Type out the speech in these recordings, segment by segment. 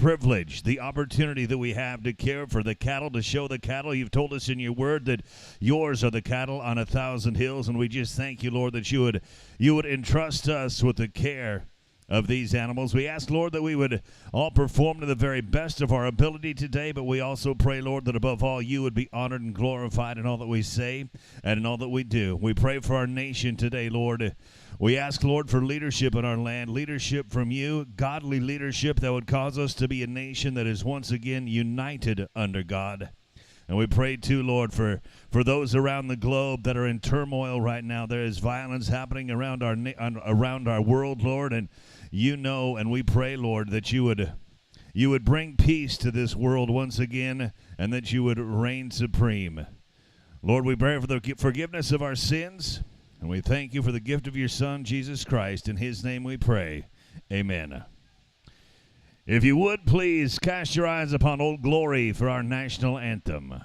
privilege, the opportunity that we have to care for the cattle, to show the cattle. You've told us in your word that yours are the cattle on 1,000 hills, and we just thank you, Lord, that you would entrust us with the care of these animals. We ask, Lord, that we would all perform to the very best of our ability today, but we also pray, Lord, that above all you would be honored and glorified in all that we say and in all that we do. We pray for our nation today, Lord. We ask, Lord, for leadership in our land, leadership from you, godly leadership that would cause us to be a nation that is once again united under God. And we pray, too, Lord, for those around the globe that are in turmoil right now. There is violence happening around our world, Lord, and you know, and we pray, Lord, that you would bring peace to this world once again, and that you would reign supreme. Lord, we pray for the forgiveness of our sins, and we thank you for the gift of your Son, Jesus Christ. In his name we pray. Amen. If you would, please cast your eyes upon Old Glory for our national anthem.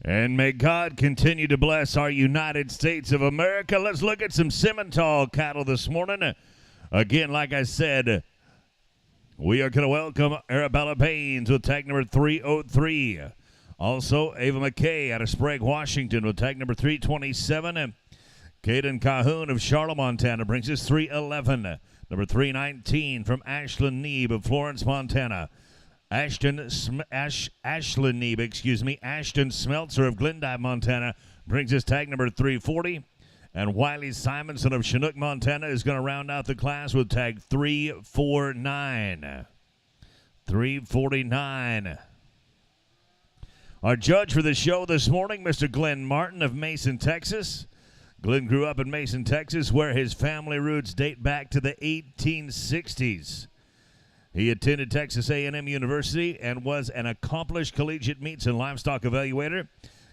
And may God continue to bless our United States of America. Let's look at some Simmental cattle this morning. Again, like I said, we are going to welcome Arabella Baines with tag number 303. Also, Ava McKay out of Sprague, Washington with tag number 327. And Caden Cahoon of Charlotte, Montana brings us 311. Number 319 from Ashland Neeb of Florence, Montana. Ashton Smeltzer of Glendive, Montana brings us tag number 340. And Wiley Simonson of Chinook, Montana is going to round out the class with tag 349. 349. Our judge for the show this morning, Mr. Glenn Martin of Mason, Texas. Glenn grew up in Mason, Texas, where his family roots date back to the 1860s. He attended Texas A&M University and was an accomplished collegiate meats and livestock evaluator.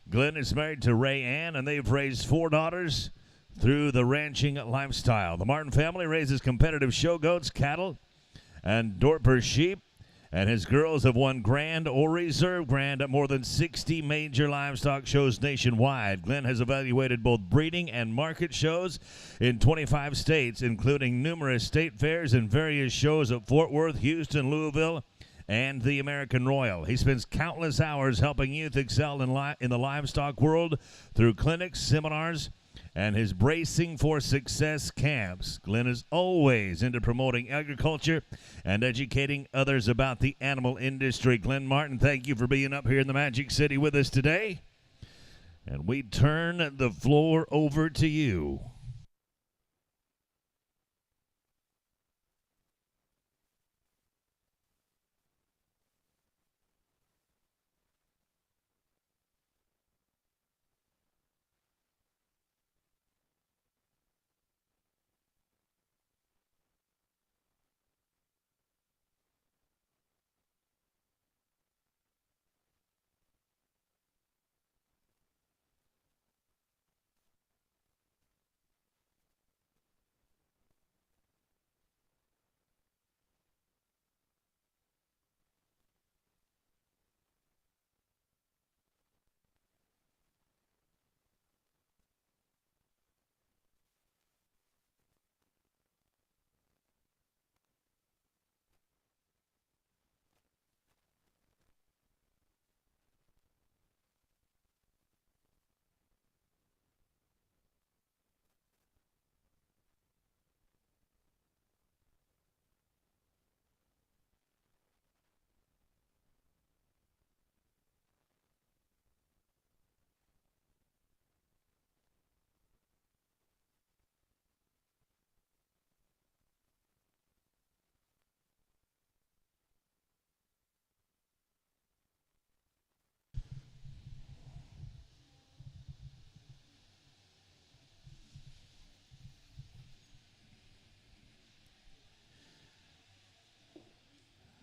Glenn is married to Ray Ann, and they've raised 4 daughters through the ranching lifestyle. The Martin family raises competitive show goats, cattle, and Dorper sheep, and his girls have won Grand or Reserve Grand at more than 60 major livestock shows nationwide. Glenn has evaluated both breeding and market shows in 25 states, including numerous state fairs and various shows at Fort Worth, Houston, Louisville, and the American Royal. He spends countless hours helping youth excel in the livestock world through clinics, seminars, and his Bracing for Success camps. Glenn is always into promoting agriculture and educating others about the animal industry. Glenn Martin, thank you for being up here in the Magic City with us today. And we turn the floor over to you.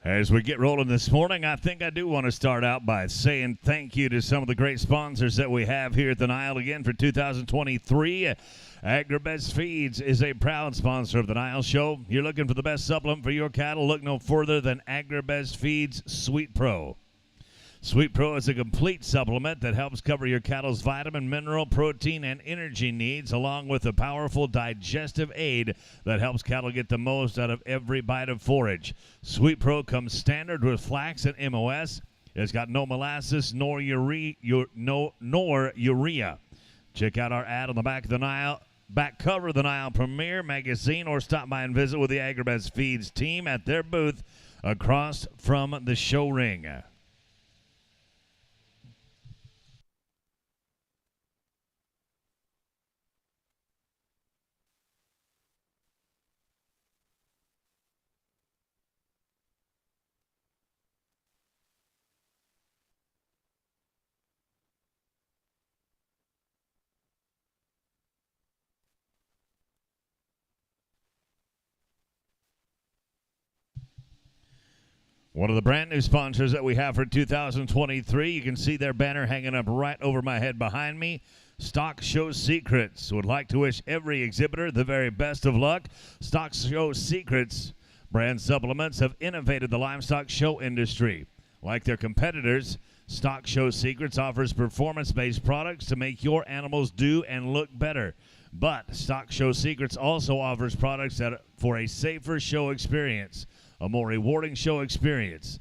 As we get rolling this morning, I think I do want to start out by saying thank you to some of the great sponsors that we have here at the NILE again for 2023. AgriBest Feeds is a proud sponsor of the NILE Show. You're looking for the best supplement for your cattle? Look no further than AgriBest Feeds Sweet Pro. Sweet Pro is a complete supplement that helps cover your cattle's vitamin, mineral, protein, and energy needs, along with a powerful digestive aid that helps cattle get the most out of every bite of forage. Sweet Pro comes standard with flax and MOS. It's got no molasses nor urea. Check out our ad on the back cover of the NILE Premier magazine, or stop by and visit with the AgriBest Feeds team at their booth across from the show ring. One of the brand new sponsors that we have for 2023, you can see their banner hanging up right over my head behind me. Stock Show Secrets would like to wish every exhibitor the very best of luck. Stock Show Secrets brand supplements have innovated the livestock show industry. Like their competitors, Stock Show Secrets offers performance-based products to make your animals do and look better. But Stock Show Secrets also offers products that for a safer show experience, a more rewarding show experience.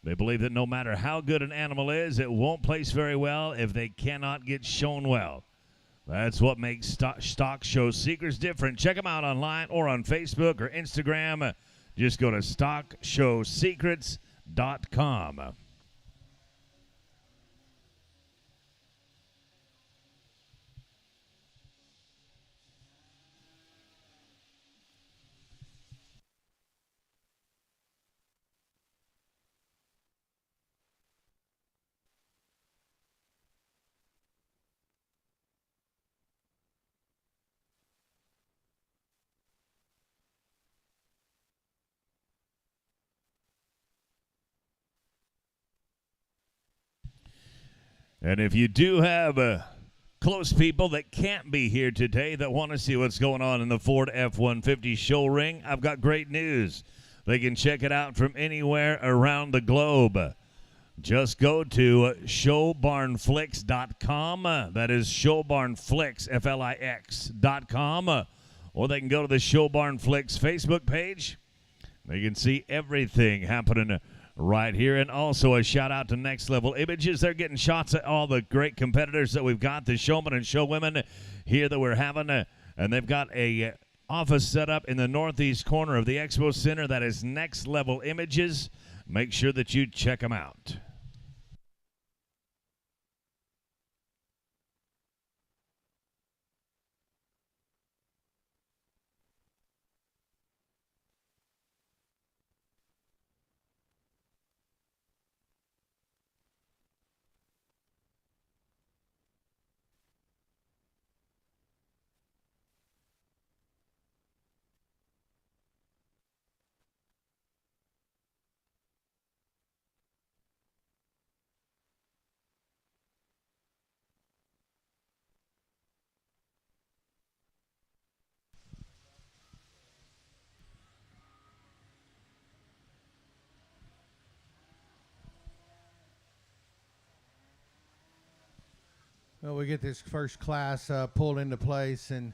They believe that no matter how good an animal is, it won't place very well if they cannot get shown well. That's what makes Stock Show Secrets different. Check them out online or on Facebook or Instagram. Just go to stockshowsecrets.com. And if you do have close people that can't be here today that want to see what's going on in the Ford F-150 show ring, I've got great news. They can check it out from anywhere around the globe. Just go to showbarnflix.com. That is showbarnflix, F-L-I-X.com. Or they can go to the Show Barn Flix Facebook page. They can see everything happening right here. And also a shout out to Next Level Images. They're getting shots at all the great competitors that we've got, the showmen and showwomen here that we're having. And they've got a office set up in the northeast corner of the Expo Center. That is Next Level Images. Make sure that you check them out. Well, we get this first class pulled into place, and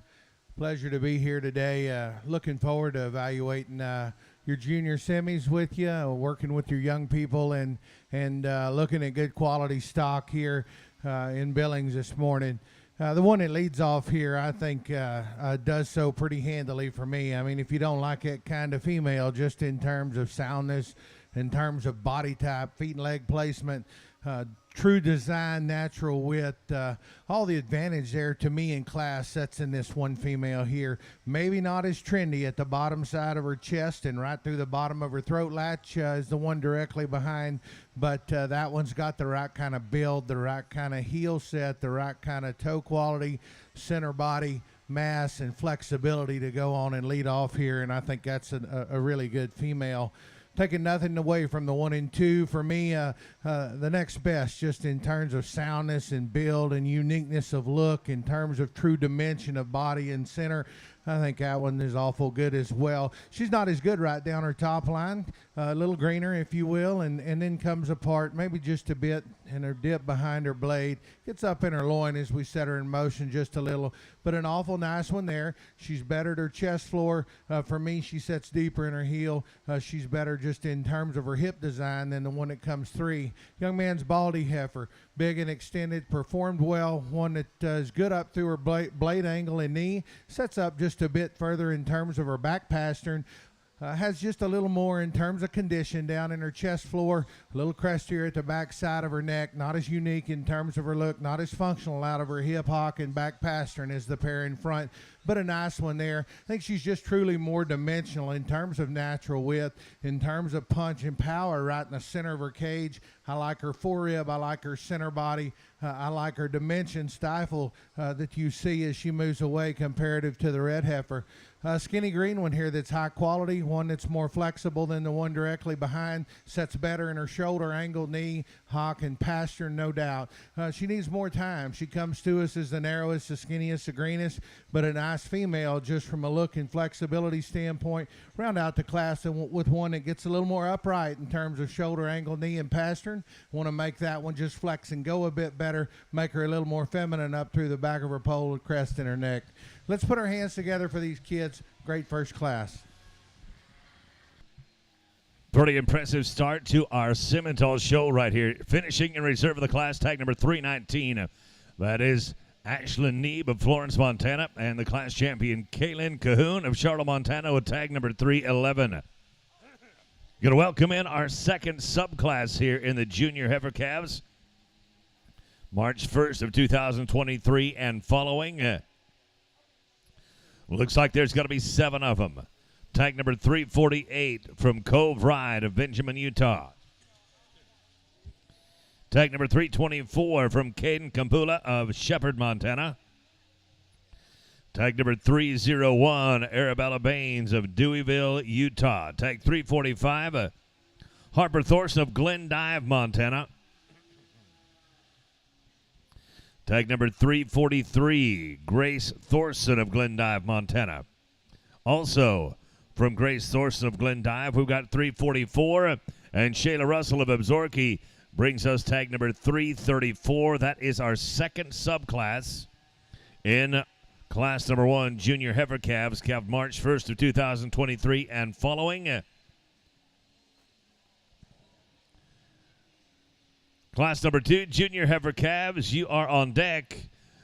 pleasure to be here today. Looking forward to evaluating your junior semis with you, working with your young people, and looking at good quality stock here in Billings this morning. The one that leads off here, I think, does so pretty handily for me. I mean, if you don't like that kind of female, just in terms of soundness, in terms of body type, feet and leg placement, true design, natural width, all the advantage there to me in class sets in this one female here. Maybe not as trendy at the bottom side of her chest and right through the bottom of her throat latch is the one directly behind, but that one's got the right kind of build, the right kind of heel set, the right kind of toe quality, center body mass and flexibility to go on and lead off here, and I think that's a really good female. taking nothing away from the 1 and 2. For me, the next best, just in terms of soundness and build and uniqueness of look, in terms of true dimension of body and center. I think that one is awful good as well. She's not as good right down her top line, a little greener, if you will, and then comes apart maybe just a bit, and her dip behind her blade gets up in her loin as we set her in motion just a little. But an awful nice one there. She's bettered her chest floor. For me, she sets deeper in her heel. She's better just in terms of her hip design than the one that comes 3. Young man's baldy heifer, big and extended, performed well. One that is good up through her blade angle and knee. Sets up just a bit further in terms of her back pastern. Has just a little more in terms of condition down in her chest floor, a little crestier at the back side of her neck, not as unique in terms of her look, not as functional out of her hip hock and back pastern as the pair in front, but a nice one there. I think she's just truly more dimensional in terms of natural width, in terms of punch and power right in the center of her cage. I like her forerib, I like her center body, I like her dimension stifle that you see as she moves away comparative to the red heifer. Skinny green one here that's high quality, one that's more flexible than the one directly behind, sets better in her shoulder angle, knee, hock, and pastern, no doubt. She needs more time. She comes to us as the narrowest, the skinniest, the greenest, but a nice female just from a look and flexibility standpoint. Round out the class with one that gets a little more upright in terms of shoulder angle, knee, and pastern. Want to make that one just flex and go a bit better, make her a little more feminine up through the back of her pole and crest in her neck. Let's put our hands together for these kids. Great first class. Pretty impressive start to our Simmental show right here. Finishing in reserve of the class, tag number 319. That is Ashlyn Neeb of Florence, Montana, and the class champion Kaylin Cahoon of Charlotte, Montana with tag number 311. Going to welcome in our second subclass here in the Junior Heifer Calves. March 1st of 2023 and following. Looks like there's going to be 7 of them. Tag number 348 from Cove Ride of Benjamin, Utah. Tag number 324 from Caden Kampula of Shepherd, Montana. Tag number 301, Arabella Baines of Deweyville, Utah. Tag 345, Harper Thorson of Glendive, Montana. Tag number 343, Grace Thorson of Glendive, Montana. Also, from Grace Thorson of Glendive, we've got 344, and Shayla Russell of Absorki brings us tag number 334. That is our second subclass in class number 1, Junior Heifer Calves, calved March 1st of 2023 and following. Class number 2, Junior Heifer Calves, you are on deck.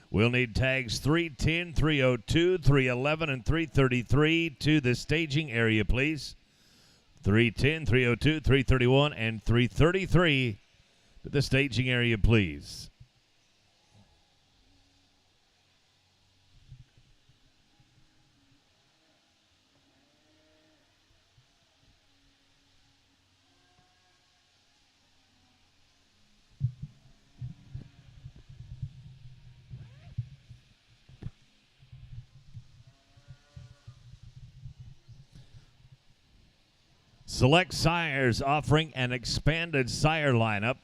We'll need tags 310, 302, 311, and 333 to the staging area, please. 310, 302, 331, and 333 to the staging area, please. Select Sires offering an expanded sire lineup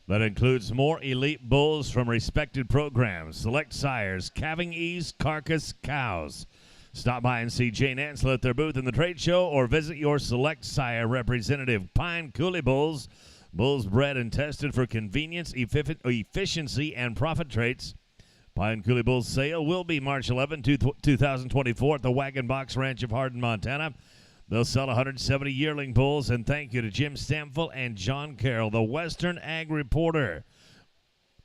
that includes more elite bulls from respected programs. Select Sires, Calving Ease, Carcass Cows. Stop by and see Jane Ansel at their booth in the trade show or visit your Select Sire representative. Pine Coulee Bulls, bulls bred and tested for convenience, efficiency, and profit traits. Pine Coulee Bulls sale will be March 11, 2024 at the Wagon Box Ranch of Hardin, Montana. They'll sell 170 yearling bulls, and thank you to Jim Stamfel and John Carroll, the Western Ag Reporter,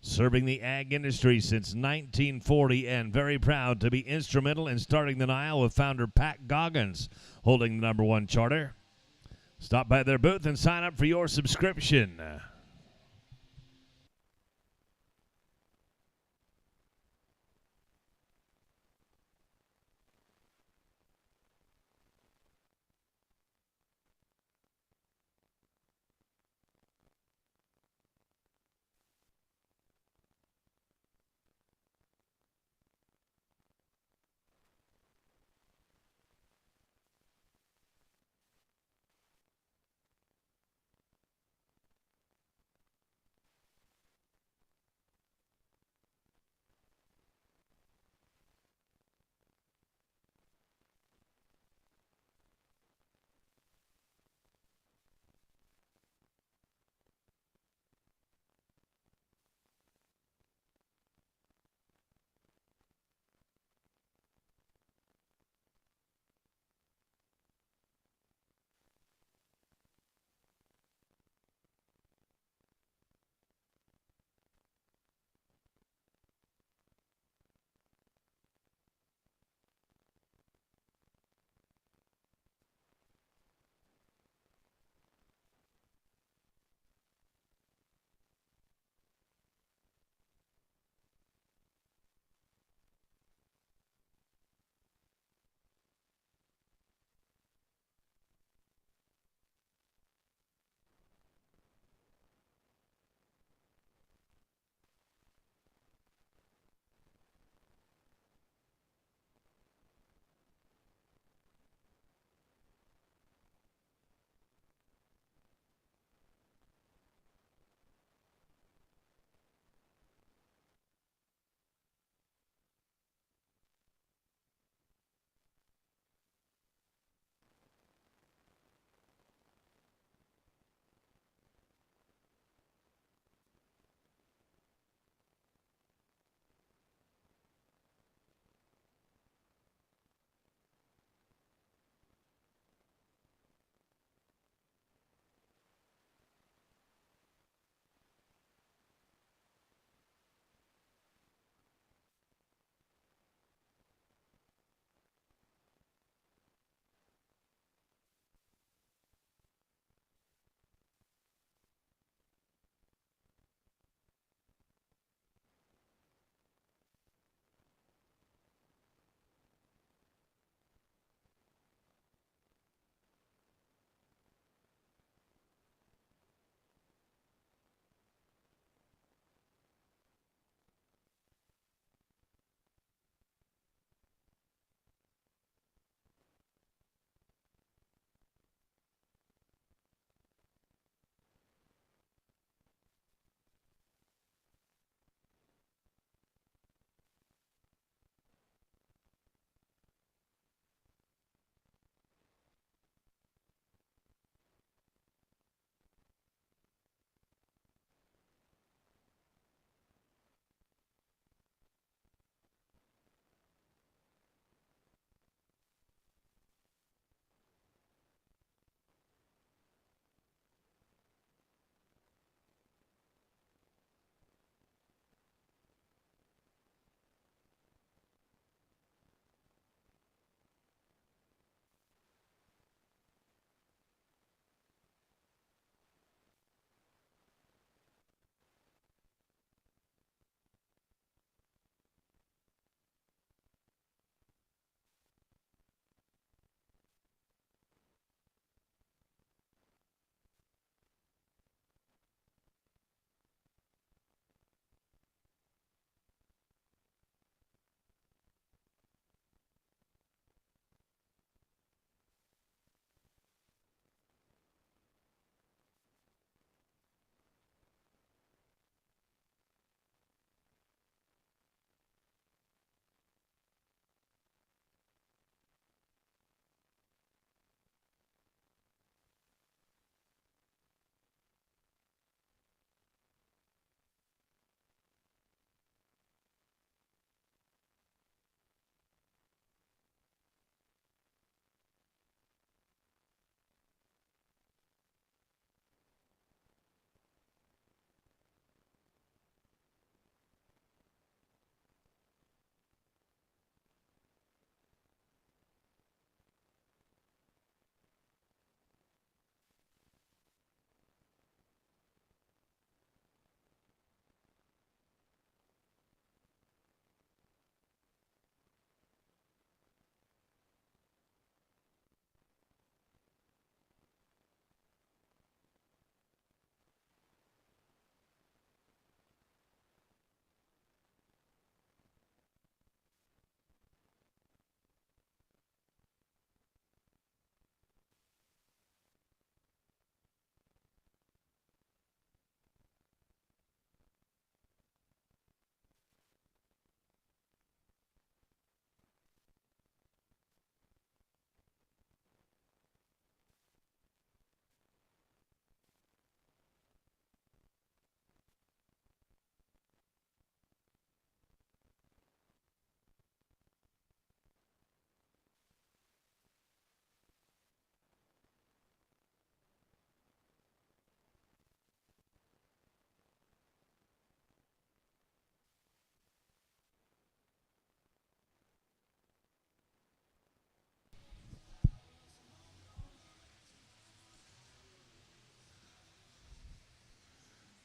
serving the ag industry since 1940 and very proud to be instrumental in starting the NILE with founder Pat Goggins holding the #1 charter. Stop by their booth and sign up for your subscription.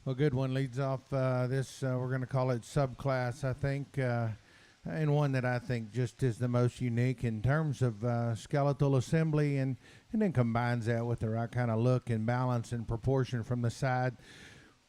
Well, good one leads off this, we're going to call it subclass, I think, and one that I think just is the most unique in terms of skeletal assembly, and then combines that with the right kind of look and balance and proportion from the side.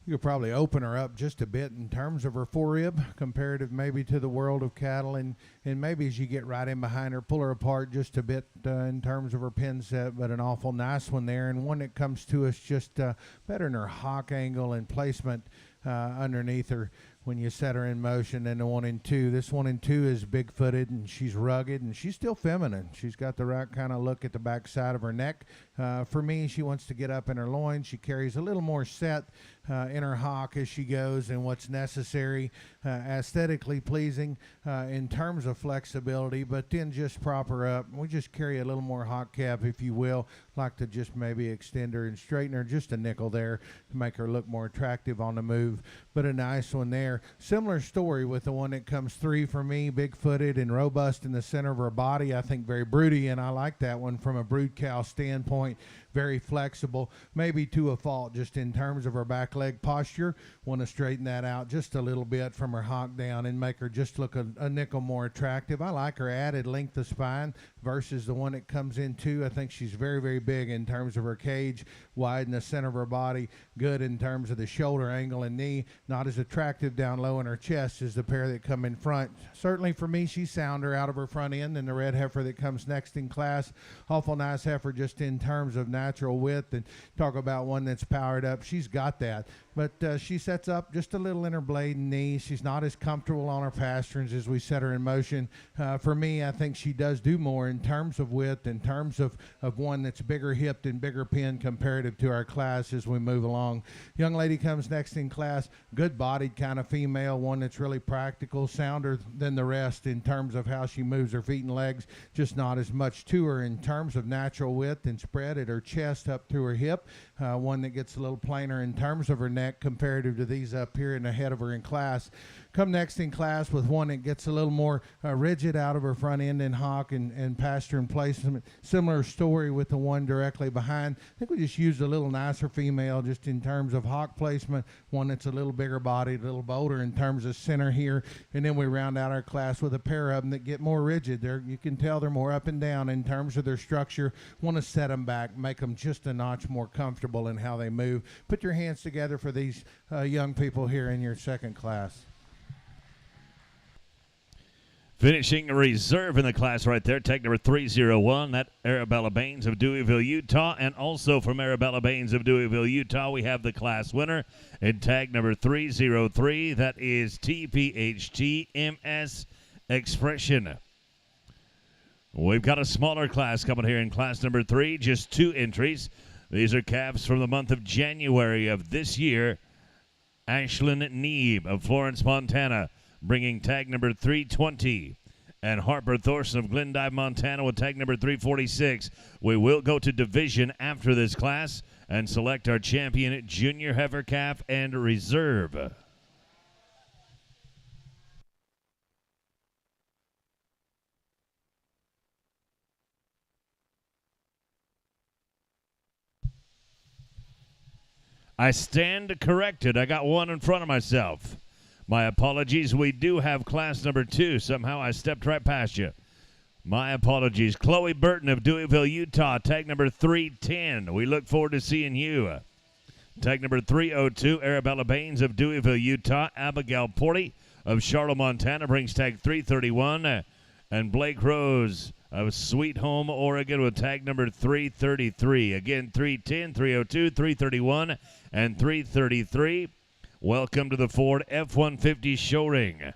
You could probably open her up just a bit in terms of her forerib, comparative maybe to the world of cattle, and maybe as you get right in behind her, pull her apart just a bit in terms of her pin set, but an awful nice one there, and one that comes to us just better in her hock angle and placement underneath her when you set her in motion than the 1 and 2. This 1 and 2 is big-footed, and she's rugged, and she's still feminine. She's got the right kind of look at the back side of her neck. For me, she wants to get up in her loins. She carries a little more set in her hock as she goes, and what's necessary, aesthetically pleasing in terms of flexibility, but then just prop her up. We just carry a little more hock cap, if you will. Like to just maybe extend her and straighten her just a nickel there to make her look more attractive on the move, but a nice one there. Similar story with the one that comes 3 for me, big-footed and robust in the center of her body. I think very broody, and I like that one from a brood cow standpoint. Very flexible, maybe to a fault just in terms of her back leg posture. Want to straighten that out just a little bit from her hock down and make her just look a nickel more attractive. I like her added length of spine versus the one that comes in 2. I think she's very, very big in terms of her cage, wide in the center of her body, good in terms of the shoulder angle and knee, not as attractive down low in her chest as the pair that come in front. Certainly for me, she's sounder out of her front end than the red heifer that comes next in class. Awful nice heifer just in terms of natural width, and talk about one that's powered up. She's got that, but she sets up just a little in her blade and knee. She's not as comfortable on her pasterns as we set her in motion. For me, I think she does do more in terms of width, in terms of one that's bigger hipped and bigger pinned comparative to our class as we move along. Young lady comes next in class, good bodied kind of female, one that's really practical, sounder than the rest in terms of how she moves her feet and legs, just not as much to her in terms of natural width and spread at her chest up through her hip. One that gets a little plainer in terms of her neck comparative to these up here and ahead of her in class. Come next in class with one that gets a little more rigid out of her front end and hock and pasture and placement. Similar story with the one directly behind. I think we just used a little nicer female just in terms of hock placement, one that's a little bigger bodied, a little bolder in terms of center here, and then we round out our class with a pair of them that get more rigid. You can tell they're more up and down in terms of their structure. Want to set them back, make them just a notch more comfortable in how they move. Put your hands together for these young people here in your second class. Finishing a reserve in the class right there, tag number 301, that Arabella Baines of Deweyville, Utah. And also from Arabella Baines of Deweyville, Utah, we have the class winner in tag number 303. That is TPHT MS Expression. We've got a smaller class coming here in class number 3, just 2 entries. These are calves from the month of January of this year. Ashlyn Neeb of Florence, Montana, bringing tag number 320, and Harper Thorson of Glendive, Montana, with tag number 346. We will go to division after this class and select our champion junior heifer calf and reserve. I stand corrected. I got one in front of myself. My apologies. We do have class number 2. Somehow I stepped right past you. My apologies. Chloe Burton of Deweyville, Utah, tag number 310. We look forward to seeing you. Tag number 302, Arabella Baines of Deweyville, Utah. Abigail Porty of Charlotte, Montana, brings tag 331. And Blake Rose of Sweet Home, Oregon, with tag number 333. Again, 310, 302, 331, and 333. Welcome to the Ford F-150 show ring.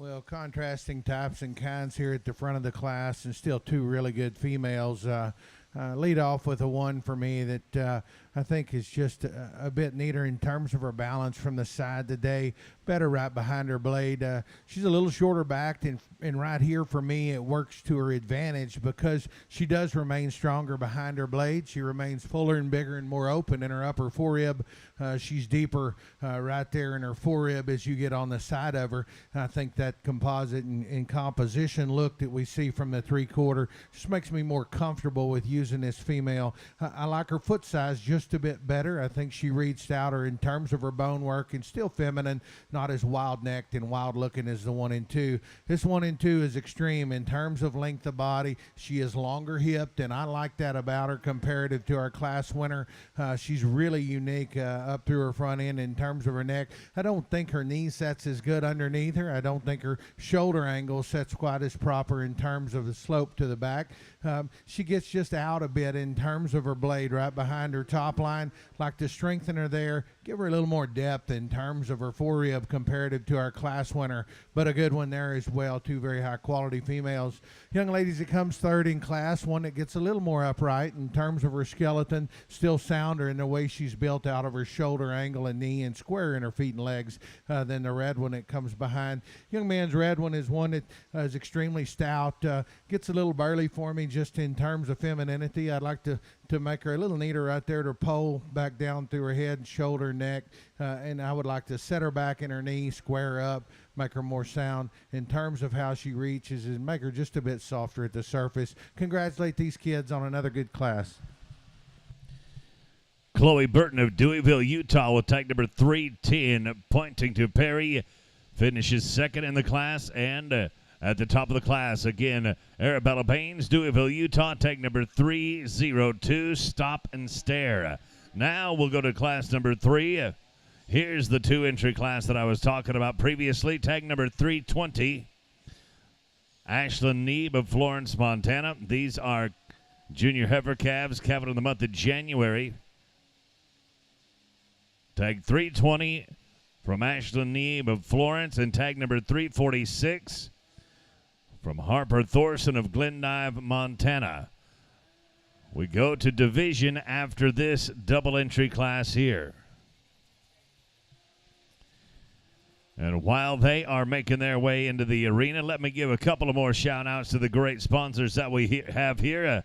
Well, contrasting types and kinds here at the front of the class, and still two really good females. Lead off with a one for me that I think is just a bit neater in terms of her balance from the side today. Better right behind her blade. She's a little shorter backed, and right here for me it works to her advantage because she does remain stronger behind her blade. She remains fuller and bigger and more open in her upper forerib. She's deeper right there in her forerib as you get on the side of her. I think that composite and composition look that we see from the 3/4 just makes me more comfortable with using this female. I like her foot size just a bit better. I think she reached outer in terms of her bone work and still feminine, not as wild-necked and wild-looking as the 1 and 2. This 1 and 2 is extreme in terms of length of body. She is longer hipped, and I like that about her comparative to our class winner. She's really unique up through her front end in terms of her neck. I don't think her knee sets as good underneath her. I don't think her shoulder angle sets quite as proper in terms of the slope to the back. She gets just out a bit in terms of her blade right behind her top line. Like to strengthen her there, give her a little more depth in terms of her forerib comparative to our class winner, but a good one there as well. Two very high quality females. Young ladies that comes third in class, one that gets a little more upright in terms of her skeleton, still sounder in the way she's built out of her shoulder angle and knee, and square in her feet and legs than the red one that comes behind. Young man's red one is one that is extremely stout, gets a little burly for me just in terms of femininity. I'd like to make her a little neater right there, to pole back down through her head, shoulder, neck, and I would like to set her back in her knee, square up, make her more sound in terms of how she reaches, and make her just a bit softer at the surface. Congratulate these kids on another good class. Chloe Burton of Deweyville, Utah will take number 310, pointing to Perry, finishes second in the class, and at the top of the class, again, Arabella Baines, Deweyville, Utah, take number 302, Stop and Stare. Now we'll go to class number 3. Here's the 2-entry class that I was talking about previously. Tag number 320, Ashlyn Neeb of Florence, Montana. These are junior heifer calves calved in the month of January. Tag 320 from Ashlyn Neeb of Florence, and tag number 346 from Harper Thorson of Glendive, Montana. We go to division after this double entry class here. And while they are making their way into the arena, let me give a couple of more shout outs to the great sponsors that we have here.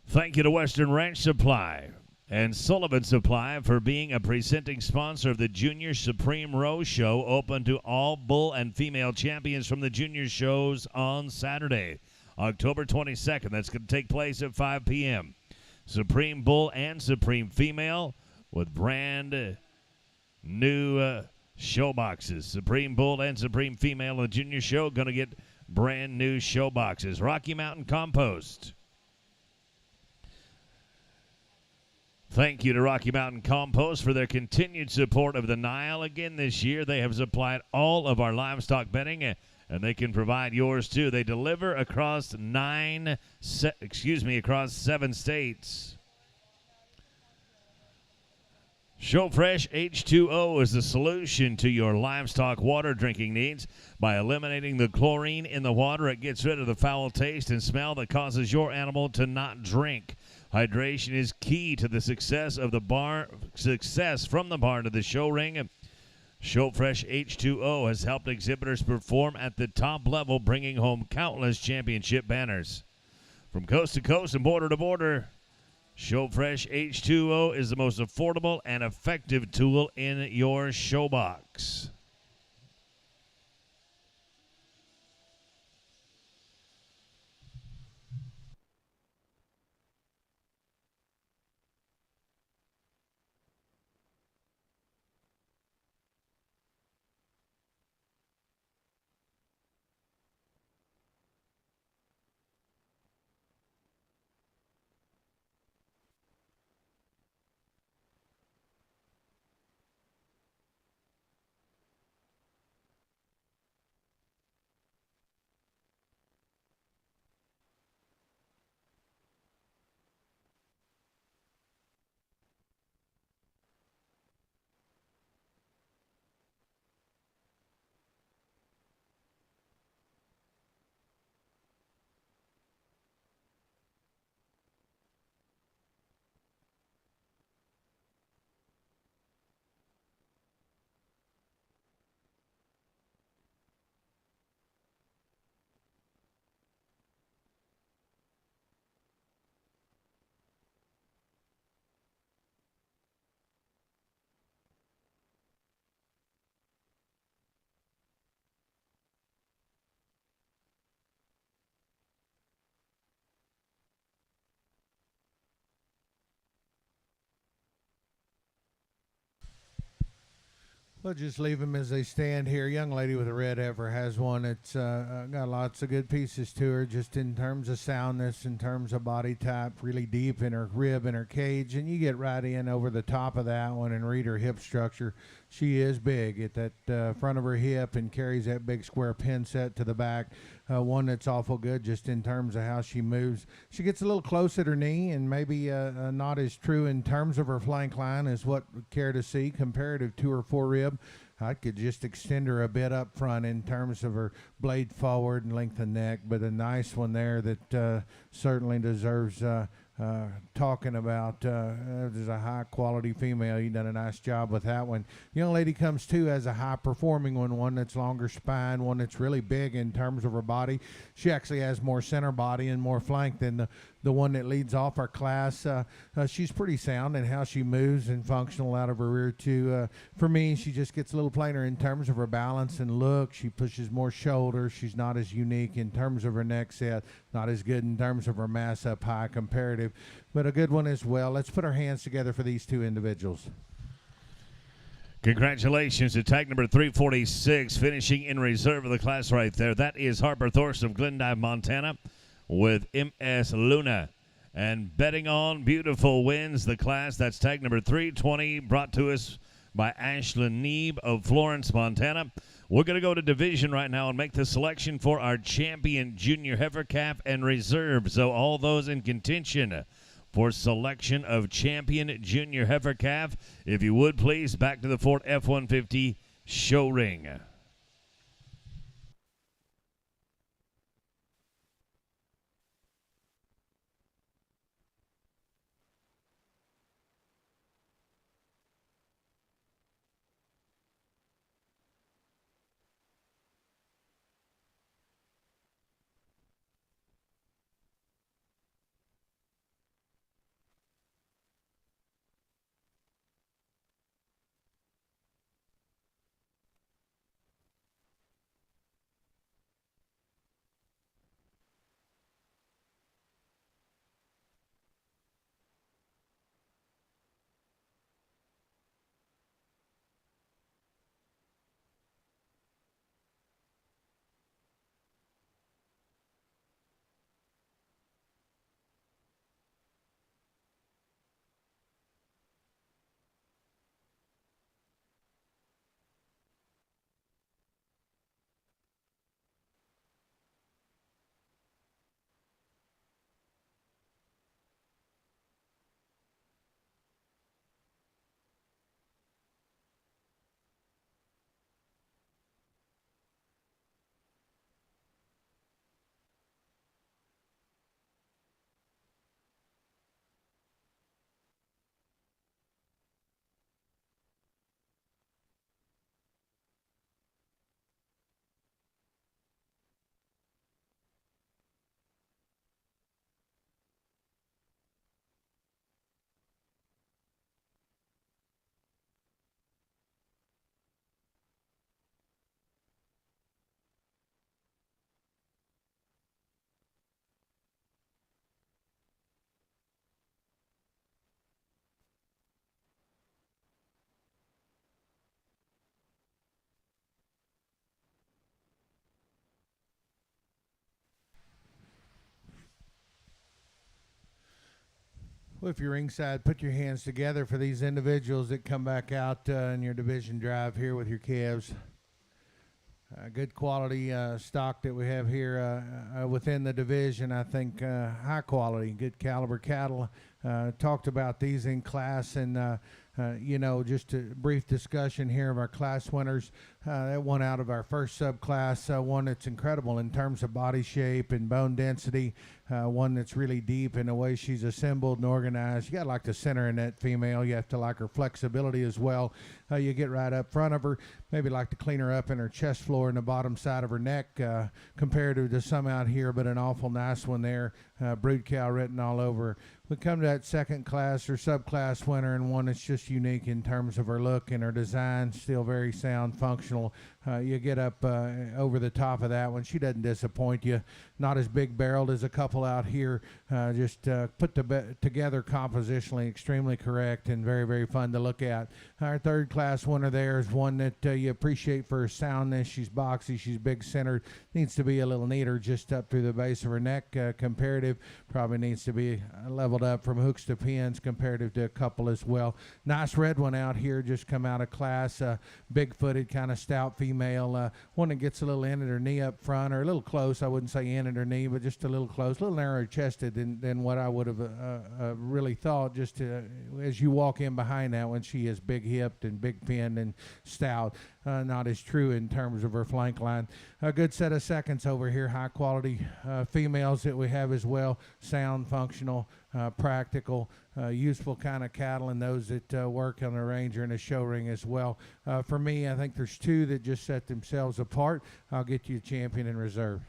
Thank you to Western Ranch Supply and Sullivan Supply for being a presenting sponsor of the Junior Supreme Row Show, open to all bull and female champions from the junior shows on Saturday, October 22nd. That's going to take place at 5 p.m. Supreme Bull and Supreme Female with brand new show boxes. Supreme Bull and Supreme Female in the junior show going to get brand new show boxes. Rocky Mountain Compost. Thank you to Rocky Mountain Compost for their continued support of the NILE. Again this year, they have supplied all of our livestock bedding, and they can provide yours too. They deliver across across 7 states. ShowFresh H2O is the solution to your livestock water drinking needs. By eliminating the chlorine in the water, it gets rid of the foul taste and smell that causes your animal to not drink. Hydration is key to the success from the barn to the show ring. ShowFresh H2O has helped exhibitors perform at the top level, bringing home countless championship banners. From coast to coast and border to border, ShowFresh H2O is the most affordable and effective tool in your show box. We'll just leave them as they stand here. Young lady with a red heifer has one that's got lots of good pieces to her, just in terms of soundness, in terms of body type, really deep in her rib and her cage. And you get right in over the top of that one and read her hip structure. She is big at that front of her hip and carries that big square pin set to the back. One that's awful good just in terms of how she moves. She gets a little close at her knee and maybe not as true in terms of her flank line as what we care to see comparative to her forerib. I could just extend her a bit up front in terms of her blade forward and length of neck, but a nice one there that certainly deserves talking about. There's a high quality female. You done a nice job with that one. Young lady comes too as a high performing one that's longer spine, one that's really big in terms of her body. She actually has more center body and more flank than the one that leads off our class. She's pretty sound in how she moves and functional out of her rear too. For me, she just gets a little plainer in terms of her balance and look. She pushes more shoulders. She's not as unique in terms of her neck set, not as good in terms of her mass up high comparative, but a good one as well. Let's put our hands together for these two individuals. Congratulations to tag number 346, finishing in reserve of the class right there. That is Harper Thorst of Glendive, Montana, with MS Luna. And betting on beautiful wins the class. That's tag number 320, brought to us by Ashlyn Neeb of Florence, Montana. We're going to go to division right now and make the selection for our champion junior heifer calf and reserve. So all those in contention for selection of champion junior heifer calf, if you would please, back to the Ford F-150 show ring. Well, if you're ringside, put your hands together for these individuals that come back out in your division drive here with your calves. Good quality stock that we have here within the division. I think high quality, good caliber cattle. Talked about these in class, and just a brief discussion here of our class winners. That one out of our first subclass, one that's incredible in terms of body shape and bone density. One that's really deep in the way she's assembled and organized. You got to like the center in that female. You have to like her flexibility as well. You get right up front of her. Maybe like to clean her up in her chest floor and the bottom side of her neck compared to some out here, but an awful nice one there. Brood cow written all over. We come to that second class or subclass winner, and one that's just unique in terms of her look and her design. Still very sound, functional. you get up over the top of that one. She doesn't disappoint you. Not as big barreled as a couple out here. Just put together compositionally extremely correct and very, very fun to look at. Our third class winner there is one that you appreciate for her soundness. She's boxy. She's big centered. Needs to be a little neater just up through the base of her neck. Comparative probably needs to be leveled up from hooks to pins comparative to a couple as well. Nice red one out here, just come out of class. Big-footed, kind of stout female. One that gets a little in at her knee up front, or a little close. I wouldn't say in at her knee, but just a little close, a little narrow-chested than what I would have really thought. Just as you walk in behind that one, she is big-hipped and big-pinned and stout. Not as true in terms of her flank line. A good set of seconds over here, high-quality females that we have as well. Sound, functional, practical, useful kind of cattle, and those that work on the Ranger and the show ring as well. For me, I think there's two that just set themselves apart. I'll get you a champion in reserve.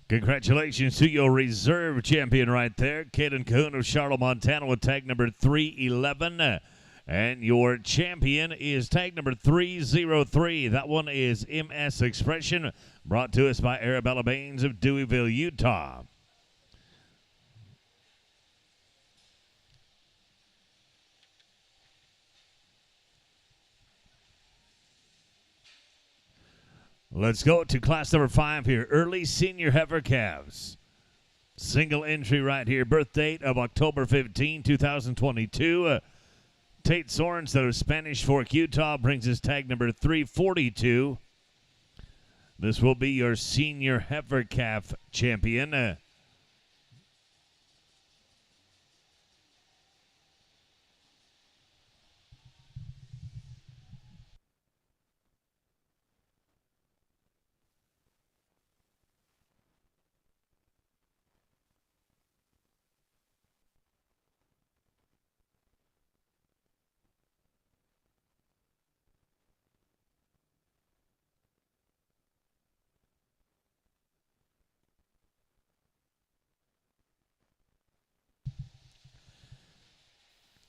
Congratulations to your reserve champion right there, Caden Cahoon of Charlotte, Montana, with tag number 311. And your champion is tag number 303. That one is MS Expression, brought to us by Arabella Baines of Deweyville, Utah. Let's go to class number 5 here. Early senior heifer calves. Single entry right here. Birth date of October 15, 2022. Tate Sorens out of Spanish Fork, Utah, brings us tag number 342. This will be your senior heifer calf champion.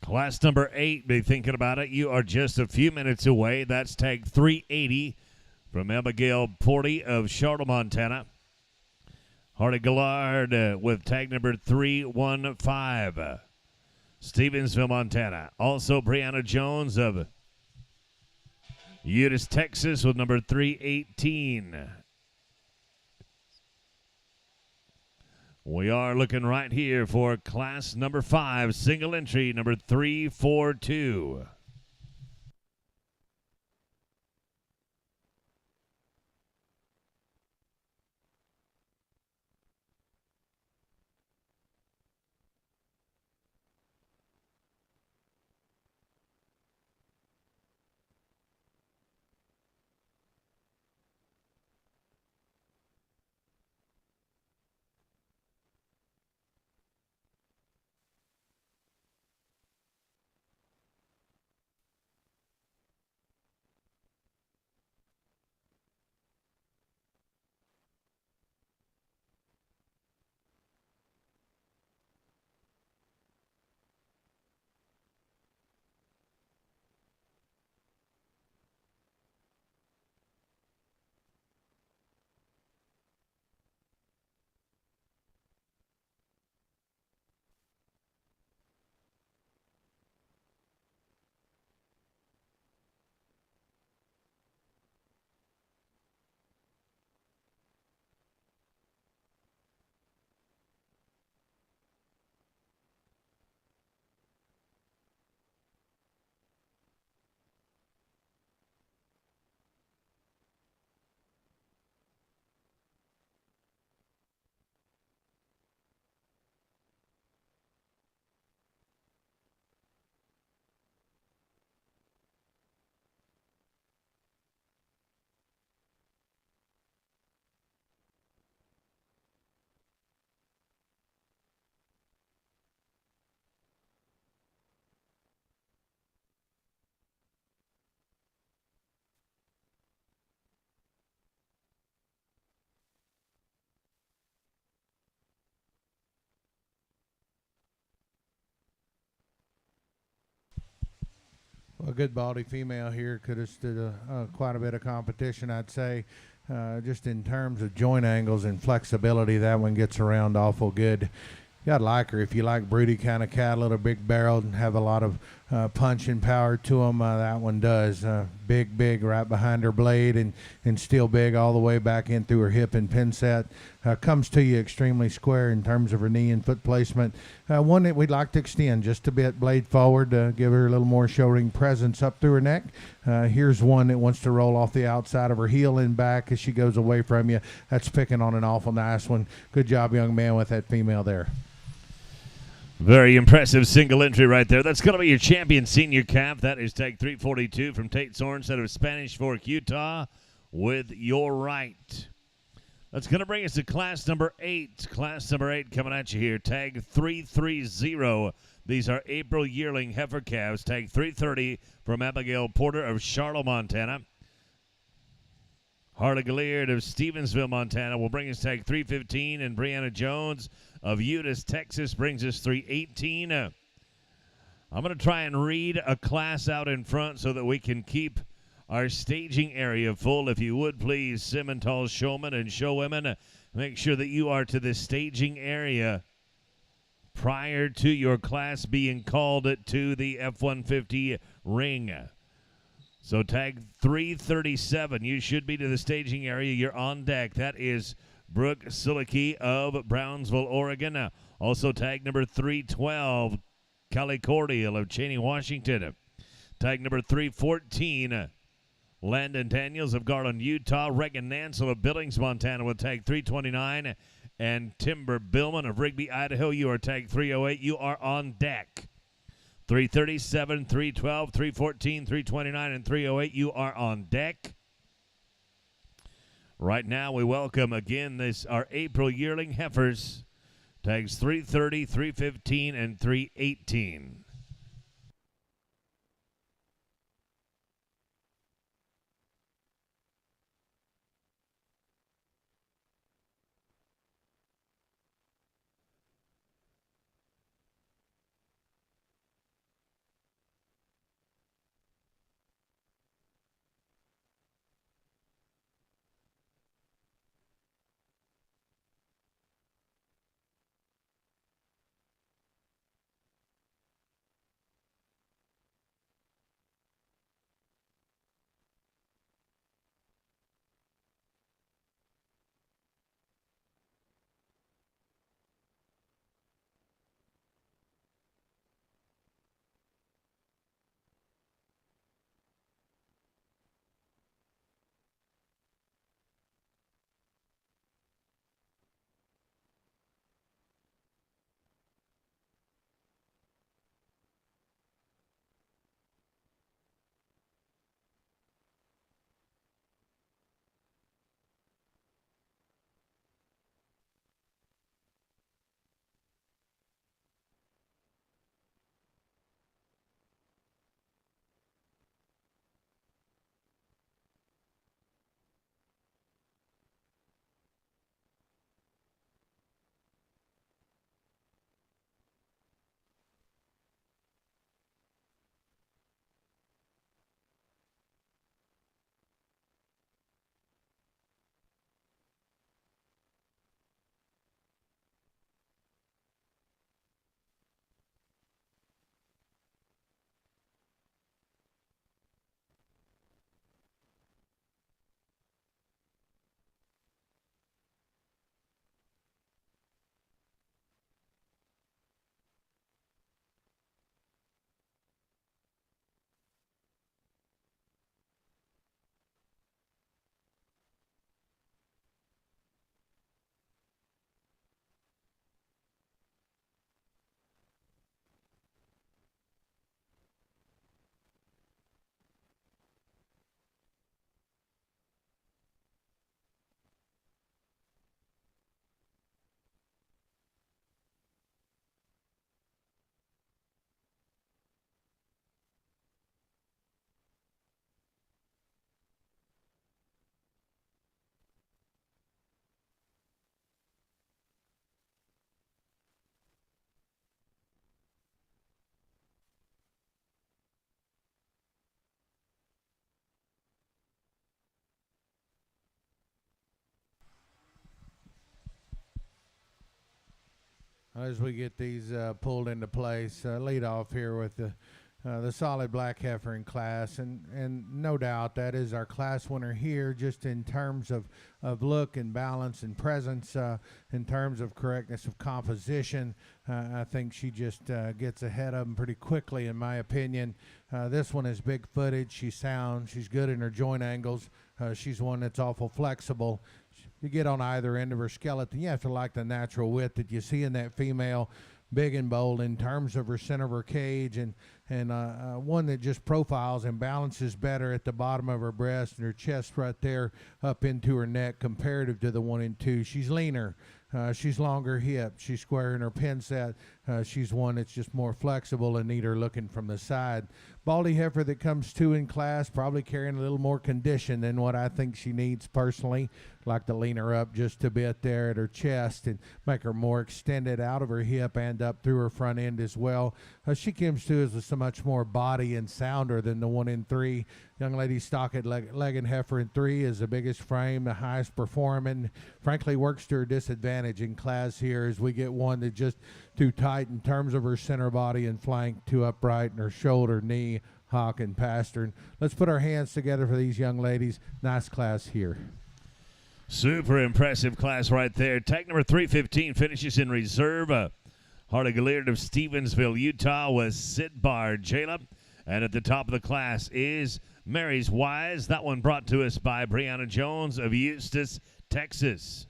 Class number 8, be thinking about it. You are just a few minutes away. That's tag 380 from Abigail Porty of Charlotte, Montana. Hardy Gillard with tag number 315. Stevensville, Montana. Also, Brianna Jones of Eunice, Texas, with number 318. We are looking right here for class number 5, single entry number 342. A good baldy female here could have stood quite a bit of competition, I'd say. Just in terms of joint angles and flexibility, that one gets around awful good. You gotta like her if you like broody kind of cattle that are big barreled and have a lot of punch and power to them. That one does. Big right behind her blade and still big all the way back in through her hip and pin set. Comes to you extremely square in terms of her knee and foot placement. One that we'd like to extend just a bit, blade forward, give her a little more show ring presence up through her neck. Here's one that wants to roll off the outside of her heel and back as she goes away from you. That's picking on an awful nice one. Good job, young man, with that female there. Very impressive single entry right there. That's going to be your champion senior calf. That is tag 342 from Tate Sorensen out of Spanish Fork, Utah, with your right. That's going to bring us to class number 8. Class number 8 coming at you here. Tag 330. These are April yearling heifer calves. Tag 330 from Abigail Porter of Charlotte, Montana. Harley Galliard of Stevensville, Montana will bring us tag 315, and Brianna Jones of Eunice, Texas brings us 318. I'm going to try and read a class out in front so that we can keep our staging area full. If you would please, Simmental showmen and showwomen, make sure that you are to the staging area prior to your class being called to the F-150 ring. So tag 337, you should be to the staging area. You're on deck. That is Brooke Silicki of Brownsville, Oregon. Also tag number 312, Callie Cordial of Cheney, Washington. Tag number 314, Landon Daniels of Garland, Utah. Reagan Nansel of Billings, Montana with tag 329. And Timber Billman of Rigby, Idaho. You are tag 308. You are on deck. 337, 312, 314, 329, and 308. You are on deck. Right now, we welcome again our April yearling heifers. Tags 330, 315, and 318. as we get these pulled into place. Lead off here with the solid black heifer in class, and no doubt that is our class winner here, just in terms of look and balance and presence, in terms of correctness of composition. I think she just gets ahead of them pretty quickly, in my opinion. This one is big footed. She's sound. She's good in her joint angles. She's one that's awful flexible. You get on either end of her skeleton, you have to like the natural width that you see in that female, big and bold in terms of her center of her cage, and one that just profiles and balances better at the bottom of her breast and her chest right there up into her neck comparative to the 1 and 2. She's leaner. She's longer hip. She's square in her pin set. She's one that's just more flexible and neater looking from the side. Baldy heifer that comes 2 in class, probably carrying a little more condition than what I think she needs personally. Like to lean her up just a bit there at her chest and make her more extended out of her hip and up through her front end as well. She comes to us with so much more body and sounder than the 1 in 3. Young lady stock at legged heifer in 3 is the biggest frame, the highest performing. Frankly, works to her disadvantage in class here as we get one that just too tight in terms of her center body and flank, too upright in her shoulder, knee, hock, and pastern. Let's put our hands together for these young ladies. Nice class here. Super impressive class right there. Tag number 315 finishes in reserve. Harley Gillard of Stevensville, Utah, was Sidbar Jaleb. And at the top of the class is Mary's Wise. That one brought to us by Brianna Jones of Eustis, Texas.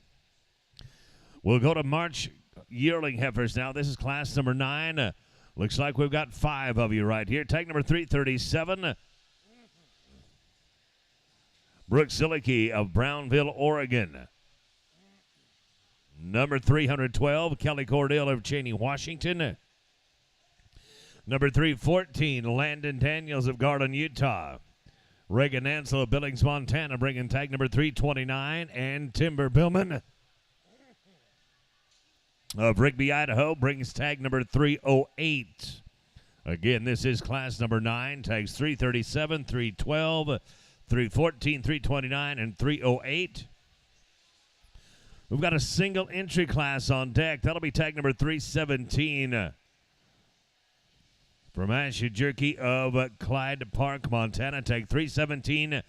We'll go to March yearling heifers now. This is class number 9. Looks like we've got 5 of you right here. Tag number 337. Brooke Silicki of Brownville, Oregon. Number 312, Kelly Cordell of Cheney, Washington. Number 314, Landon Daniels of Garland, Utah. Reagan Ansel of Billings, Montana, bringing tag number 329. And Timber Billman of Rigby, Idaho, brings tag number 308. Again, this is class number 9. Tags 337, 312, 314, 329, and 308. We've got a single entry class on deck. That'll be tag number 317 from Ashley Jerky of Clyde Park, Montana. Tag 317,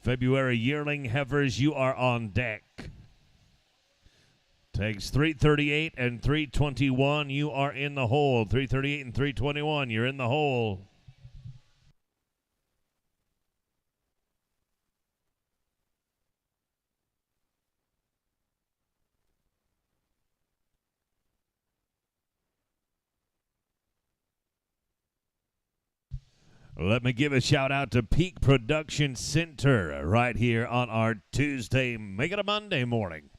February yearling heifers, you are on deck. Tags 338 and 321, you are in the hole. 338 and 321, you're in the hole. Let me give a shout out to Peak Production Center right here on our Tuesday, make it a Monday morning.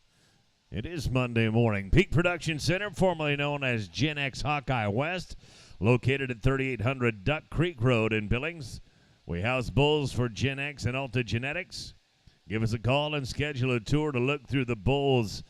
It is Monday morning. Peak Production Center, formerly known as Gen X Hawkeye West, located at 3800 Duck Creek Road in Billings. We house bulls for Gen X and Alta Genetics. Give us a call and schedule a tour to look through the bulls.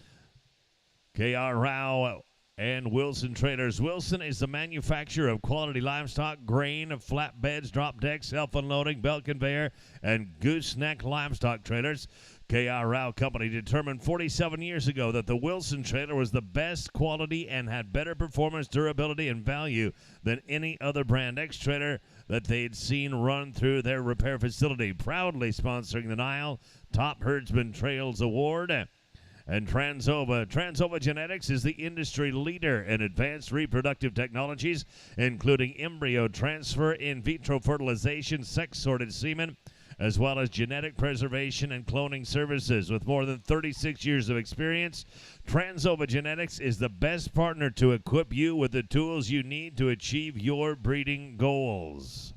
K.R. Rao and Wilson Trailers. Wilson is the manufacturer of quality livestock, grain, flatbeds, drop decks, self-unloading, belt conveyor, and gooseneck livestock trailers. K.R. Rao Company determined 47 years ago that the Wilson trailer was the best quality and had better performance, durability, and value than any other brand X trailer that they'd seen run through their repair facility. Proudly sponsoring the NILE Top Herdsman Trails Award. And Transova Genetics is the industry leader in advanced reproductive technologies, including embryo transfer, in vitro fertilization, sex-sorted semen, as well as genetic preservation and cloning services. With more than 36 years of experience, Transova Genetics is the best partner to equip you with the tools you need to achieve your breeding goals.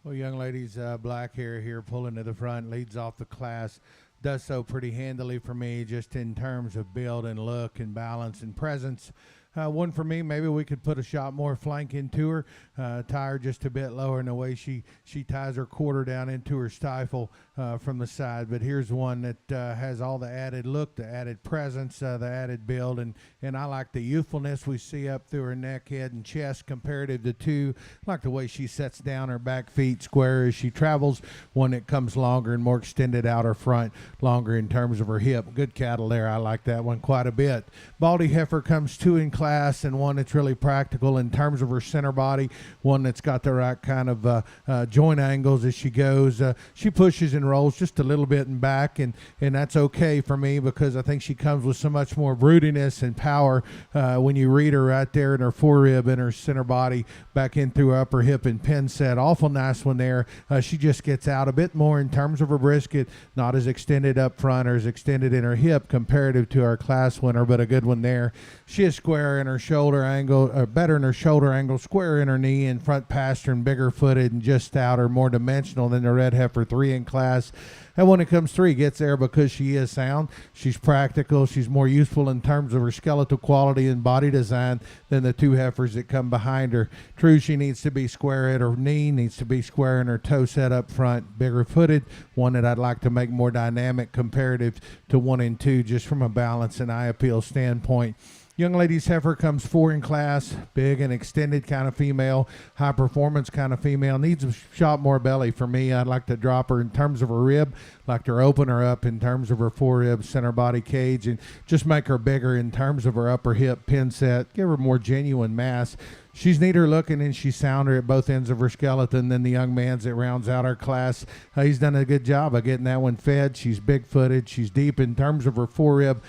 Well, young ladies, black hair here pulling to the front, leads off the class. Does so pretty handily for me, just in terms of build and look and balance and presence. One for me, maybe we could put a shot more flank into her, tie her just a bit lower in the way she ties her quarter down into her stifle from the side. But here's one that has all the added look, the added presence, the added build, and I like the youthfulness we see up through her neck, head, and chest comparative to two. I like the way she sets down her back feet square as she travels, one that comes longer and more extended out her front, longer in terms of her hip. Good cattle there. I like that one quite a bit. Baldy heifer comes two in class, and one that's really practical in terms of her center body, one that's got the right kind of joint angles as she goes. She pushes and rolls just a little bit in back, and that's okay for me because I think she comes with so much more broodiness and power when you read her right there in her forerib and her center body back in through her upper hip and pin set. Awful nice one there. She just gets out a bit more in terms of her brisket, not as extended up front or as extended in her hip comparative to our class winner, but a good one there. She is square in her shoulder angle, or better in her shoulder angle, square in her knee and front pastern, bigger footed and just stouter, more dimensional than the red heifer 3 in class. And when it comes 3, gets there because she is sound. She's practical. She's more useful in terms of her skeletal quality and body design than the 2 heifers that come behind her. True, she needs to be square at her knee, needs to be square in her toe set up front, bigger footed, one that I'd like to make more dynamic comparative to 1 and 2 just from a balance and eye appeal standpoint. Young ladies heifer comes 4 in class, big and extended kind of female, high performance kind of female, needs a shot more belly for me. I'd like to drop her in terms of her rib, like to open her up in terms of her forerib, center body cage, and just make her bigger in terms of her upper hip pin set, give her more genuine mass. She's neater looking and she's sounder at both ends of her skeleton than the young man's that rounds out our class. He's done a good job of getting that one fed. She's big footed, she's deep in terms of her forerib,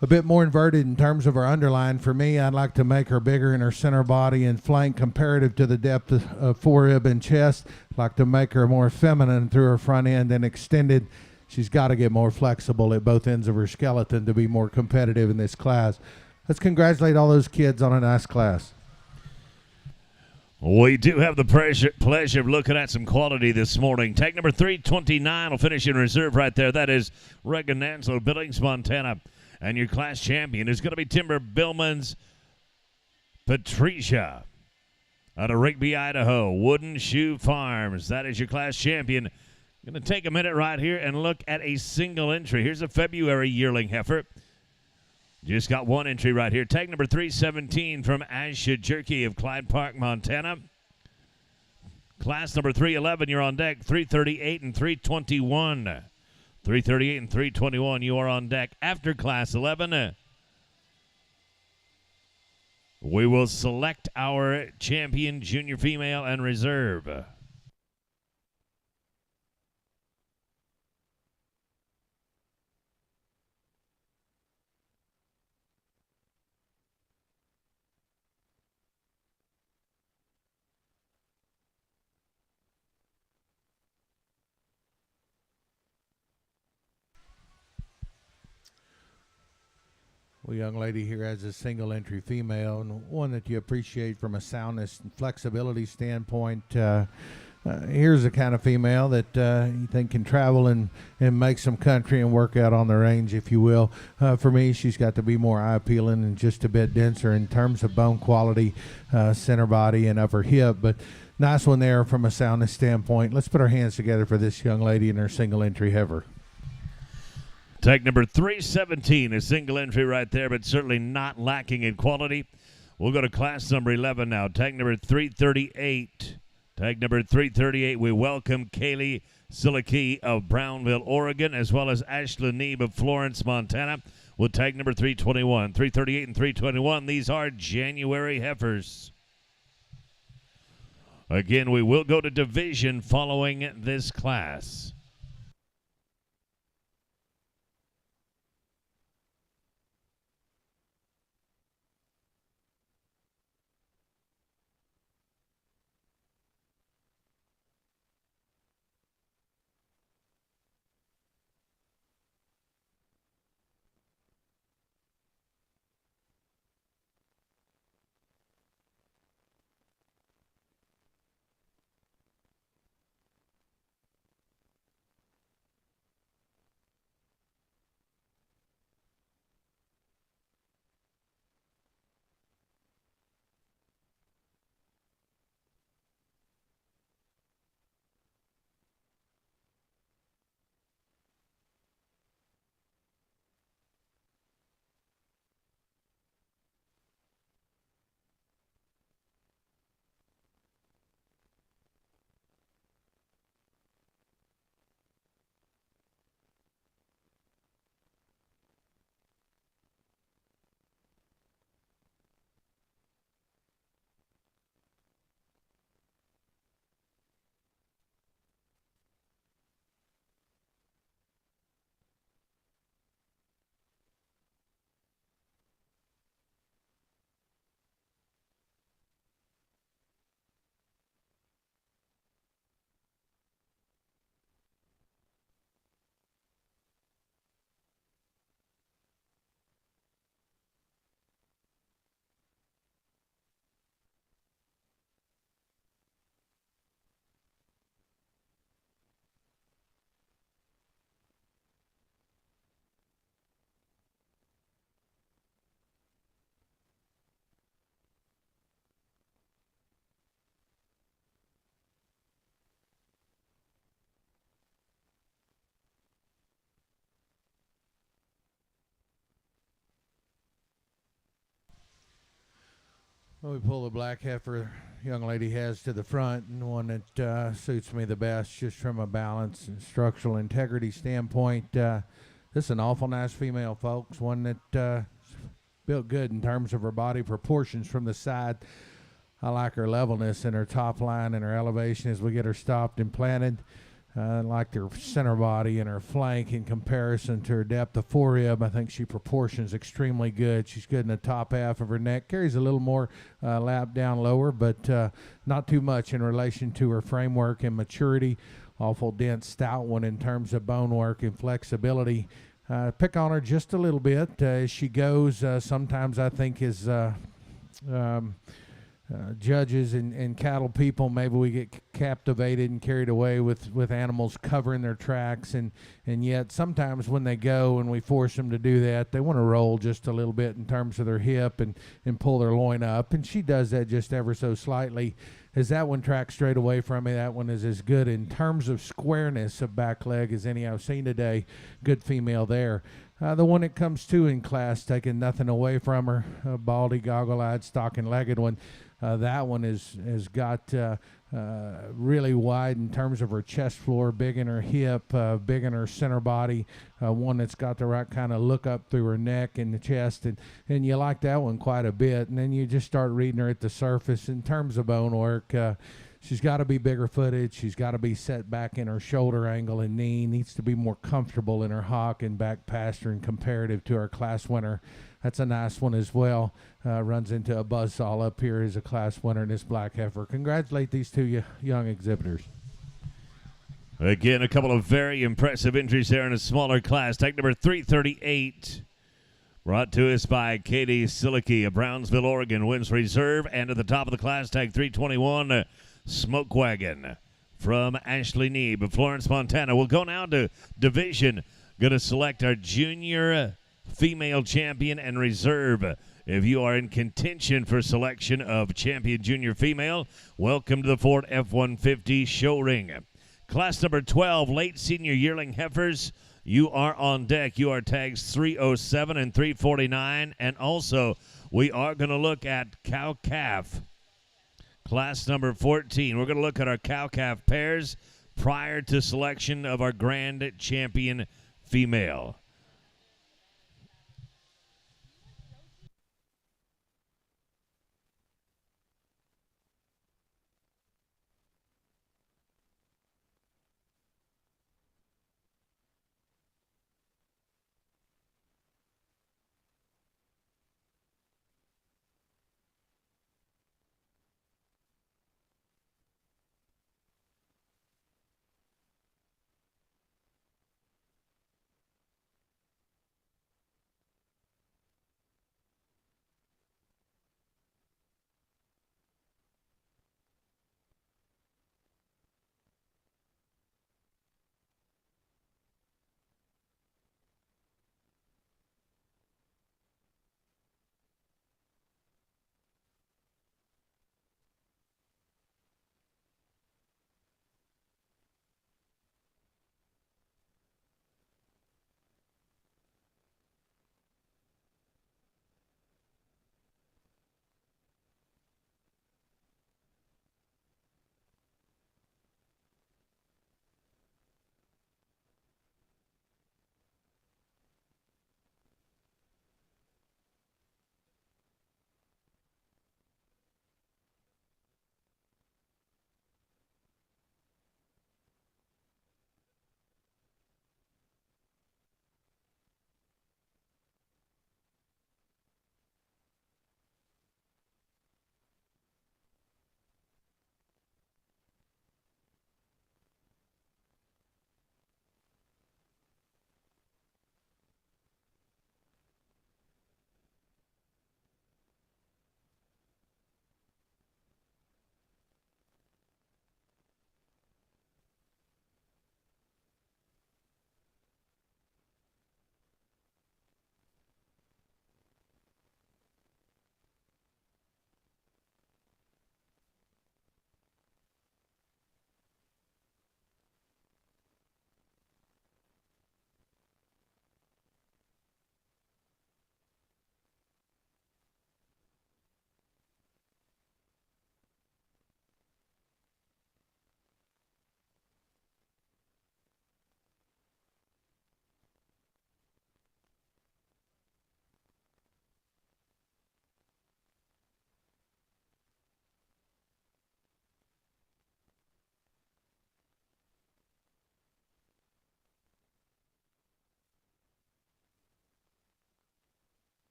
a bit more inverted in terms of her underline. For me, I'd like to make her bigger in her center body and flank comparative to the depth of forerib and chest. I'd like to make her more feminine through her front end and extended. She's got to get more flexible at both ends of her skeleton to be more competitive in this class. Let's congratulate all those kids on a nice class. We do have the pleasure of looking at some quality this morning. Tag number 329 will finish in reserve right there. That is Reagan Nanslow, Billings, Montana. And your class champion is going to be Timber Billman's Patricia out of Rigby, Idaho, Wooden Shoe Farms. That is your class champion. Going to take a minute right here and look at a single entry. Here's a February yearling heifer. Just got 1 entry right here. Tag number 317 from Asha Jerky of Clyde Park, Montana. Class number 311, you're on deck. 338 and 321. 338 and 321, you are on deck. After class 11, we will select our champion junior female and reserve. Well, young lady here has a single entry female, and one that you appreciate from a soundness and flexibility standpoint. Here's the kind of female that you think can travel and make some country and work out on the range, if you will. For me, she's got to be more eye-appealing and just a bit denser in terms of bone quality, center body, and upper hip. But nice one there from a soundness standpoint. Let's put our hands together for this young lady and her single entry heifer. Tag number 317, a single entry right there, but certainly not lacking in quality. We'll go to class number 11 now. Tag number 338. Tag number 338, we welcome Kaylee Silaki of Brownville, Oregon, as well as Ashley Neeb of Florence, Montana, with tag number 321. 338 and 321, these are January heifers. Again, we will go to division following this class. Well, we pull the black heifer young lady has to the front, and one that suits me the best just from a balance and structural integrity standpoint. This is an awful nice female, folks. One that built good in terms of her body proportions from the side. I like her levelness in her top line and her elevation as we get her stopped and planted. I like her center body and her flank in comparison to her depth of forerib. I think she proportions extremely good. She's good in the top half of her neck. Carries a little more lap down lower, but not too much in relation to her framework and maturity. Awful dense, stout one in terms of bone work and flexibility. Pick on her just a little bit as she goes. Sometimes I think is judges and cattle people, maybe we get captivated and carried away with animals covering their tracks, and yet sometimes when they go and we force them to do that, they want to roll just a little bit in terms of their hip and pull their loin up, and she does that just ever so slightly. As that one tracks straight away from me, that one is as good in terms of squareness of back leg as any I've seen today. Good female there. The one that comes two in class, taking nothing away from her, a baldy, goggle-eyed, stock-and-legged one. That one has got really wide in terms of her chest floor, big in her hip, big in her center body, one that's got the right kind of look up through her neck and the chest, and you like that one quite a bit. And then you just start reading her at the surface in terms of bone work. She's got to be bigger footed. She's got to be set back in her shoulder angle and knee. Needs to be more comfortable in her hock and back pasture and comparative to our class winner. That's a nice one as well. Runs into a buzzsaw up here as a class winner in this black heifer. Congratulate these two young exhibitors. Again, a couple of very impressive entries there in a smaller class. Tag number 338. Brought to us by Katie Silicky of Brownsville, Oregon. Wins reserve. And at the top of the class, tag 321, Smoke Wagon from Ashley Neeb of Florence, Montana. We'll go now to division. Going to select our junior female champion and reserve. If you are in contention for selection of champion junior female, welcome to the Ford F-150 show ring. Class number 12, late senior yearling heifers. You are on deck. You are tags 307 and 349. And also, we are going to look at cow-calf. Class number 14. We're going to look at our cow-calf pairs prior to selection of our grand champion female.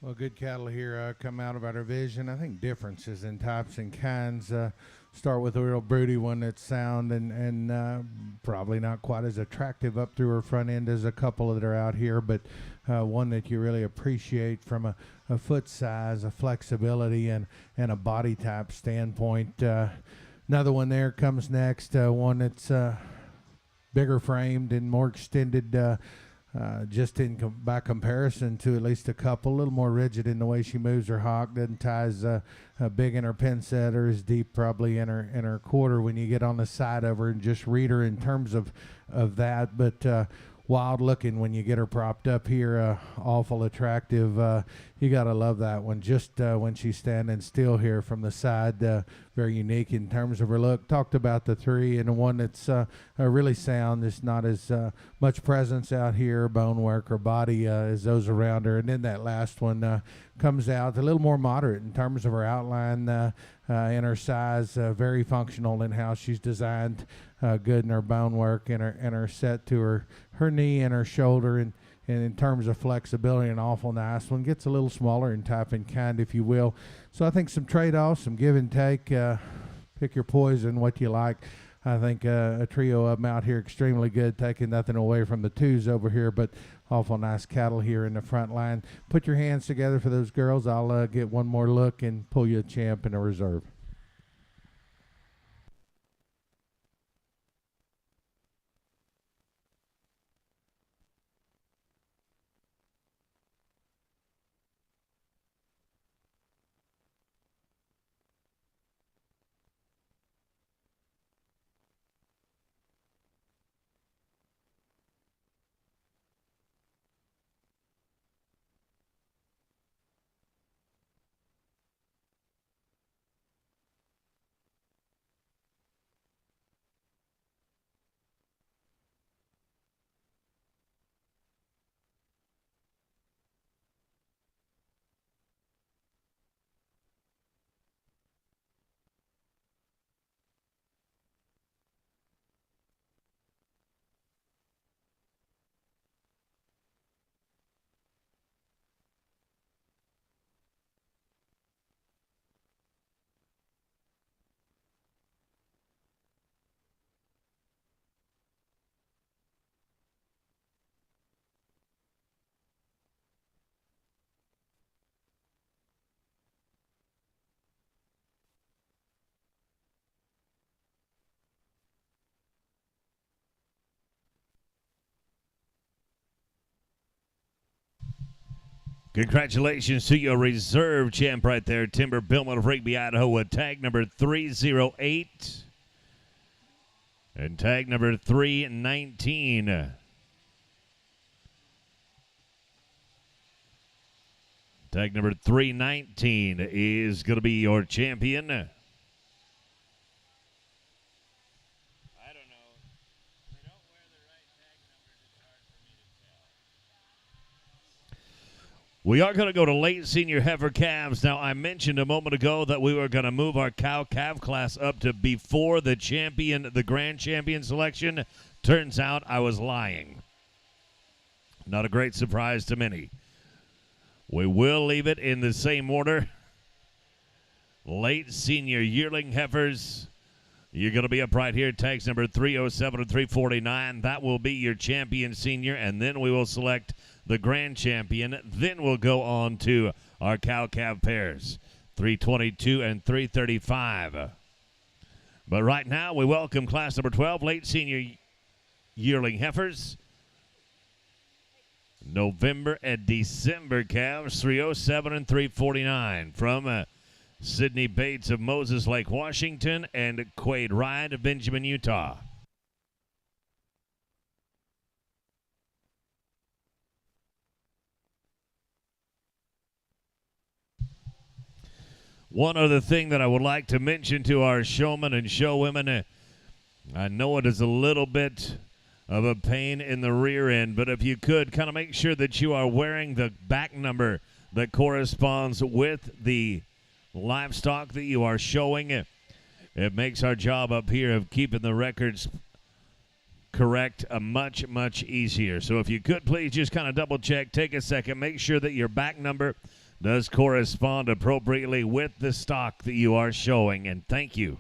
Well, good cattle here come out of our division. I think differences in types and kinds. Start with a real broody one that's sound and probably not quite as attractive up through her front end as a couple that are out here, but one that you really appreciate from a foot size, a flexibility, and a body type standpoint. Another one there comes next, one that's bigger framed and more extended, just by comparison to at least a couple, a little more rigid in the way she moves her hock, doesn't tie as big in her pin setter, as deep probably in her quarter when you get on the side of her and just read her in terms of that, but wild looking when you get her propped up here, awful attractive. You gotta love that one, just when she's standing still here from the side, very unique in terms of her look. Talked about the three, and the one that's really sound, just not as much presence out here, bone work or body as those around her. And then that last one comes out a little more moderate in terms of her outline and her size, very functional in how she's designed, good in her bone work and her set to her knee and her shoulder, and in terms of flexibility, an awful nice one. Gets a little smaller in type and kind, if you will. So I think some trade-offs, some give and take. Pick your poison, what you like. I think a trio of them out here extremely good, taking nothing away from the twos over here, but awful nice cattle here in the front line. Put your hands together for those girls. I'll get one more look and pull you a champ and a reserve. Congratulations to your reserve champ right there, Timber Billman of Rigby, Idaho, with tag number 308 and tag number 319. Tag number 319 is going to be your champion. We are going to go to late senior heifer calves. Now, I mentioned a moment ago that we were going to move our cow-calf class up to before the grand champion selection. Turns out I was lying. Not a great surprise to many. We will leave it in the same order. Late senior yearling heifers. You're going to be up right here. Tags number 307 and 349. That will be your champion senior, and then we will select the grand champion. Then we'll go on to our cow-calf pairs, 322 and 335. But right now, we welcome class number 12, late senior yearling heifers. November and December calves, 307 and 349. From Sydney Bates of Moses Lake, Washington, and Quade Ryan of Benjamin, Utah. One other thing that I would like to mention to our showmen and showwomen, I know it is a little bit of a pain in the rear end, but if you could kind of make sure that you are wearing the back number that corresponds with the livestock that you are showing, it makes our job up here of keeping the records correct much, much easier. So if you could please just kind of double check, take a second, make sure that your back number does correspond appropriately with the stock that you are showing, and thank you.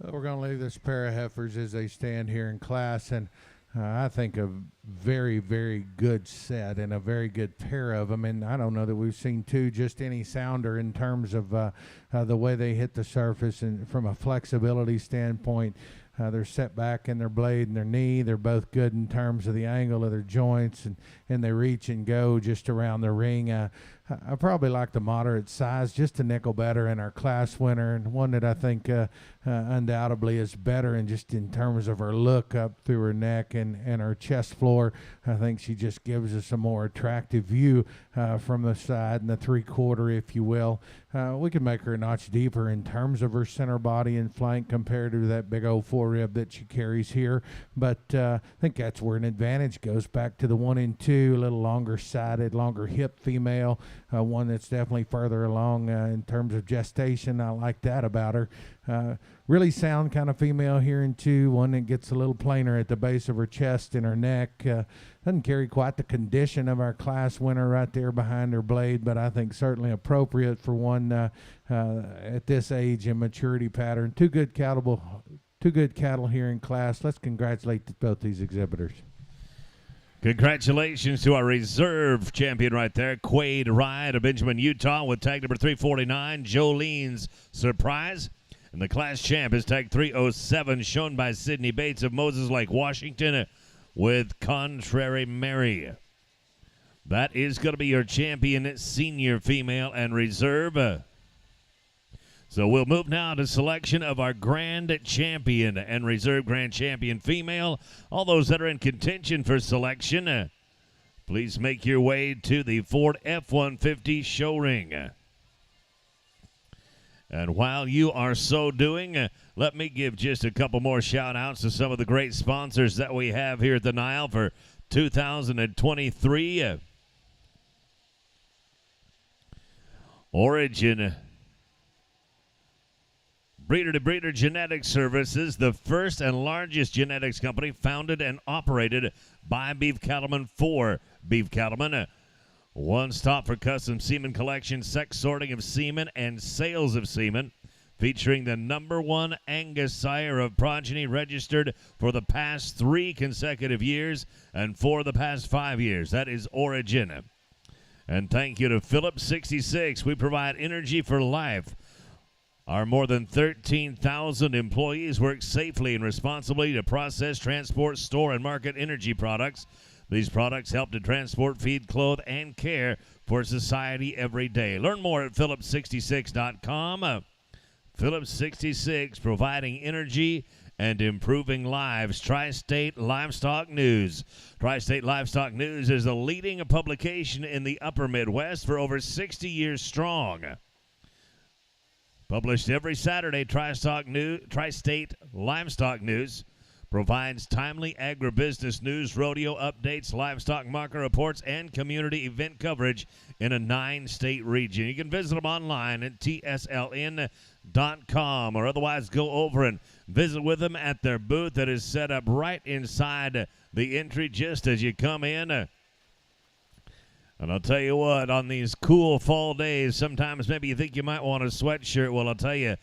We're going to leave this pair of heifers as they stand here in class, and I think a very, very good set and a very good pair of them. And I don't know that we've seen two just any sounder in terms of the way they hit the surface, and from a flexibility standpoint. They're set back in their blade and their knee. They're both good in terms of the angle of their joints, and they reach and go just around the ring. I probably like the moderate size, just a nickel better in our class winner, and one that I think undoubtedly is better in just in terms of her look up through her neck and her chest floor. I think she just gives us a more attractive view from the side and the three-quarter, if you will. We can make her a notch deeper in terms of her center body and flank compared to that big old forerib that she carries here. But I think that's where an advantage goes back to the 1 and 2, a little longer sided, longer hip female, one that's definitely further along in terms of gestation. I like that about her. Really sound kind of female here in 2, one that gets a little plainer at the base of her chest and her neck. Doesn't carry quite the condition of our class winner right there behind her blade, but I think certainly appropriate for one at this age and maturity pattern. Two good cattle here in class. Let's congratulate both these exhibitors. Congratulations to our reserve champion right there, Quade Ride of Benjamin, Utah, with tag number 349, Jolene's Surprise. And the class champ is tag 307, shown by Sydney Bates of Moses Lake, Washington, with Contrary Mary. That is going to be your champion, senior female and reserve. So we'll move now to selection of our grand champion and reserve grand champion female. All those that are in contention for selection, please make your way to the Ford F-150 show ring. And while you are so doing, let me give just a couple more shout-outs to some of the great sponsors that we have here at the NILE for 2023. Origin Breeder-to-Breeder Genetic Services, the first and largest genetics company founded and operated by beef cattlemen for beef cattlemen. One stop for custom semen collection, sex sorting of semen, and sales of semen, featuring the #1 Angus sire of progeny registered for the past 3 consecutive years and for the past 5 years. That is Origin. And thank you to Phillips 66. We provide energy for life. Our more than 13,000 employees work safely and responsibly to process, transport, store, and market energy products. These products help to transport, feed, clothe, and care for society every day. Learn more at Phillips66.com. Phillips 66, providing energy and improving lives. Tri-State Livestock News. Tri-State Livestock News is the leading publication in the upper Midwest for over 60 years strong. Published every Saturday, Tri-State Livestock News provides timely agribusiness news, rodeo updates, livestock market reports, and community event coverage in a 9-state region. You can visit them online at tsln.com or otherwise go over and visit with them at their booth that is set up right inside the entry just as you come in. And I'll tell you what, on these cool fall days, sometimes maybe you think you might want a sweatshirt. Well, I'll tell you,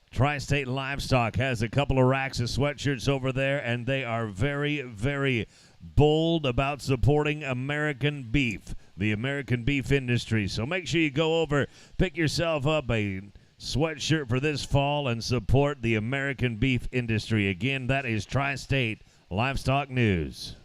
Tri-State Livestock has a couple of racks of sweatshirts over there, and they are very, very bold about supporting American beef, the American beef industry. So make sure you go over, pick yourself up a sweatshirt for this fall and support the American beef industry. Again, that is Tri-State Livestock News.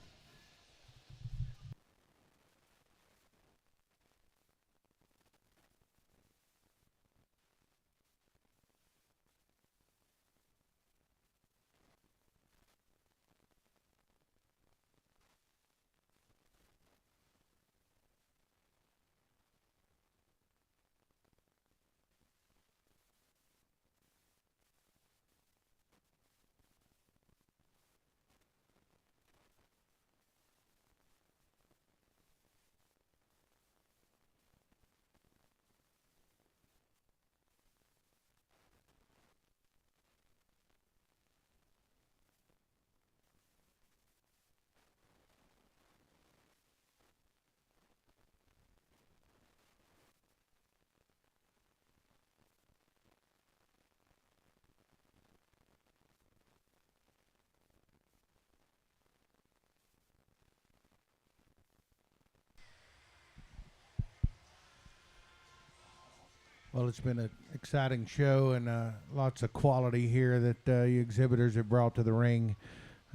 Well, it's been an exciting show and lots of quality here that you exhibitors have brought to the ring.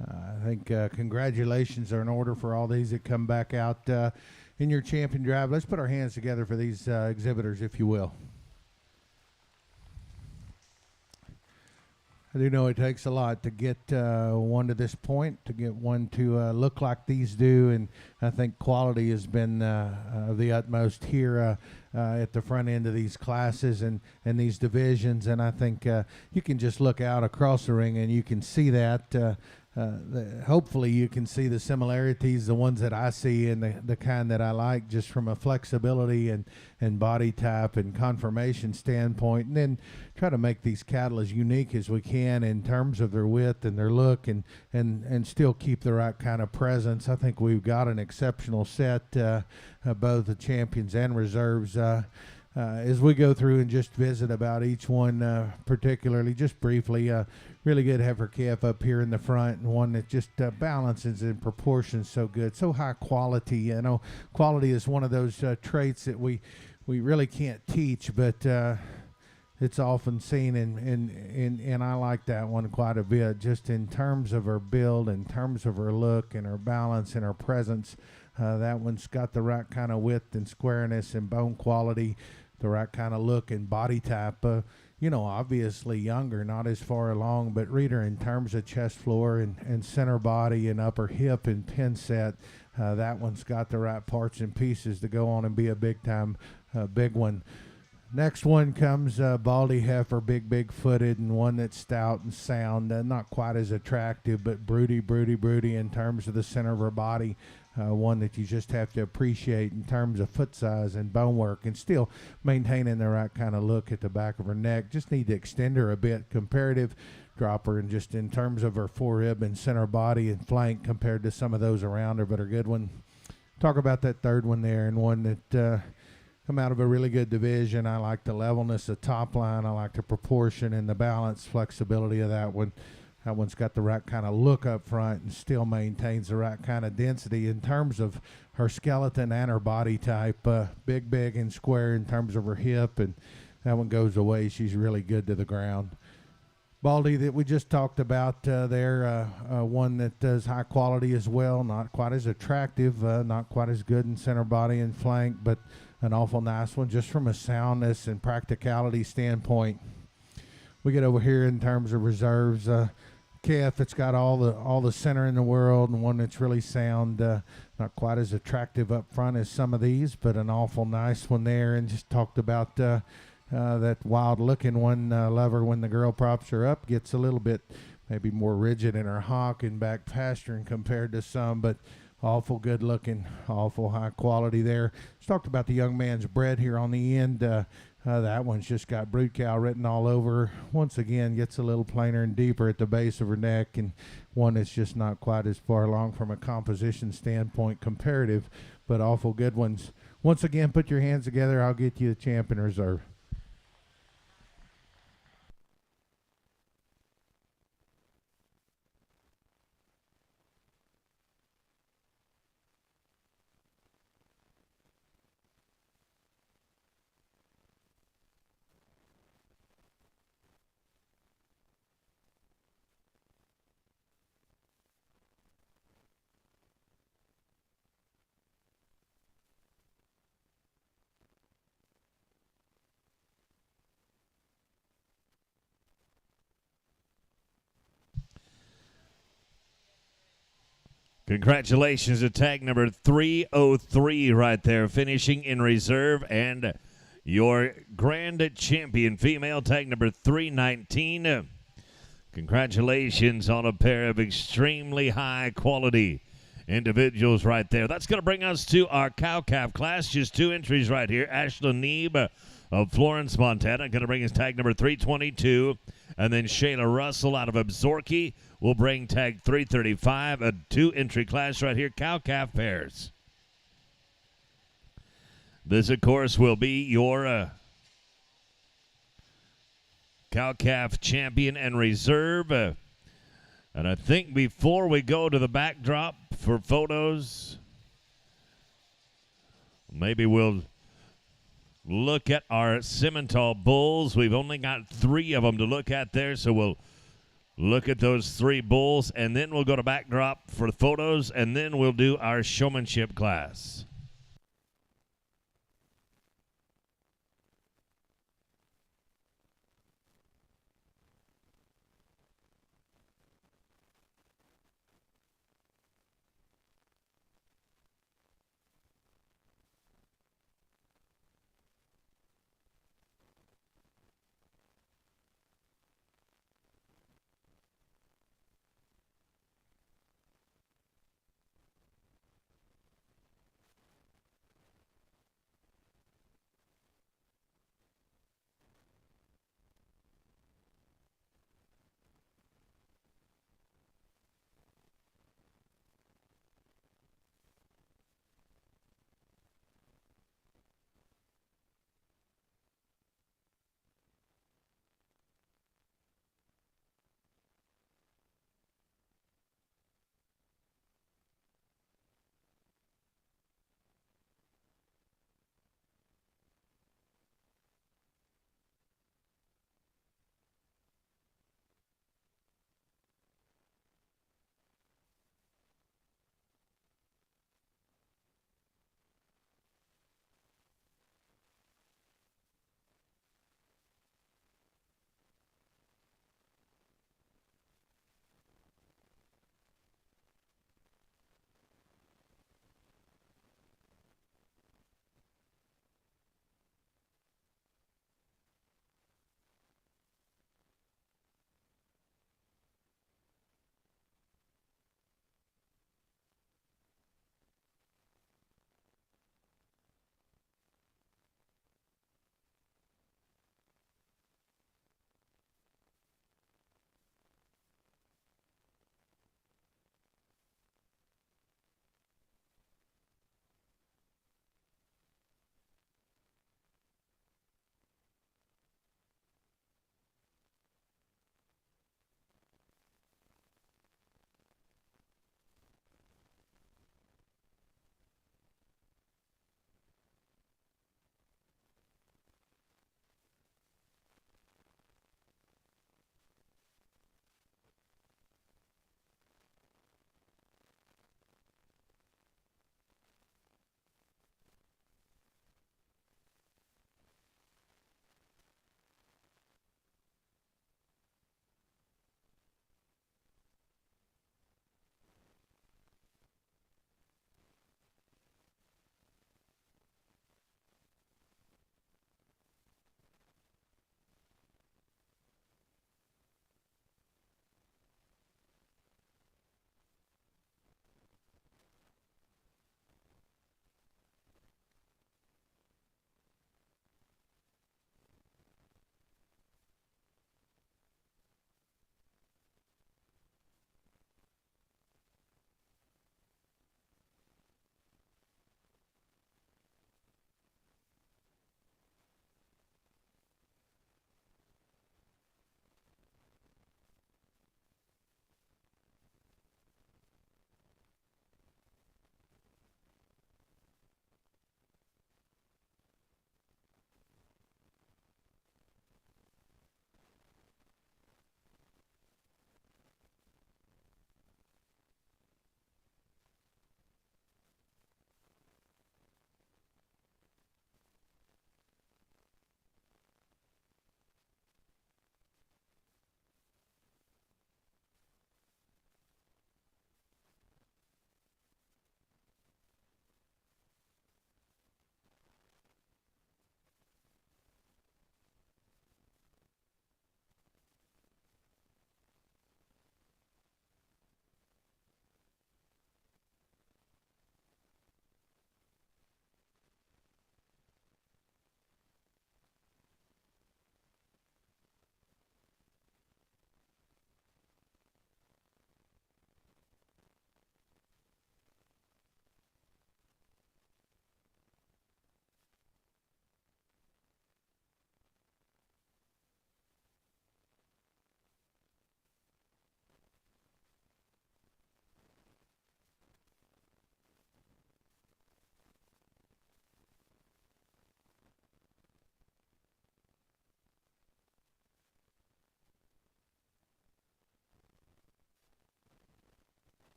I think congratulations are in order for all these that come back out in your champion drive. Let's put our hands together for these exhibitors, if you will. I do know it takes a lot to get one to this point, to get one to look like these do, and I think quality has been of the utmost here at the front end of these classes and these divisions, and I think you can just look out across the ring and you can see that. Hopefully you can see the similarities, the ones that I see and the kind that I like, just from a flexibility and body type and conformation standpoint, and then try to make these cattle as unique as we can in terms of their width and their look, and still keep the right kind of presence. I think we've got an exceptional set, both the champions and reserves. As we go through and just visit about each one particularly, just briefly, really good heifer calf up here in the front, and one that just balances in proportions so good, so high quality. You know, quality is one of those traits that we really can't teach, but it's often seen, and I like that one quite a bit, just in terms of her build, in terms of her look and her balance and her presence. That one's got the right kind of width and squareness and bone quality, the right kind of look and body type. You know, obviously younger, not as far along, but reader in terms of chest floor and center body and upper hip and pin set. That one's got the right parts and pieces to go on and be a big-time big one. Next one comes baldy heifer, big footed, and one that's stout and sound, not quite as attractive, but broody in terms of the center of her body. One that you just have to appreciate in terms of foot size and bone work, and still maintaining the right kind of look at the back of her neck. Just need to extend her a bit, comparative dropper, and just in terms of her forerib and center body and flank compared to some of those around her, but a good one. Talk about that third one there, and one that come out of a really good division. I like the levelness of top line. I like the proportion and the balance, flexibility of that one. That one's got the right kind of look up front and still maintains the right kind of density in terms of her skeleton and her body type. Big and square in terms of her hip, and that one goes away. She's really good to the ground. Baldy that we just talked about there, one that does high quality as well, not quite as attractive, not quite as good in center body and flank, but an awful nice one just from a soundness and practicality standpoint. We get over here in terms of reserves, calf that's got all the center in the world, and one that's really sound, not quite as attractive up front as some of these, but an awful nice one there. And just talked about that wild-looking one, Lover, when the girl props her up, gets a little bit maybe more rigid in her hock and back pasturing compared to some, but awful good-looking, awful high quality there. Let's talk about the young man's bred here on the end. That one's just got brood cow written all over. Once again, gets a little plainer and deeper at the base of her neck, and one that's just not quite as far along from a composition standpoint comparative, but awful good ones. Once again, put your hands together. I'll get you the champion reserve. Congratulations to tag number 303 right there, finishing in reserve, and your grand champion female, tag number 319. Congratulations on a pair of extremely high quality individuals right there. That's going to bring us to our cow-calf class. Just two entries right here. Ashlyn Neeb of Florence, Montana, going to bring us tag number 322. And then Shayla Russell out of Absorkey will bring tag 335, a two-entry class right here, cow-calf pairs. This, of course, will be your cow-calf champion and reserve. And I think before we go to the backdrop for photos, maybe we'll look at our Simmental bulls. We've only got 3 of them to look at there, so we'll look at those 3 bulls, and then we'll go to backdrop for photos, and then we'll do our showmanship class.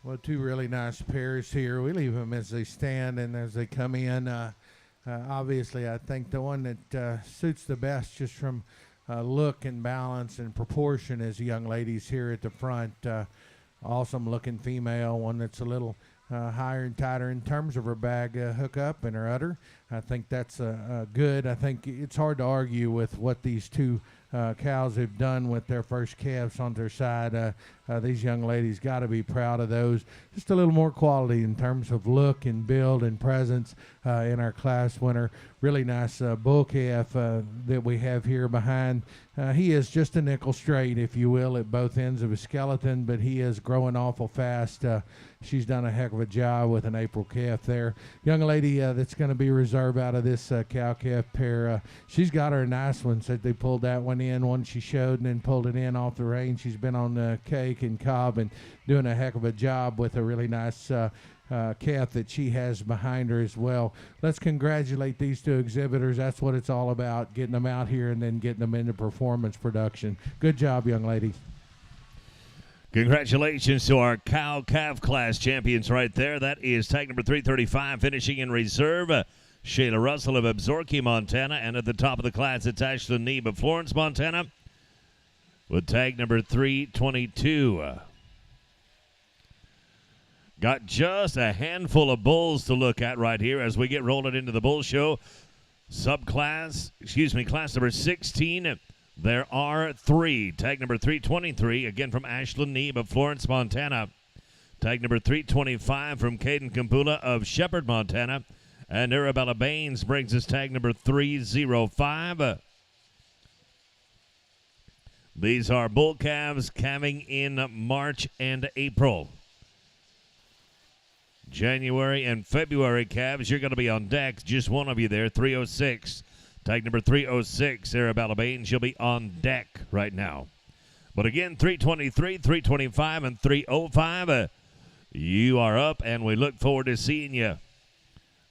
Well, two really nice pairs here. We leave them as they stand and as they come in. Obviously, I think the one that suits the best just from look and balance and proportion is the young ladies here at the front. Awesome looking female, one that's a little higher and tighter in terms of her bag hookup and her udder. I think that's good. I think it's hard to argue with what these two cows have done with their first calves on their side. These young ladies got to be proud of those. Just a little more quality in terms of look and build and presence in our class winner. Really nice bull calf that we have here behind. He is just a nickel straight, if you will, at both ends of his skeleton, but he is growing awful fast. She's done a heck of a job with an April calf there. Young lady that's going to be reserved out of this cow-calf pair, she's got her nice one. Said they pulled that one in, one she showed, and then pulled it in off the range. She's been on the cake and cob and doing a heck of a job with a really nice calf that she has behind her as well. Let's congratulate these two exhibitors. That's what it's all about, getting them out here and then getting them into performance production. Good job, young ladies. Congratulations to our cow-calf class champions right there. That is tag number 335 finishing in reserve. Shayla Russell of Absaroka, Montana. And at the top of the class, it's Ashlyn Neeb of Florence, Montana, with tag number 322. Got just a handful of bulls to look at right here as we get rolling into the bull show. Class number 16. There are three. Tag number 323, again from Ashlyn Neeb of Florence, Montana. Tag number 325 from Caden Kampula of Shepherd, Montana. And Arabella Baines brings us tag number 305. These are bull calves calving in March and April. January and February calves, you're going to be on deck. Just one of you there, 306. Tag number 306, Arabella Baines, she'll be on deck right now. But again, 323, 325, and 305. You are up, and we look forward to seeing you.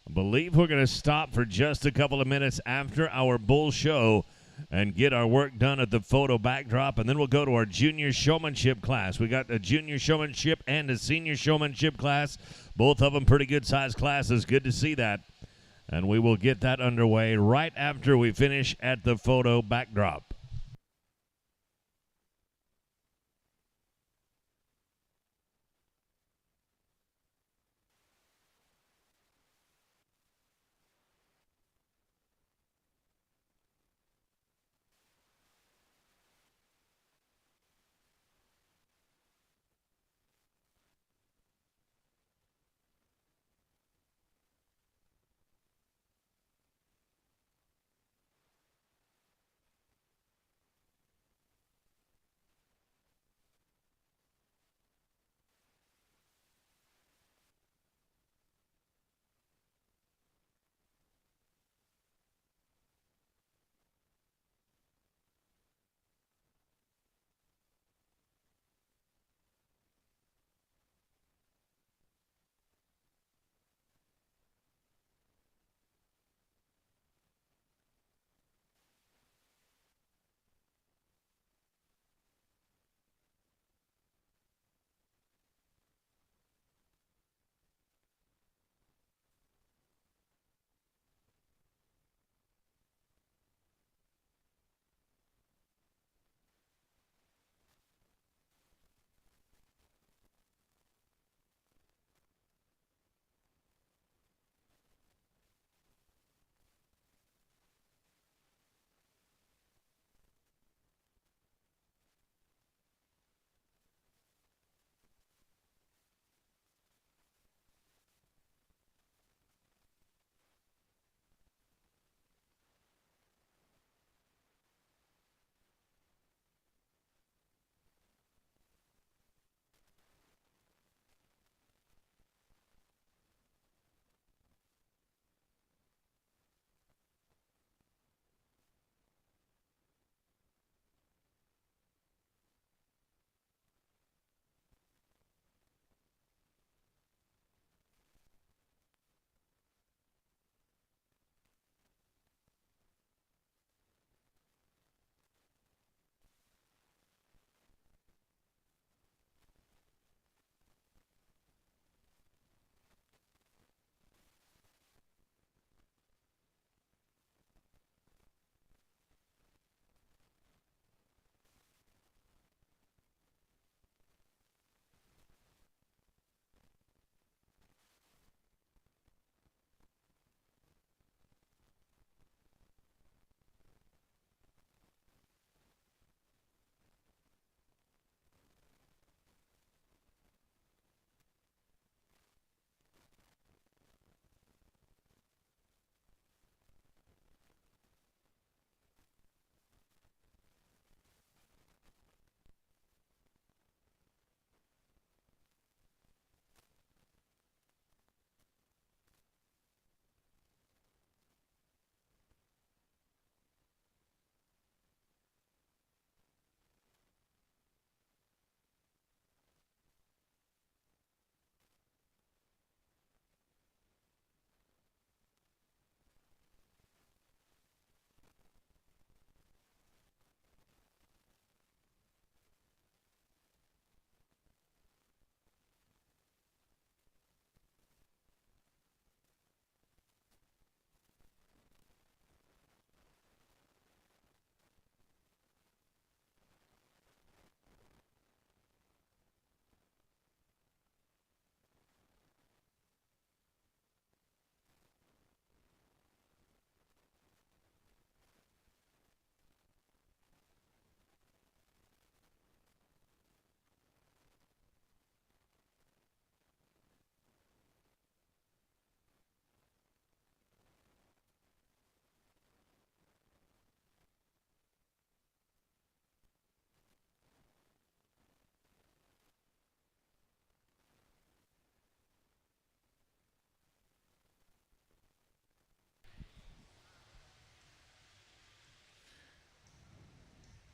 I believe we're going to stop for just a couple of minutes after our bull show and get our work done at the photo backdrop, and then we'll go to our junior showmanship class. We got a junior showmanship and a senior showmanship class. Both of them pretty good-sized classes. Good to see that. And we will get that underway right after we finish at the photo backdrop.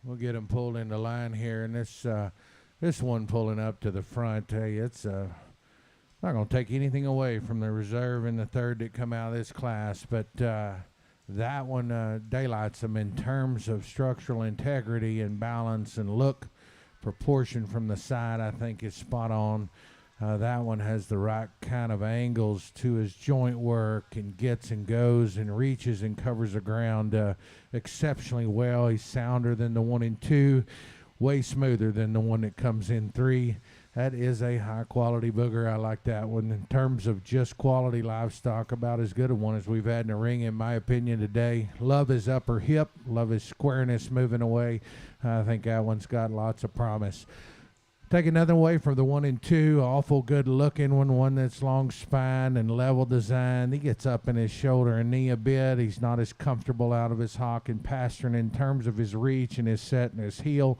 We'll get him pulled into line here, and this one pulling up to the front. Hey, it's not going to take anything away from the reserve and the third that come out of this class, but that one daylights them in terms of structural integrity and balance and look. Proportion from the side, I think, is spot on. That one has the right kind of angles to his joint work and gets and goes and reaches and covers the ground exceptionally well. He's sounder than the 1 and 2, way smoother than the one that comes in 3. That is a high-quality booger. I like that one. In terms of just quality livestock, about as good a one as we've had in the ring, in my opinion, today. Love his upper hip. Love his squareness moving away. I think that one's got lots of promise. Take another away from the 1 and 2. Awful good-looking one that's long spine and level design. He gets up in his shoulder and knee a bit. He's not as comfortable out of his hock and pasturing in terms of his reach and his set and his heel.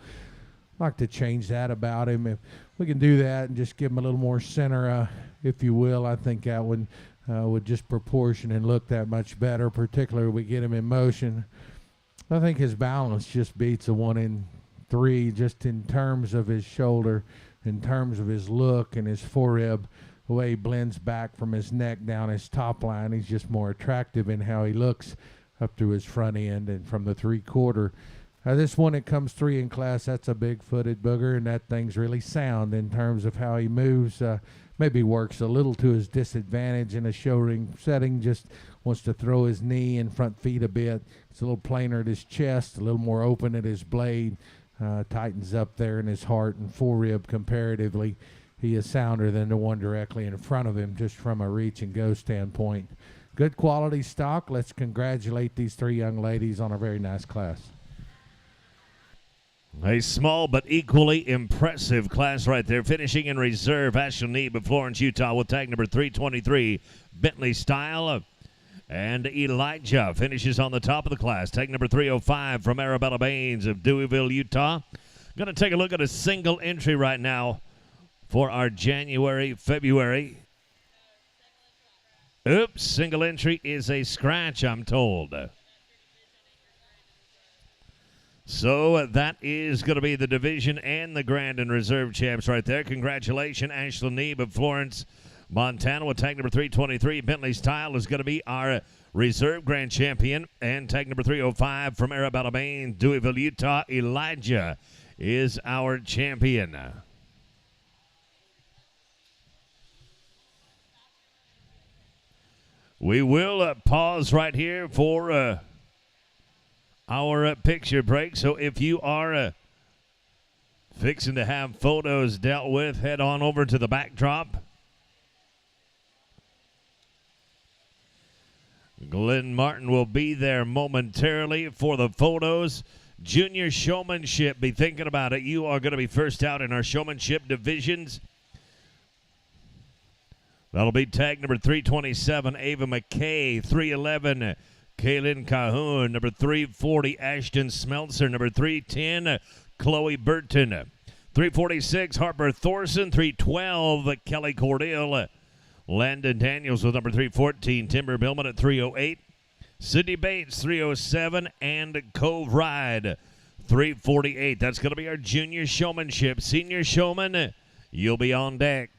I'd like to change that about him. If we can do that and just give him a little more center, if you will, I think that one would just proportion and look that much better, particularly if we get him in motion. I think his balance just beats a 1 and 3, just in terms of his shoulder, in terms of his look and his forerib, the way he blends back from his neck down his top line. He's just more attractive in how he looks up to his front end and from the 3/4. This one that comes 3 in class, that's a big-footed booger, and that thing's really sound in terms of how he moves. Maybe works a little to his disadvantage in a show ring setting, just wants to throw his knee and front feet a bit. It's a little plainer at his chest, a little more open at his blade, tightens up there in his heart and forerib comparatively. He is sounder than the one directly in front of him, just from a reach and go standpoint. Good quality stock. Let's congratulate these 3 young ladies on a very nice class. A small but equally impressive class right there. Finishing in reserve, Ashland Neeb of Florence, Utah with tag number 323, Bentley Style. And Elijah finishes on the top of the class. Tag number 305 from Arabella Baines of Deweyville, Utah. Going to take a look at a single entry right now for our January, February. Oops, single entry is a scratch, I'm told. So that is going to be the division and the grand and reserve champs right there. Congratulations, Ashland Neeb of Florence, Montana with tag number 323. Bentley Style is going to be our reserve grand champion. And tag number 305 from Arabella, Maine, Deweyville, Utah, Elijah is our champion. We will pause right here for our picture break. So if you are fixing to have photos dealt with, head on over to the backdrop. Glenn Martin will be there momentarily for the photos. Junior showmanship, be thinking about it. You are going to be first out in our showmanship divisions. That'll be tag number 327, Ava McKay, 311, Kaylin Cahoon, number 340, Ashton Smeltzer, number 310, Chloe Burton, 346, Harper Thorson, 312, Kelly Cordell, Landon Daniels with number 314, Timber Billman at 308, Sydney Bates, 307, and Cove Ride, 348. That's going to be our junior showmanship. Senior showman, you'll be on deck.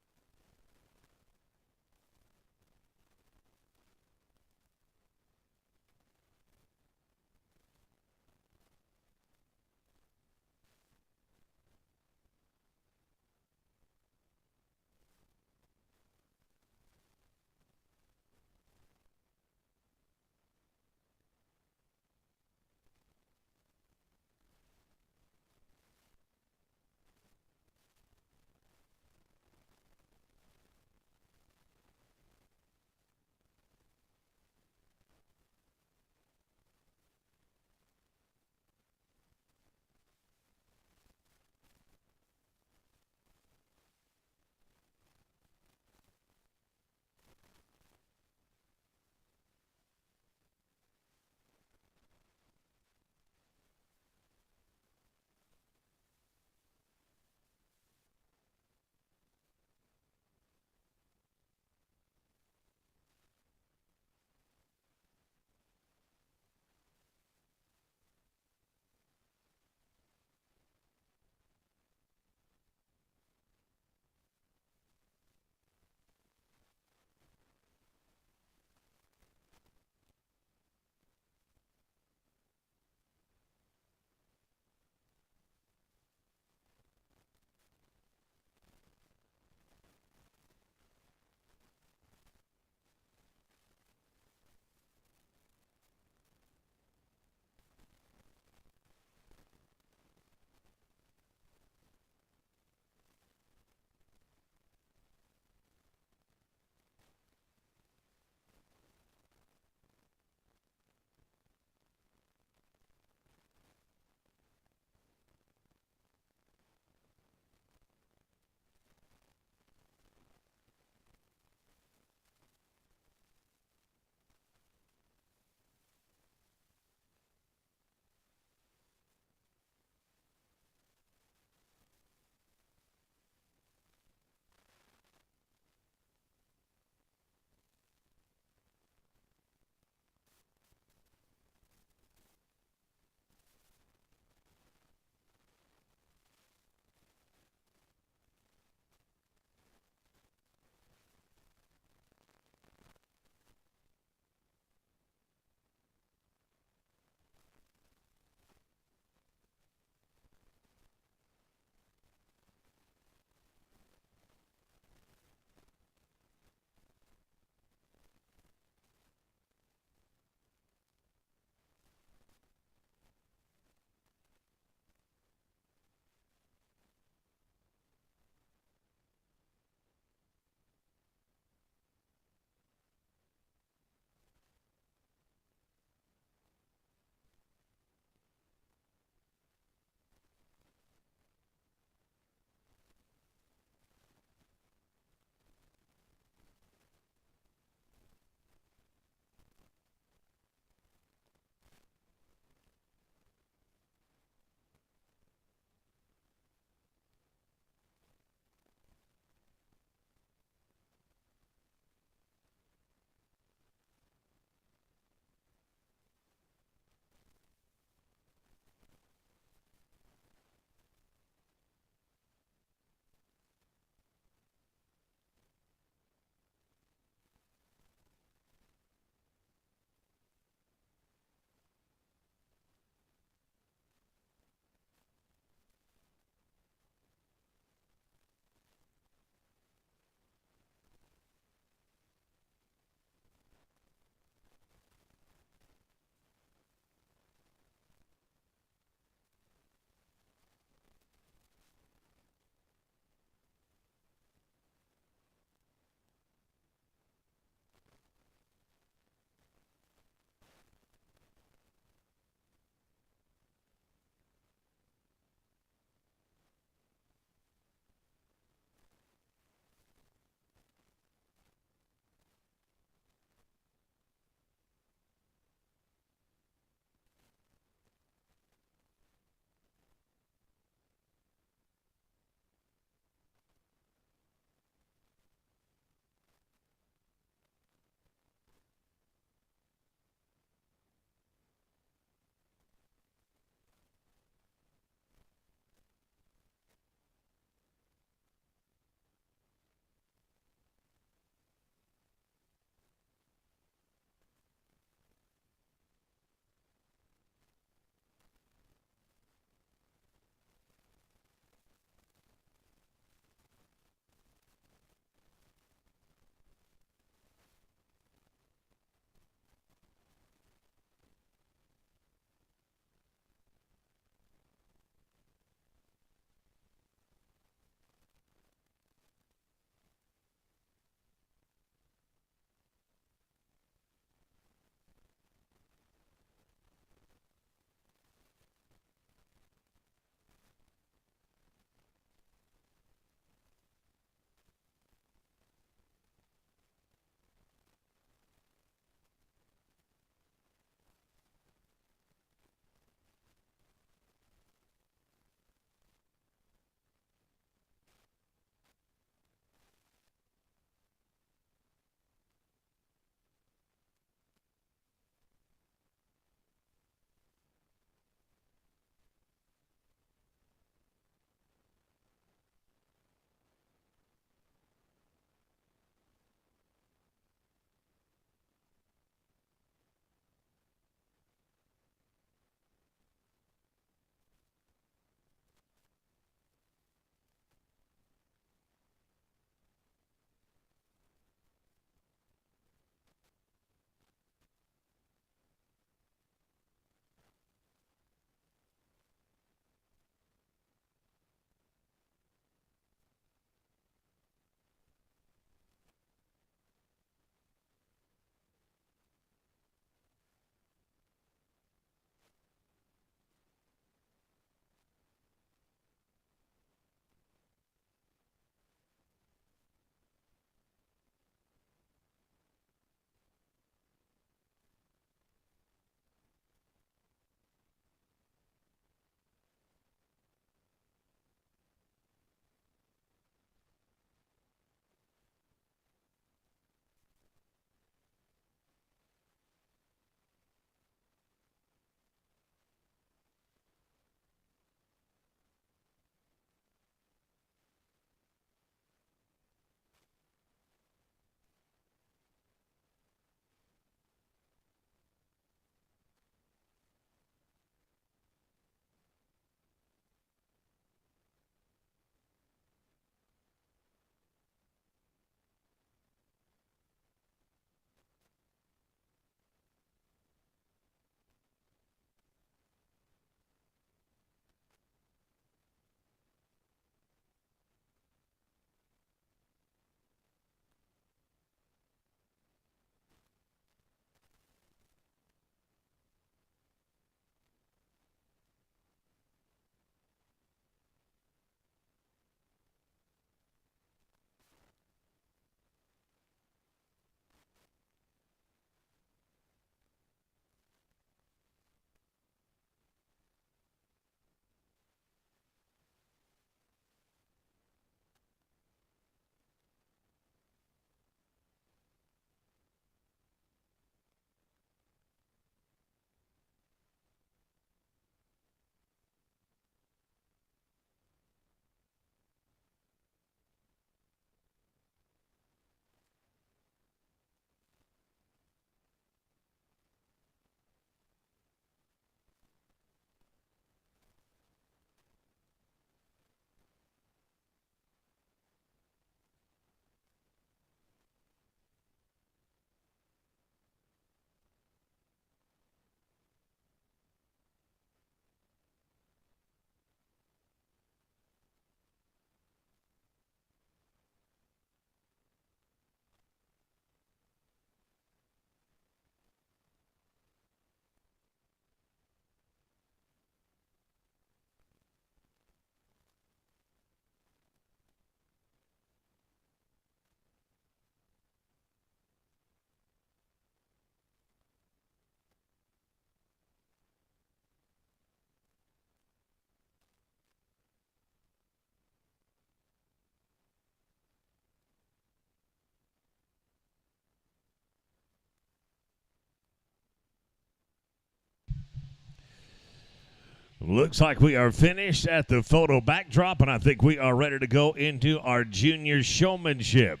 Looks like we are finished at the photo backdrop, and I think we are ready to go into our junior showmanship.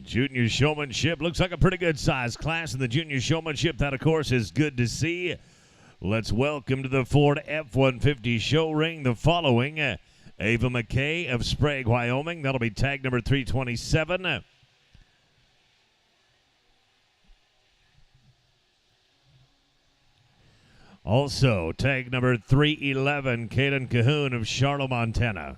Junior showmanship looks like a pretty good size class in the junior showmanship. That, of course, is good to see. Let's welcome to the Ford F-150 show ring the following. Ava McKay of Sprague, Wyoming. That'll be tag number 327. Also, tag number 311, Kaden Cahoon of Charlotte, Montana.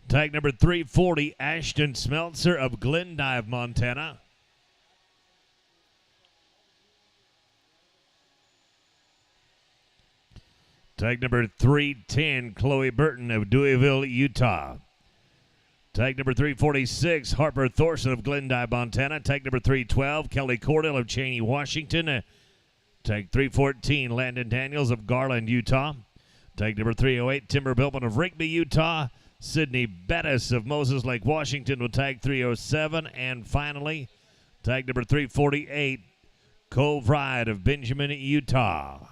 Tag number 340, Ashton Smeltzer of Glendive, Montana. Tag number 310, Chloe Burton of Deweyville, Utah. Tag number 346, Harper Thorson of Glendive, Montana. Tag number 312, Kelly Cordell of Cheney, Washington. Tag 314, Landon Daniels of Garland, Utah. Tag number 308, Timber Billman of Rigby, Utah. Sydney Bettis of Moses Lake, Washington will tag 307. And finally, tag number 348, Cove Ride of Benjamin, Utah.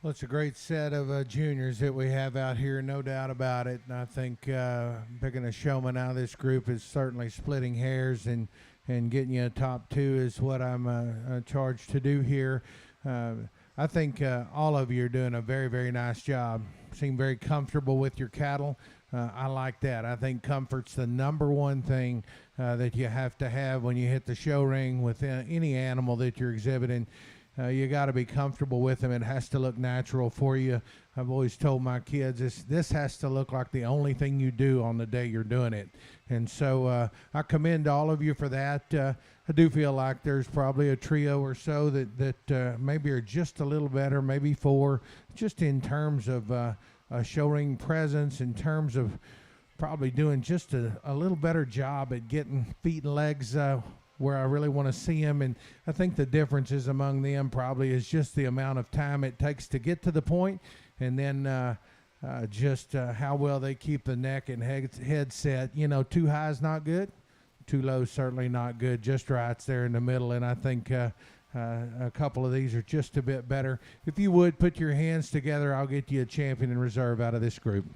Well, it's a great set of juniors that we have out here, no doubt about it. And I think picking a showman out of this group is certainly splitting hairs, and getting you a top two is what I'm charged to do here. I think all of you are doing a very, very nice job. Seem very comfortable with your cattle. I like that. I think comfort's the number one thing that you have to have when you hit the show ring with any animal that you're exhibiting. You got to be comfortable with them. It has to look natural for you. I've always told my kids this has to look like the only thing you do on the day you're doing it. And so I commend all of you for that. I do feel like there's probably a trio or so that maybe are just a little better, maybe four, just in terms of show ring presence, in terms of probably doing just a little better job at getting feet and legs where I really want to see them. And I think the differences among them probably is just the amount of time it takes to get to the point, and then just how well they keep the neck and head set. You know, too high is not good, too low certainly not good, just right's there in the middle. And I think a couple of these are just a bit better. If you would put your hands together, I'll get you a champion in reserve out of this group.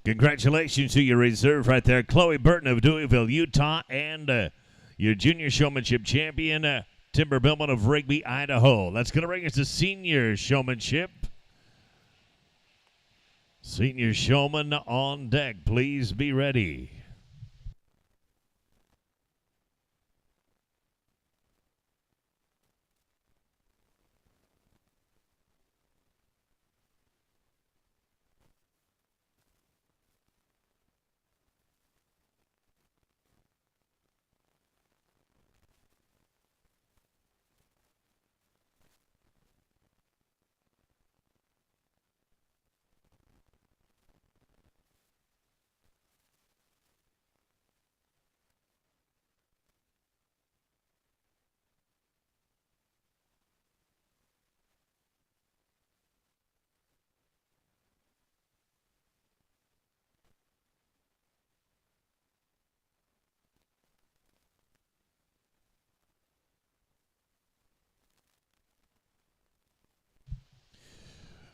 Congratulations to your reserve right there, Chloe Burton of Deweyville, Utah, and your junior showmanship champion, Timber Billman of Rigby, Idaho. That's going to bring us to senior showmanship. Senior showman on deck. Please be ready.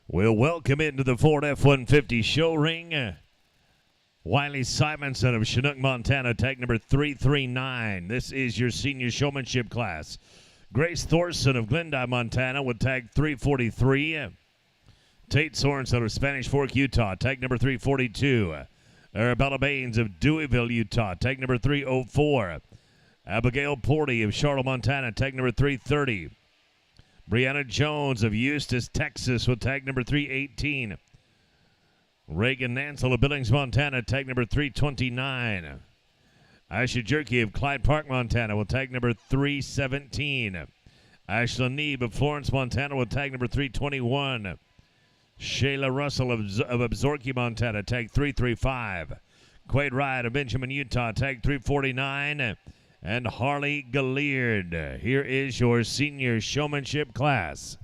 We'll welcome into the Ford F-150 show ring Wiley Simonson of Chinook, Montana, tag number 339. This is your senior showmanship class. Grace Thorson of Glendive, Montana, with tag 343. Tate Sorensen of Spanish Fork, Utah, tag number 342. Arabella Baines of Deweyville, Utah, tag number 304. Abigail Porty of Charlotte, Montana, tag number 330. Brianna Jones of Eustis, Texas, with tag number 318. Reagan Nansel of Billings, Montana, tag number 329. Ashley Jerky of Clyde Park, Montana, with tag number 317. Ashley Neeb of Florence, Montana, with tag number 321. Shayla Russell of Absaroka, Montana, tag 335. Quade Wright of Benjamin, Utah, tag 349. And Harley Galliard. Here is your senior showmanship class.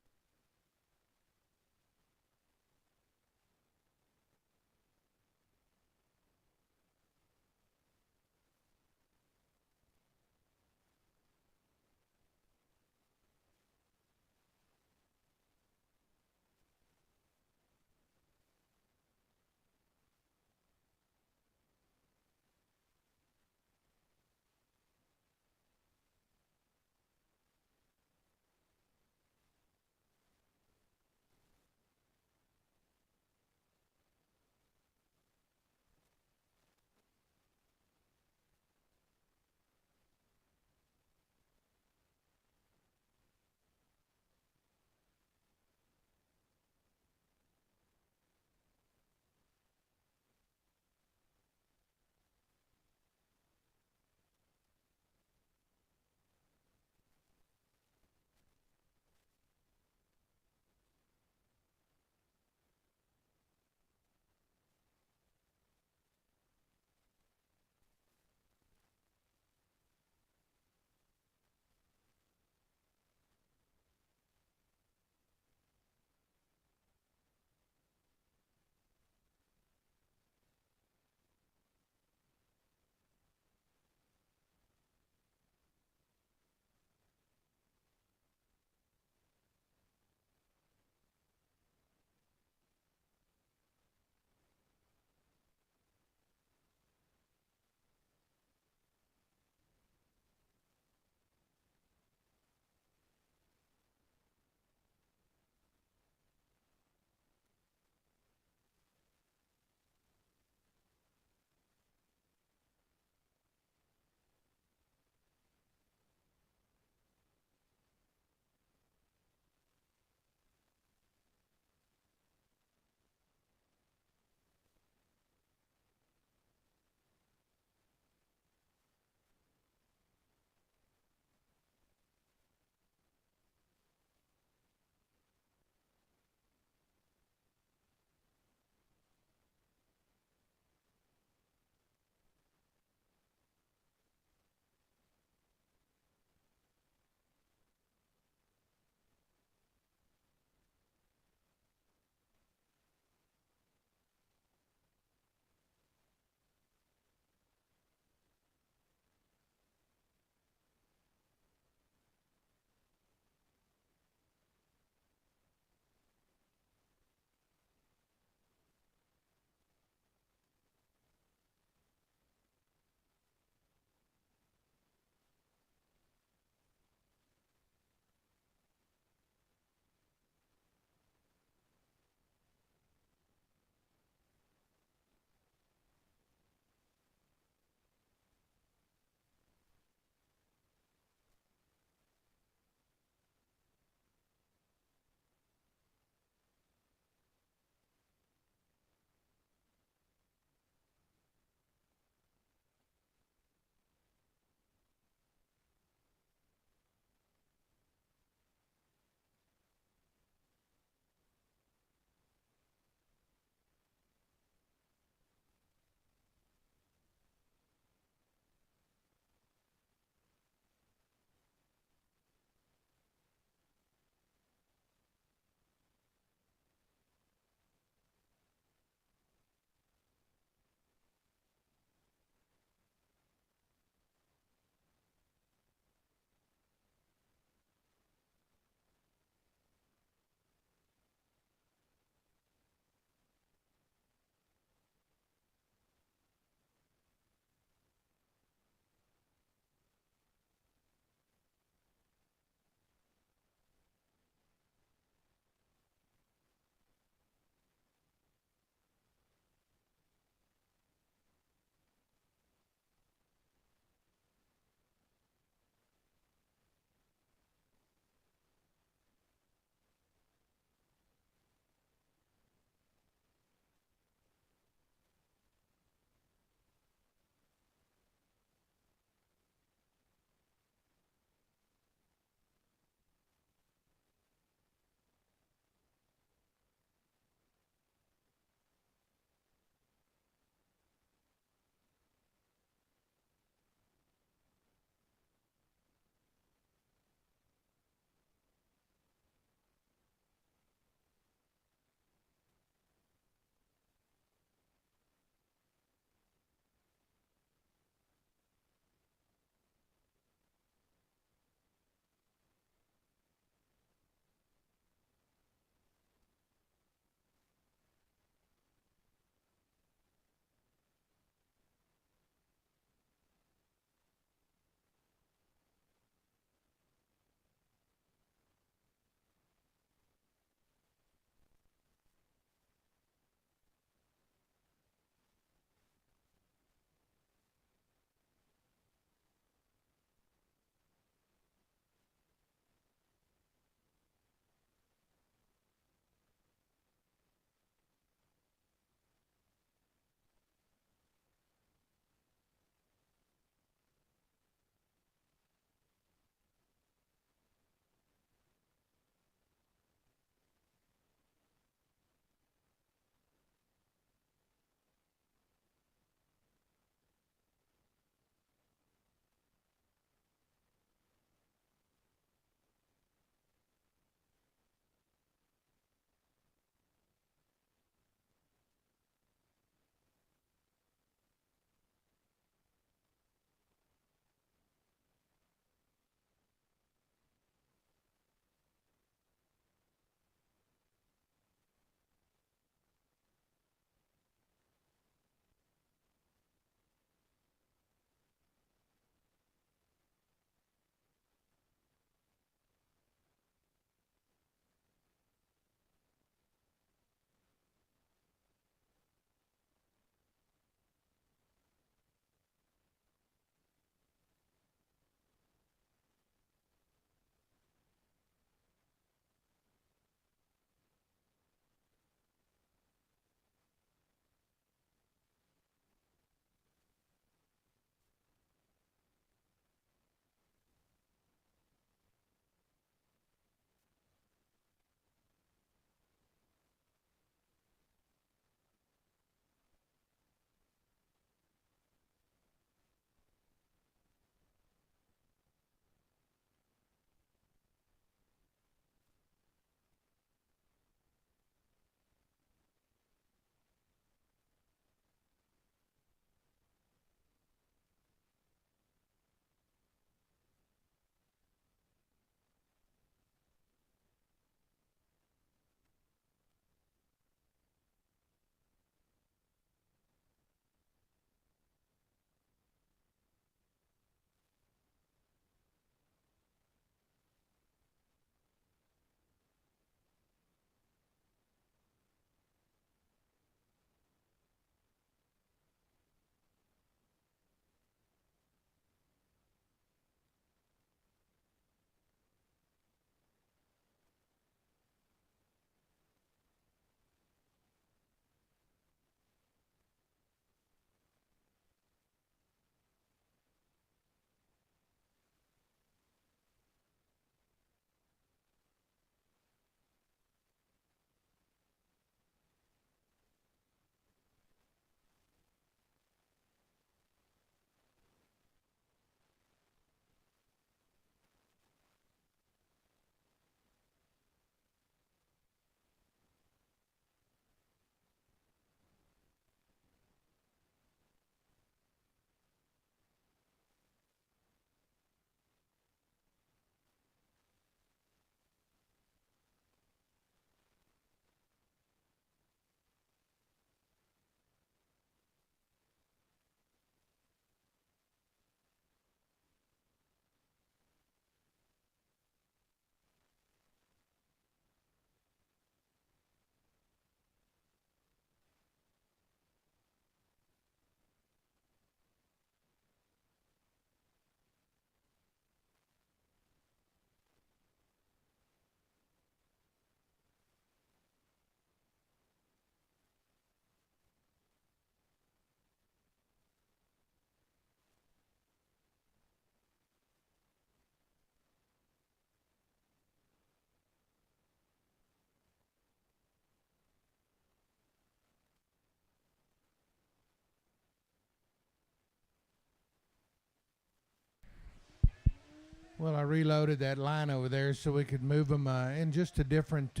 Well, I reloaded that line over there so we could move them in just a different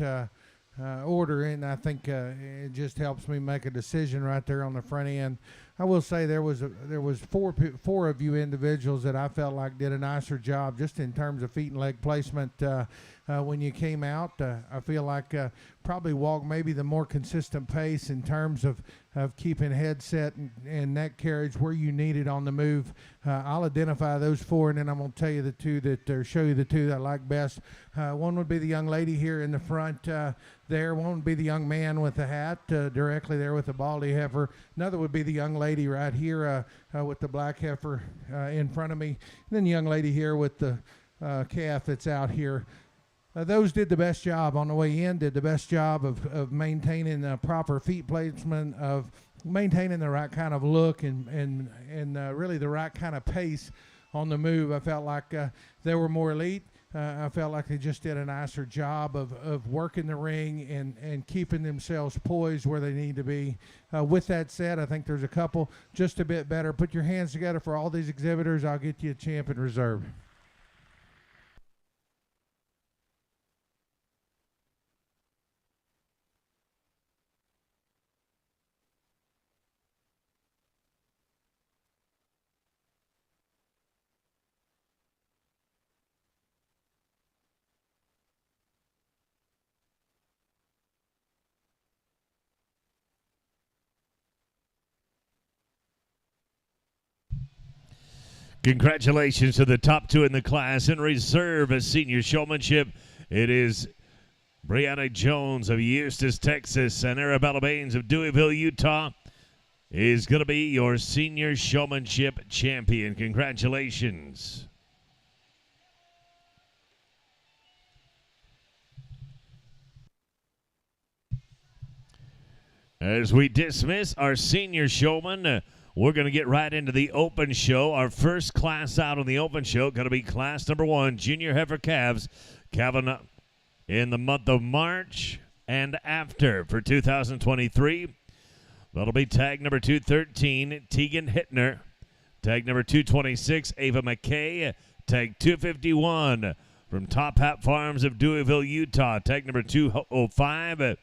order, and I think it just helps me make a decision right there on the front end. I will say there was four of you individuals that I felt like did a nicer job just in terms of feet and leg placement when you came out. I feel like probably walked maybe the more consistent pace in terms of keeping headset and neck carriage where you need it on the move. I'll identify those four, and then I'm going to tell you the two or show you the two that I like best. One would be the young lady here in the front there. One would be the young man with the hat directly there with the baldy heifer. Another would be the young lady right here with the black heifer in front of me. And then the young lady here with the calf that's out here. Those did the best job on the way in, did the best job of maintaining proper feet placement, of maintaining the right kind of look and really the right kind of pace on the move. I felt like they were more elite. I felt like they just did a nicer job of working the ring and keeping themselves poised where they need to be. With that said, I think there's a couple just a bit better. Put your hands together for all these exhibitors. I'll get you a champion reserve. Congratulations to the top two in the class. In reserve as senior showmanship, it is Brianna Jones of Eustis, Texas, and Arabella Baines of Deweyville, Utah is going to be your senior showmanship champion. Congratulations. As we dismiss our senior showman, we're going to get right into the open show. Our first class out on the open show going to be class number 1, junior heifer calves, calving in the month of March and after for 2023. That'll be tag number 213, Tegan Hittner. Tag number 226, Ava McKay. Tag 251 from Top Hat Farms of Deweyville, Utah. Tag number 205,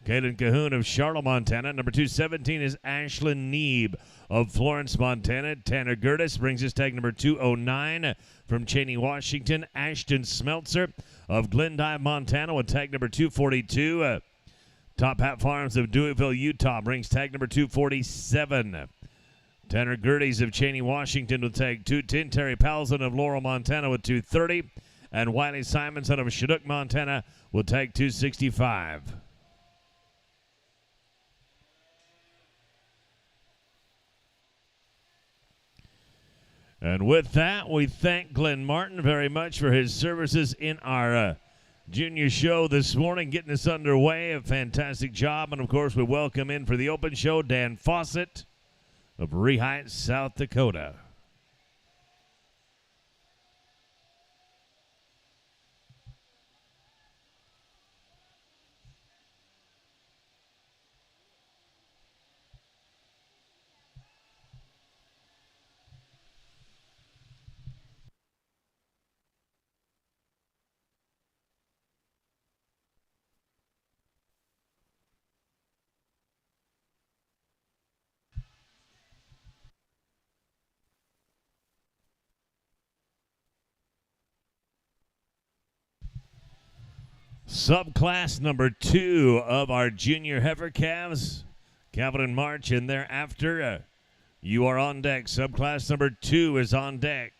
Kaylin Cahoon of Charlotte, Montana. Number 217 is Ashlyn Neeb of Florence, Montana. Tanner Gertis brings us tag number 209 from Cheney, Washington. Ashton Smeltzer of Glendive, Montana with tag number 242. Top Hat Farms of Deweyville, Utah brings tag number 247. Tanner Gertis of Cheney, Washington with tag 210. Terry Palzon of Laurel, Montana with 230. And Wiley Simonson of Chinook, Montana with tag 265. And with that, we thank Glenn Martin very much for his services in our junior show this morning, getting us underway. A fantastic job. And, of course, we welcome in for the open show Dan Fawcett of Reheight, South Dakota. Subclass number 2 of our junior heifer calves, calving in March and thereafter. You are on deck. Subclass number 2 is on deck.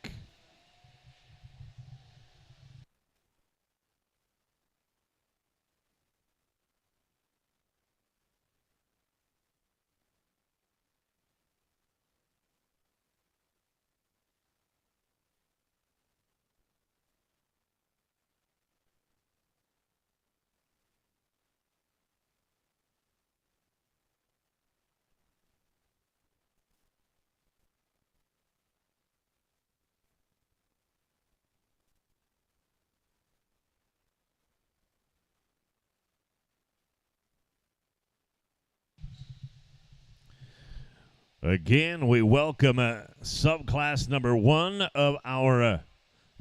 Again, we welcome subclass number 1 of our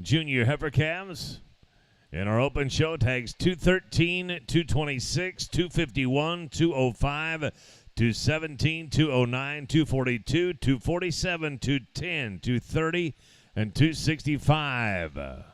junior heifer calves. In our open show, tags 213, 226, 251, 205, 217, 209, 242, 247, 210, 230, and 265.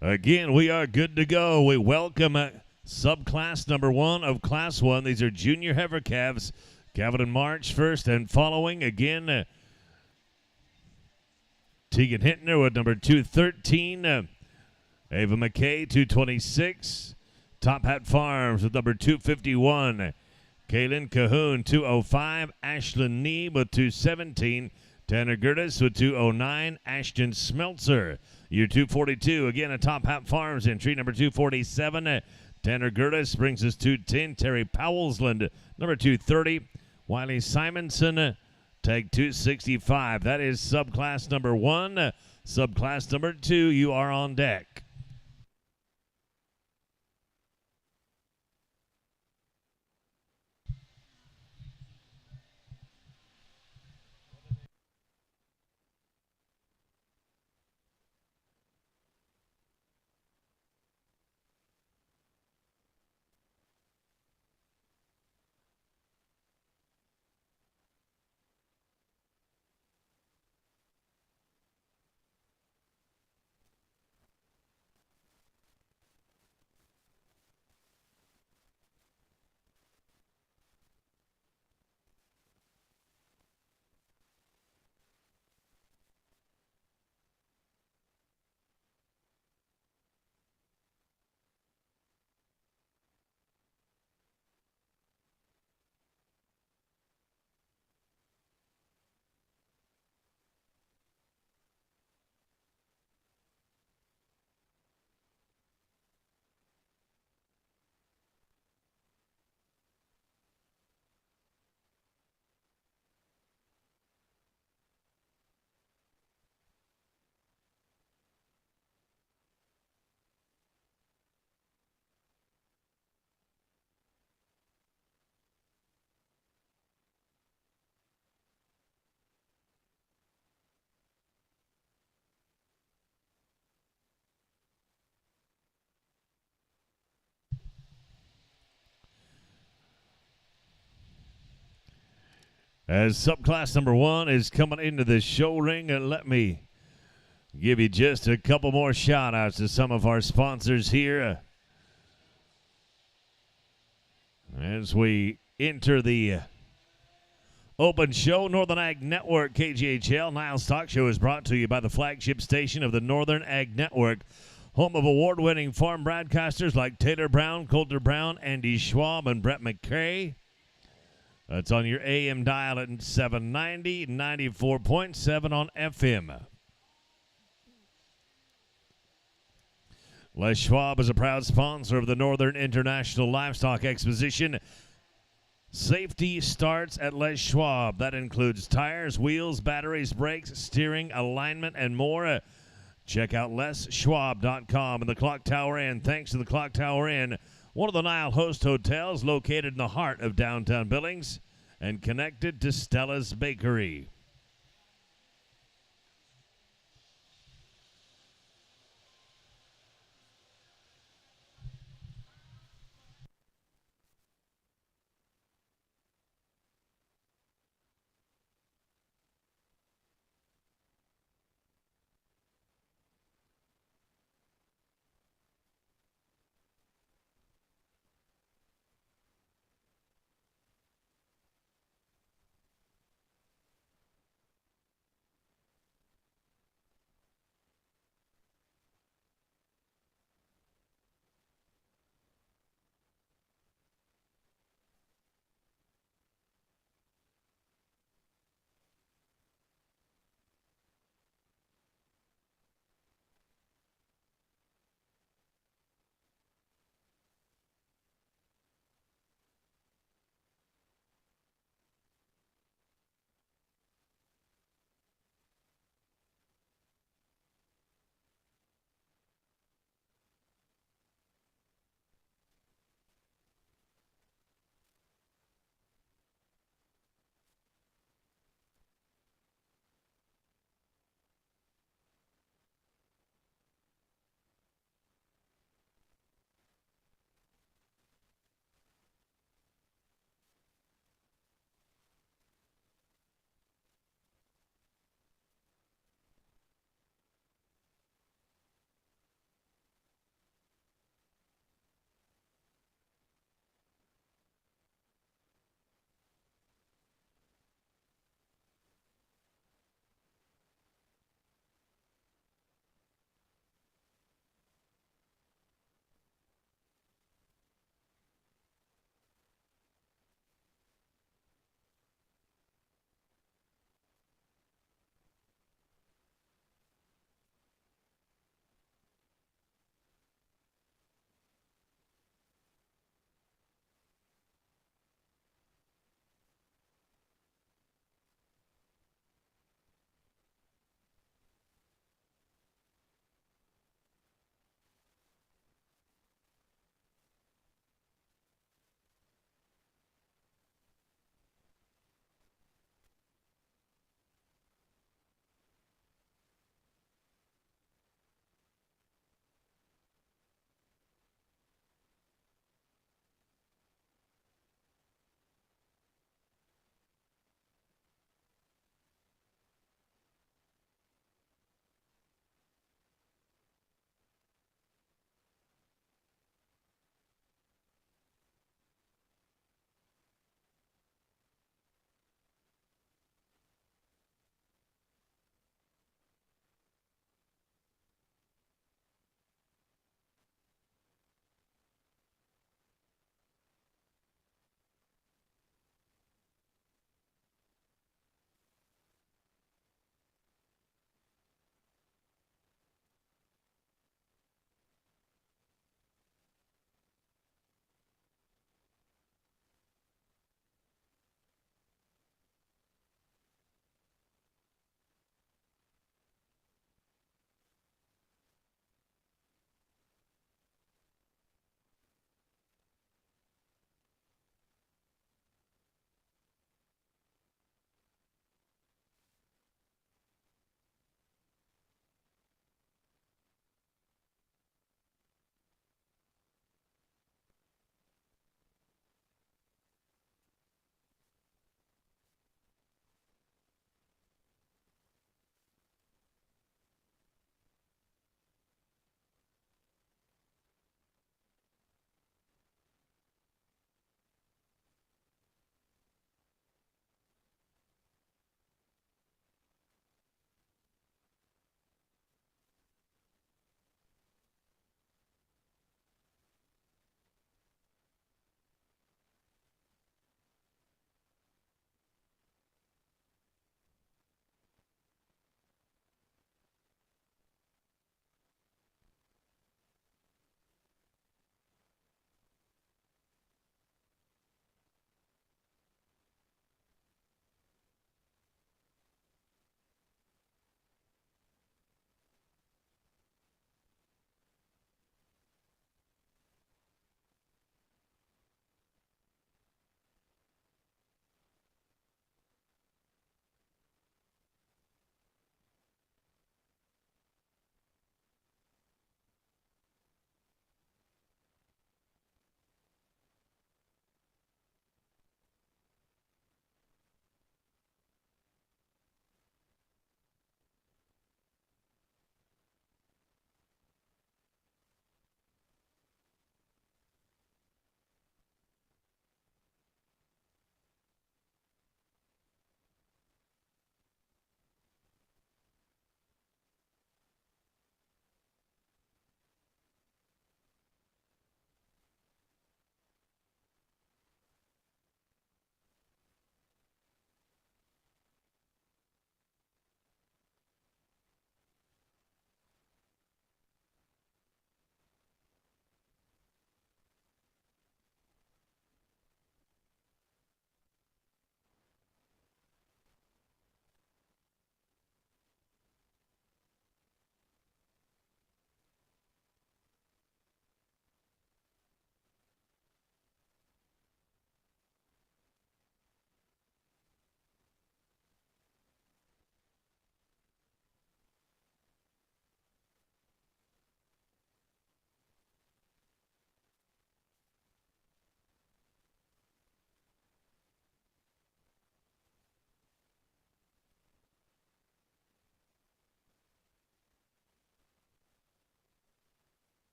Again, we are good to go. We welcome subclass number 1 of Class 1. These are junior heifer calves. Calvin and March first and following. Again, Tegan Hittner with number 213. Ava McKay, 226. Top Hat Farms with number 251. Kaylin Cahoon, 205. Ashlyn Neeb with 217. Tanner Gertis with 209. Ashton Smeltzer, year 242. Again, a Top Hat Farms entry, number 247. Tanner Gertis brings us 210. Terry Powellsland, number 230. Wiley Simonson, tag 265. That is subclass number 1. Subclass number 2, you are on deck. As subclass number 1 is coming into the show ring, and let me give you just a couple more shout outs to some of our sponsors here as we enter the open show. Northern Ag Network, KGHL NILE Stock Show is brought to you by the flagship station of the Northern Ag Network, home of award-winning farm broadcasters like Taylor Brown, Coulter Brown, Andy Schwab, and Brett McKay. That's on your AM dial at 790, 94.7 on FM. Les Schwab is a proud sponsor of the Northern International Livestock Exposition. Safety starts at Les Schwab. That includes tires, wheels, batteries, brakes, steering, alignment, and more. Check out leschwab.com and the Clock Tower Inn. Thanks to the Clock Tower Inn, one of the NILE host hotels located in the heart of downtown Billings and connected to Stella's Bakery.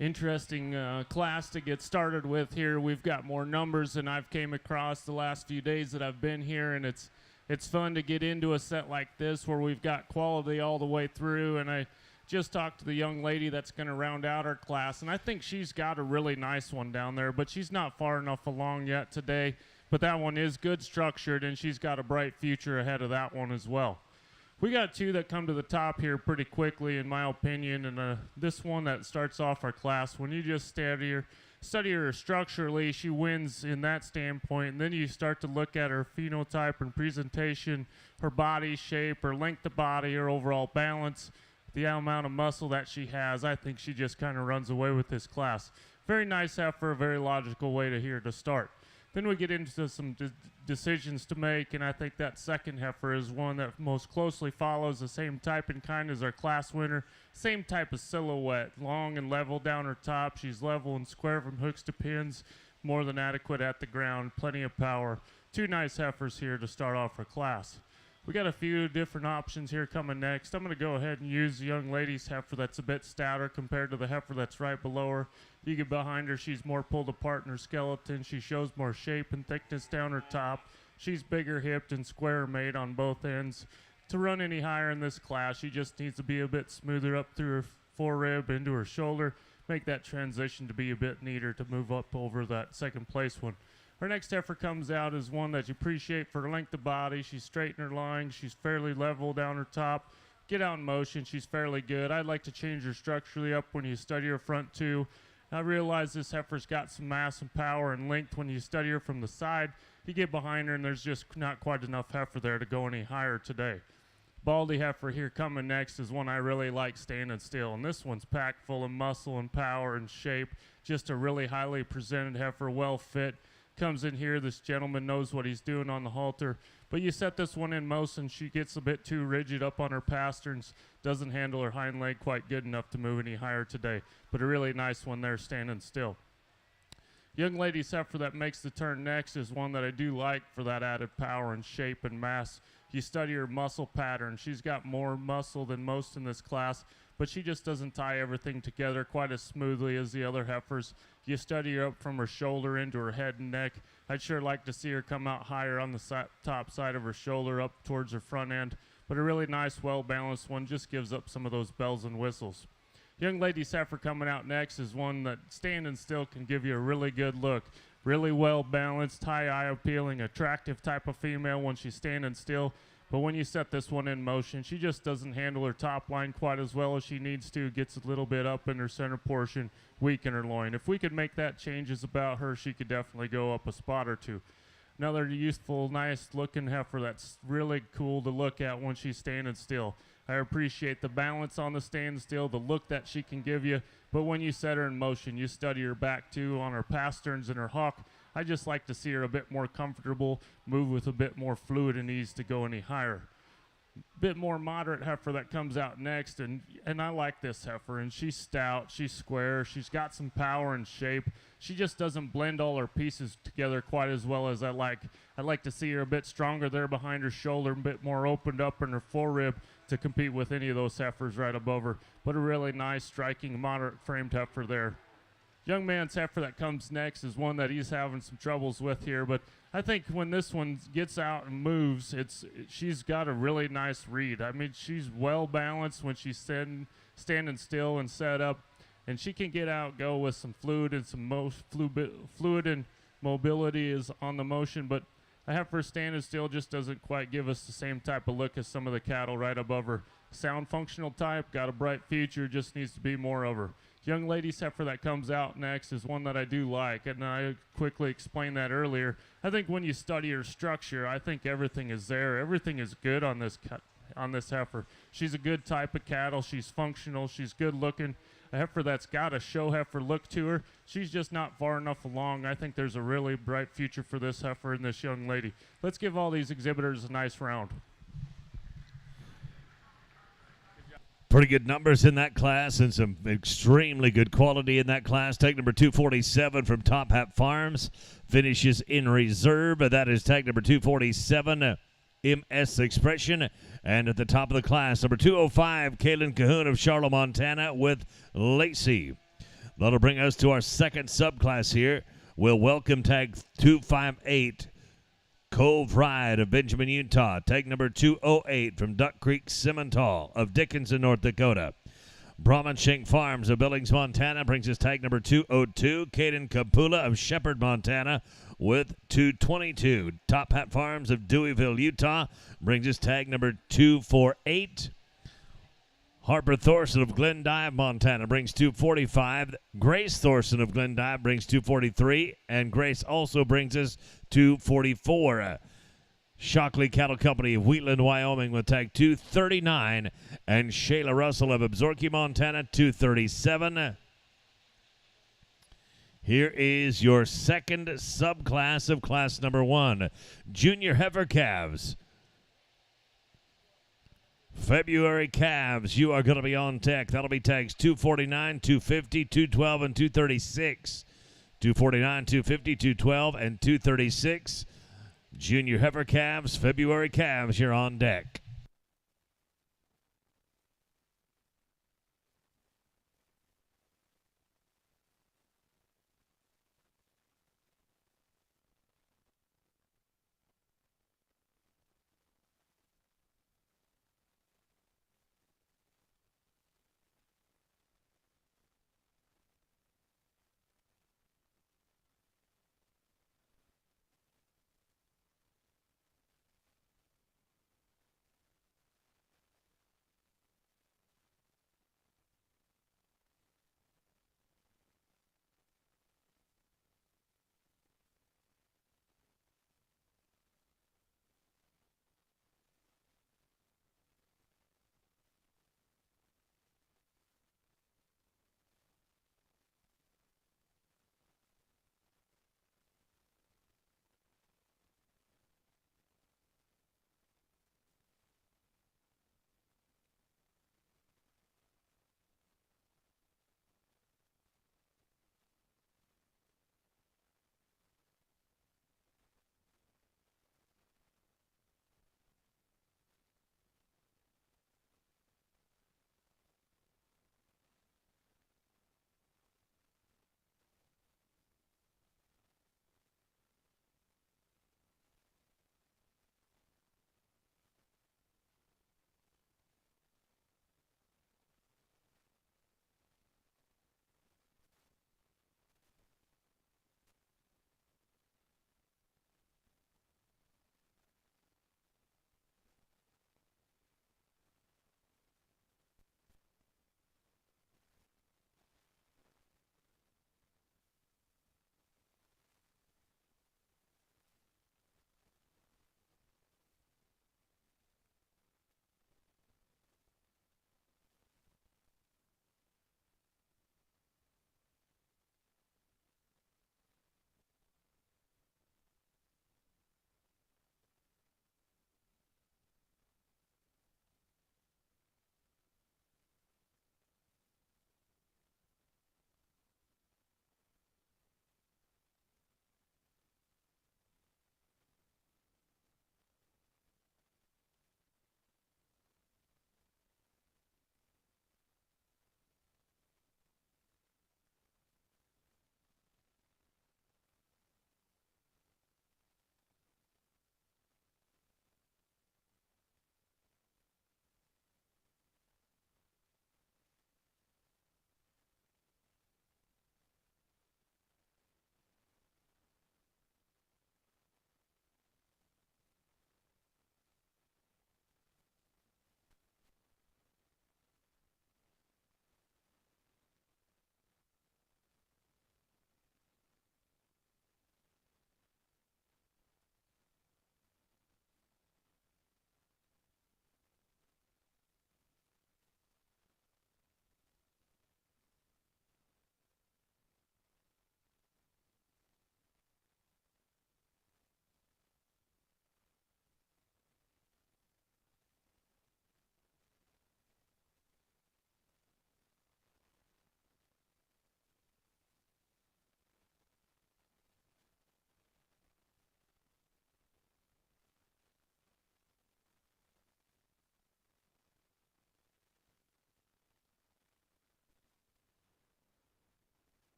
interesting class to get started with here. We've got more numbers than I've came across the last few days that I've been here, and it's fun to get into a set like this where we've got quality all the way through. And I just talked to the young lady that's going to round out our class, and I think she's got a really nice one down there, but she's not far enough along yet today. But that one is good structured, and she's got a bright future ahead of that one as well. We got two that come to the top here pretty quickly, in my opinion, and this one that starts off our class, when you just study her structurally, she wins in that standpoint, and then you start to look at her phenotype and presentation, her body shape, her length of body, her overall balance, the amount of muscle that she has. I think she just kind of runs away with this class. Very nice heifer, a very logical way to start. Then we get into some decisions to make, and I think that second heifer is one that most closely follows the same type and kind as our class winner. Same type of silhouette, long and level down her top. She's level and square from hooks to pins, more than adequate at the ground, plenty of power. Two nice heifers here to start off our class. We got a few different options here coming next. I'm going to go ahead and use the young lady's heifer that's a bit stouter compared to the heifer that's right below her. You get behind her, she's more pulled apart in her skeleton. She shows more shape and thickness down her top. She's bigger hipped and square made on both ends. To run any higher in this class, she just needs to be a bit smoother up through her forerib into her shoulder. Make that transition to be a bit neater to move up over that second place one. Her next heifer comes out as one that you appreciate for her length of body. She's straight in her line. She's fairly level down her top. Get out in motion. She's fairly good. I'd like to change her structurally up when you study her front too. I realize this heifer's got some mass and power and length when you study her from the side. You get behind her and there's just not quite enough heifer there to go any higher today. Baldy heifer here coming next is one I really like standing still. And this one's packed full of muscle and power and shape. Just a really highly presented heifer, well fit. Comes in here, this gentleman knows what he's doing on the halter, but you set this one in motion, she gets a bit too rigid up on her pasterns, doesn't handle her hind leg quite good enough to move any higher today, but a really nice one there standing still. Young lady's heifer that makes the turn next is one that I do like for that added power and shape and mass. You study her muscle pattern. She's got more muscle than most in this class, but she just doesn't tie everything together quite as smoothly as the other heifers. You study her up from her shoulder into her head and neck. I'd sure like to see her come out higher on the top side of her shoulder up towards her front end, but a really nice, well-balanced one, just gives up some of those bells and whistles. Young lady's heifer coming out next is one that standing still can give you a really good look. Really well-balanced, high-eye appealing, attractive type of female when she's standing still. But when you set this one in motion, she just doesn't handle her top line quite as well as she needs to. Gets a little bit up in her center portion, weak in her loin. If we could make that changes about her, she could definitely go up a spot or two. Another useful, nice-looking heifer that's really cool to look at when she's standing still. I appreciate the balance on the stand still, the look that she can give you. But when you set her in motion, you study her back too on her pasterns and her hock. I just like to see her a bit more comfortable, move with a bit more fluid and ease to go any higher. Bit more moderate heifer that comes out next, and I like this heifer, and she's stout, she's square, she's got some power and shape. She just doesn't blend all her pieces together quite as well as I like. I'd like to see her a bit stronger there behind her shoulder, a bit more opened up in her forerib to compete with any of those heifers right above her, but a really nice, striking, moderate framed heifer there. Young man's heifer that comes next is one that he's having some troubles with here, but I think when this one gets out and moves, she's got a really nice read. I mean, she's well balanced when she's standing still and set up, and she can get out, go with some fluid and some fluid and mobility is on the motion, but a heifer standing still just doesn't quite give us the same type of look as some of the cattle right above her. Sound functional type, got a bright future, just needs to be more of her. Young lady's heifer that comes out next is one that I do like, and I quickly explained that earlier. I think when you study her structure, I think everything is there. Everything is good on this heifer. She's a good type of cattle. She's functional. She's good looking. A heifer that's got a show heifer look to her. She's just not far enough along. I think there's a really bright future for this heifer and this young lady. Let's give all these exhibitors a nice round. Pretty good numbers in that class and some extremely good quality in that class. Tag number 247 from Top Hat Farms finishes in reserve. That is tag number 247, MS Expression. And at the top of the class, number 205, Kaylin Cahoon of Charlotte, Montana with Lacey. That'll bring us to our second subclass here. We'll welcome tag 258, Cove Ride of Benjamin, Utah. Tag number 208 from Duck Creek Simmental of Dickinson, North Dakota. Brahman Shank Farms of Billings, Montana brings us tag number 202. Caden Kapula of Shepherd, Montana with 222. Top Hat Farms of Deweyville, Utah brings us tag number 248. Harper Thorson of Glendive, Montana brings 245. Grace Thorson of Glendive brings 243. And Grace also brings us 244. Shockley Cattle Company of Wheatland, Wyoming with tag 239. And Shayla Russell of Absaroka, Montana, 237. Here is your second subclass of class number 1. Junior Heifer Calves. February calves, you are going to be on deck. That'll be tags 249, 250, 212, and 236. 249, 250, 212, and 236. Junior heifer calves, February calves, you're on deck.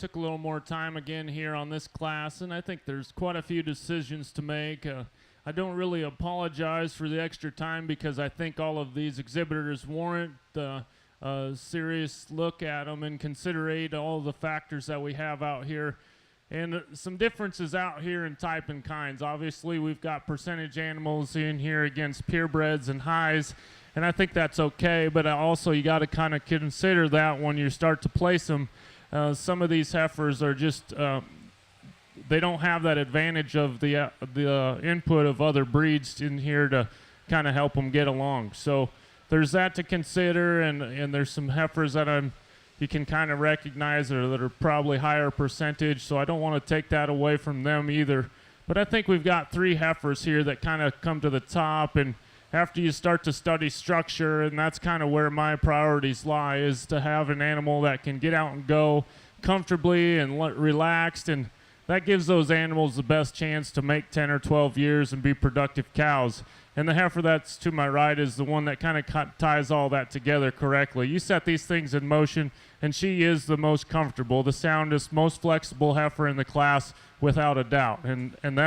took a little more time again here on this class, and I think there's quite a few decisions to make. I don't really apologize for the extra time because I think all of these exhibitors warrant a serious look at them and considerate all the factors that we have out here. And some differences out here in type and kinds. Obviously, we've got percentage animals in here against purebreds and highs, and I think that's okay, but also you got to kind of consider that when you start to place them. Some of these heifers are just, they don't have that advantage of the input of other breeds in here to kind of help them get along. So there's that to consider, and there's some heifers that you can kind of recognize that are probably higher percentage, so I don't want to take that away from them either. But I think we've got 3 heifers here that kind of come to the top, and after you start to study structure, and that's kind of where my priorities lie, is to have an animal that can get out and go comfortably and relaxed, and that gives those animals the best chance to make 10 or 12 years and be productive cows. And the heifer that's to my right is the one that kind of ties all that together correctly. You set these things in motion, and she is the most comfortable, the soundest, most flexible heifer in the class without a doubt. And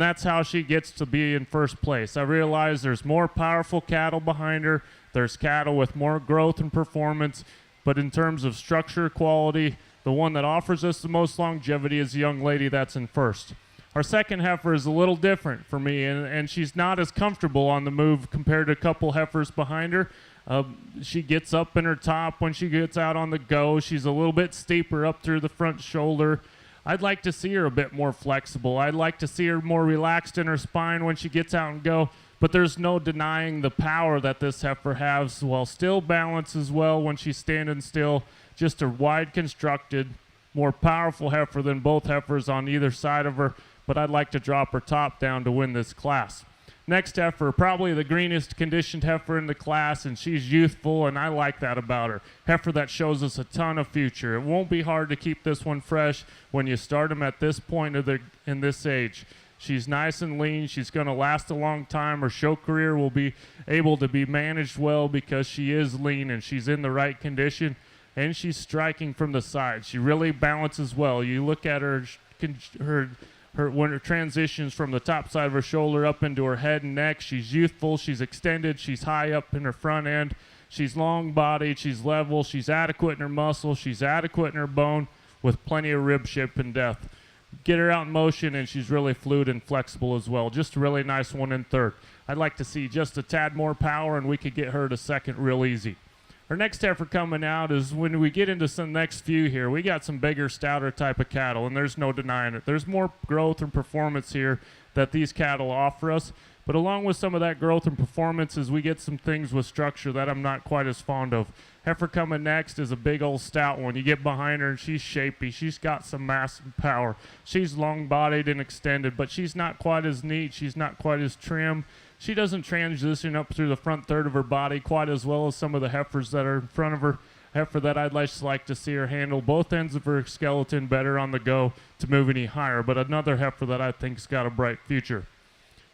that's how she gets to be in first place. I realize there's more powerful cattle behind her. There's cattle with more growth and performance. But in terms of structure, quality, the one that offers us the most longevity is the young lady that's in first. Our second heifer is a little different for me, and she's not as comfortable on the move compared to a couple heifers behind her. She gets up in her top when she gets out on the go. She's a little bit steeper up through the front shoulder. I'd like to see her a bit more flexible. I'd like to see her more relaxed in her spine when she gets out and go, but there's no denying the power that this heifer has while still balances well when she's standing still. Just a wide constructed, more powerful heifer than both heifers on either side of her, but I'd like to drop her top down to win this class. Next heifer, probably the greenest conditioned heifer in the class, and she's youthful, and I like that about her. Heifer that shows us a ton of future. It won't be hard to keep this one fresh when you start them at this point in this age. She's nice and lean. She's going to last a long time. Her show career will be able to be managed well because she is lean and she's in the right condition, and she's striking from the side. She really balances well. You look at her when her transitions from the top side of her shoulder up into her head and neck. She's youthful, she's extended, she's high up in her front end, she's long bodied, she's level, she's adequate in her muscle, she's adequate in her bone with plenty of rib shape and depth. Get her out in motion, and she's really fluid and flexible as well. Just a really nice one in third. I'd like to see just a tad more power, and we could get her to second real easy. Our next heifer coming out is when we get into some next few here, we got some bigger, stouter type of cattle, and there's no denying it. There's more growth and performance here that these cattle offer us, but along with some of that growth and performance is we get some things with structure that I'm not quite as fond of. Heifer coming next is a big old stout one. You get behind her and she's shapy. She's got some mass and power. She's long-bodied and extended, but she's not quite as neat. She's not quite as trim. She doesn't transition up through the front third of her body quite as well as some of the heifers that are in front of her. Heifer that I'd just like to see her handle both ends of her skeleton better on the go to move any higher, but another heifer that I think's got a bright future.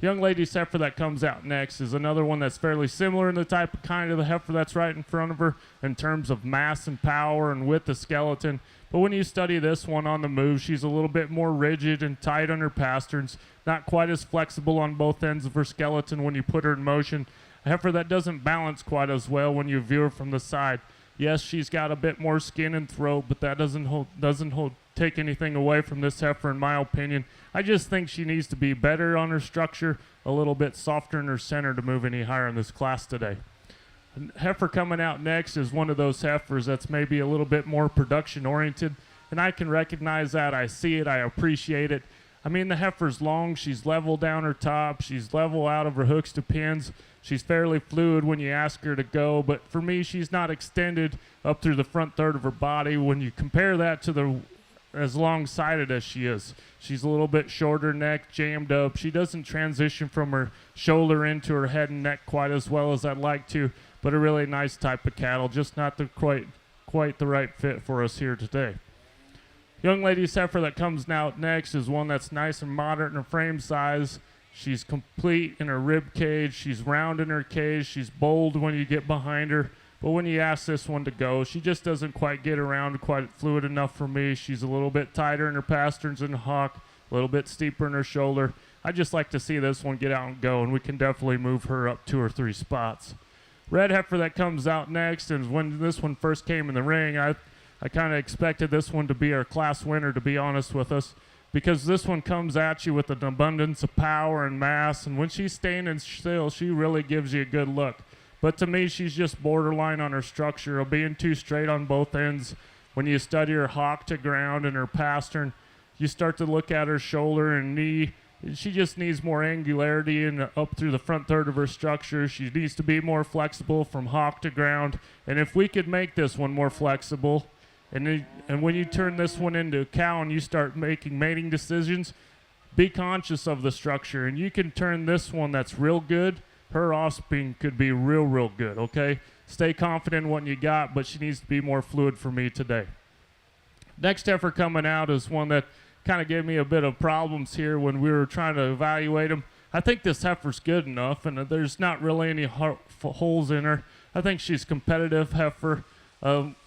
Young lady's heifer that comes out next is another one that's fairly similar in the type of kind of the heifer that's right in front of her in terms of mass and power and width of skeleton. But when you study this one on the move, she's a little bit more rigid and tight on her pasterns, not quite as flexible on both ends of her skeleton when you put her in motion. A heifer that doesn't balance quite as well when you view her from the side. Yes, she's got a bit more skin and throat, but that doesn't take anything away from this heifer in my opinion. I just think she needs to be better on her structure, a little bit softer in her center to move any higher in this class today. Heifer coming out next is one of those heifers that's maybe a little bit more production oriented, and I can recognize that. I see it, I appreciate it. I mean, the heifer's long, she's level down her top, she's level out of her hooks to pins, she's fairly fluid when you ask her to go, but for me, she's not extended up through the front third of her body. When you compare that to as long-sided as she is, she's a little bit shorter neck, jammed up. She doesn't transition from her shoulder into her head and neck quite as well as I'd like to, but a really nice type of cattle, just not quite the right fit for us here today. Young lady's heifer that comes out next is one that's nice and moderate in her frame size. She's complete in her rib cage. She's round in her cage. She's bold when you get behind her. But when you ask this one to go, she just doesn't quite get around quite fluid enough for me. She's a little bit tighter in her pasterns and hock, a little bit steeper in her shoulder. I just like to see this one get out and go, and we can definitely move her up 2 or 3 spots. Red heifer that comes out next, and when this one first came in the ring, I kind of expected this one to be our class winner, to be honest with us, because this one comes at you with an abundance of power and mass, and when she's standing still, she really gives you a good look. But to me, she's just borderline on her structure of being too straight on both ends. When you study her hock to ground and her pastern, you start to look at her shoulder and knee. She just needs more angularity and up through the front third of her structure. She needs to be more flexible from hock to ground. And if we could make this one more flexible, and when you turn this one into a cow and you start making mating decisions, be conscious of the structure. And you can turn this one that's real good. Her offspring could be real, real good, okay? Stay confident in what you got, but she needs to be more fluid for me today. Next heifer coming out is one that kind of gave me a bit of problems here when we were trying to evaluate him. I think this heifer's good enough, and there's not really any holes in her. I think she's competitive heifer.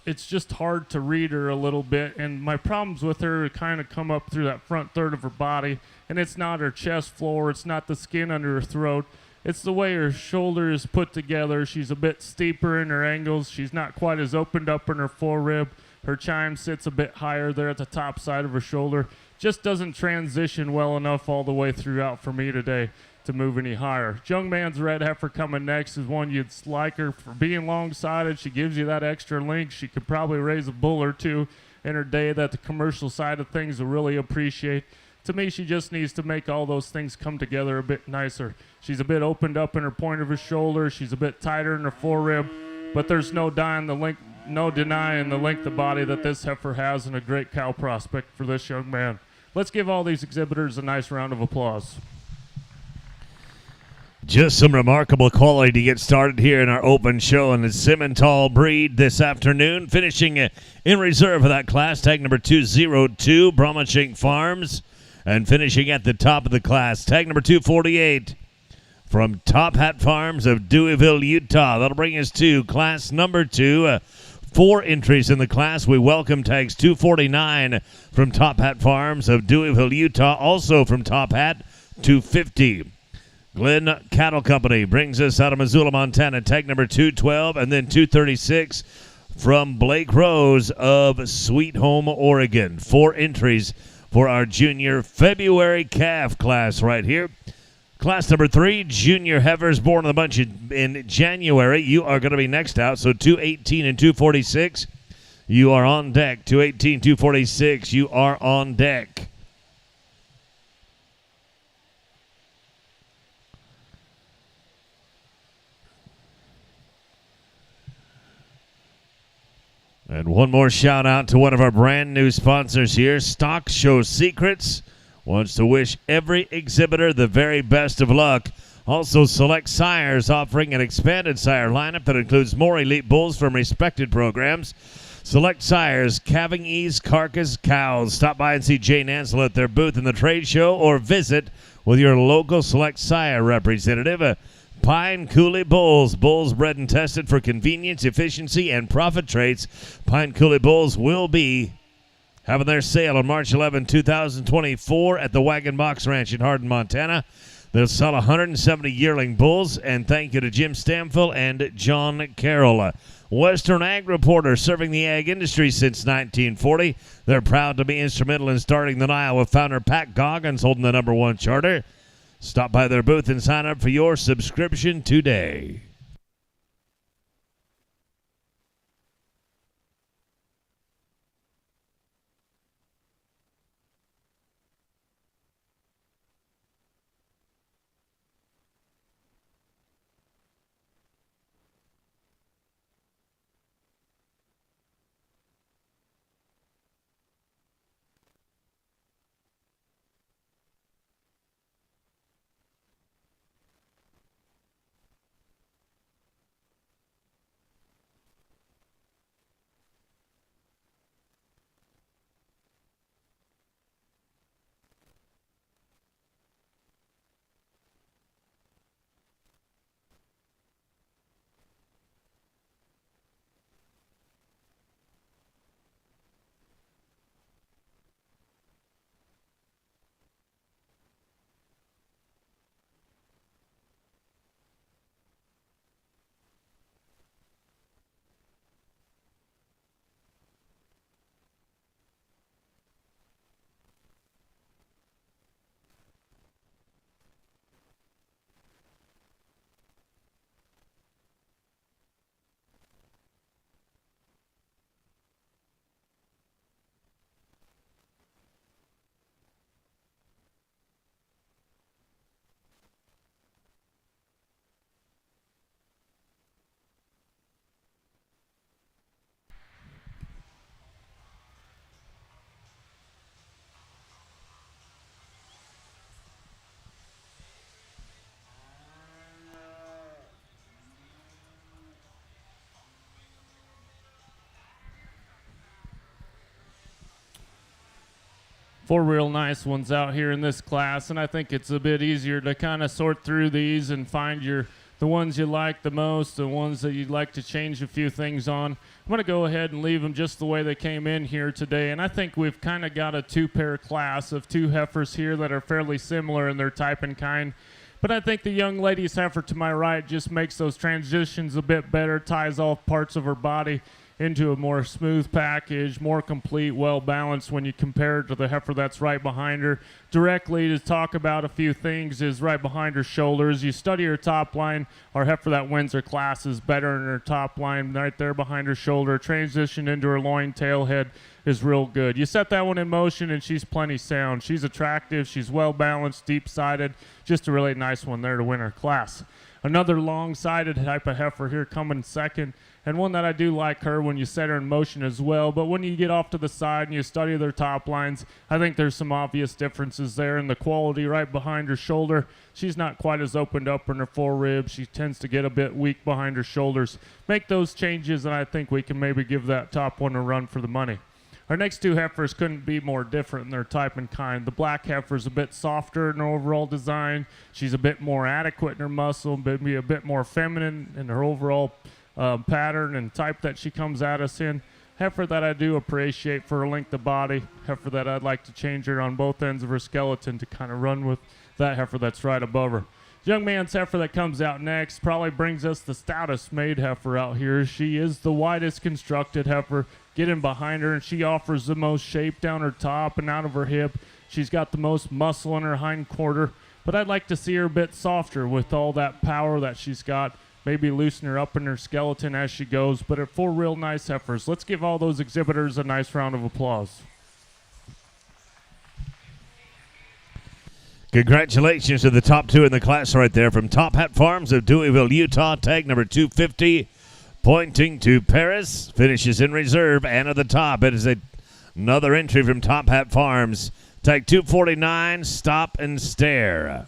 It's just hard to read her a little bit, and my problems with her kind of come up through that front third of her body, and it's not her chest floor, it's not the skin under her throat. It's the way her shoulder is put together. She's a bit steeper in her angles. She's not quite as opened up in her forerib. Her chime sits a bit higher there at the top side of her shoulder. Just doesn't transition well enough all the way throughout for me today to move any higher. Young man's red heifer coming next is one you'd like her for being long-sided. She gives you that extra length. She could probably raise a bull or two in her day that the commercial side of things will really appreciate. To me, she just needs to make all those things come together a bit nicer. She's a bit opened up in her point of her shoulder. She's a bit tighter in her forerib, but there's no denying the length of body that this heifer has, and a great cow prospect for this young man. Let's give all these exhibitors a nice round of applause. Just some remarkable quality to get started here in our open show in the Simmental breed this afternoon. Finishing in reserve for that class, tag number 202, Brahmachink Farms. And finishing at the top of the class, tag number 248 from Top Hat Farms of Deweyville, Utah. That'll bring us to class number 2. 4 entries in the class. We welcome tags 249 from Top Hat Farms of Deweyville, Utah. Also from Top Hat, 250. Glenn Cattle Company brings us out of Missoula, Montana, tag number 212, and then 236 from Blake Rose of Sweet Home, Oregon. 4 entries for our junior February calf class right here. Class number 3, junior heifers born in the bunch in January. You are going to be next out, so 218 and 246. You are on deck. 218, 246. You are on deck. And one more shout out to one of our brand new sponsors here, Stock Show Secrets. Wants to wish every exhibitor the very best of luck. Also, Select Sires offering an expanded sire lineup that includes more elite bulls from respected programs. Select Sires, calving ease carcass cows. Stop by and see Jane Ansel at their booth in the trade show or visit with your local Select Sire representative. Pine Coulee Bulls. Bulls bred and tested for convenience, efficiency, and profit traits. Pine Coulee Bulls will be having their sale on March 11, 2024 at the Wagon Box Ranch in Hardin, Montana. They'll sell 170 yearling bulls, and thank you to Jim Stamfel and John Carroll. Western Ag Reporter, serving the ag industry since 1940. They're proud to be instrumental in starting the NILE with founder Pat Goggins holding the #1 charter. Stop by their booth and sign up for your subscription today. 4 real nice ones out here in this class, and I think it's a bit easier to kind of sort through these and find the ones you like the most, the ones that you'd like to change a few things on. I'm going to go ahead and leave them just the way they came in here today, and I think we've kind of got a two-pair class of 2 heifers here that are fairly similar in their type and kind. But I think the young lady's heifer to my right just makes those transitions a bit better, ties off parts of her body into a more smooth package, more complete, well-balanced when you compare it to the heifer that's right behind her. Directly to talk about a few things is right behind her shoulders. You study her top line, our heifer that wins her class is better in her top line right there behind her shoulder. Transition into her loin tail head is real good. You set that one in motion and she's plenty sound. She's attractive, she's well-balanced, deep-sided, just a really nice one there to win her class. Another long-sided type of heifer here coming second, and one that I do like her when you set her in motion as well. But when you get off to the side and you study their top lines, I think there's some obvious differences there in the quality right behind her shoulder. She's not quite as opened up in her foreribs. She tends to get a bit weak behind her shoulders. Make those changes, and I think we can maybe give that top one a run for the money. Our next 2 heifers couldn't be more different in their type and kind. The black heifer's a bit softer in her overall design. She's a bit more adequate in her muscle, maybe a bit more feminine in her overall pattern and type that she comes at us in. Heifer that I do appreciate for her length of body. Heifer that I'd like to change her on both ends of her skeleton to kind of run with that heifer that's right above her. Young man's heifer that comes out next probably brings us the stoutest made heifer out here. She is the widest constructed heifer. Get in behind her, and she offers the most shape down her top and out of her hip. She's got the most muscle in her hind quarter, but I'd like to see her a bit softer with all that power that she's got. Maybe loosen her up in her skeleton as she goes, but at 4 real nice heifers. Let's give all those exhibitors a nice round of applause. Congratulations to the top 2 in the class right there from Top Hat Farms of Deweyville, Utah. Tag number 250, pointing to Paris, finishes in reserve and at the top. It is another entry from Top Hat Farms. Tag 249, Stop and Stare.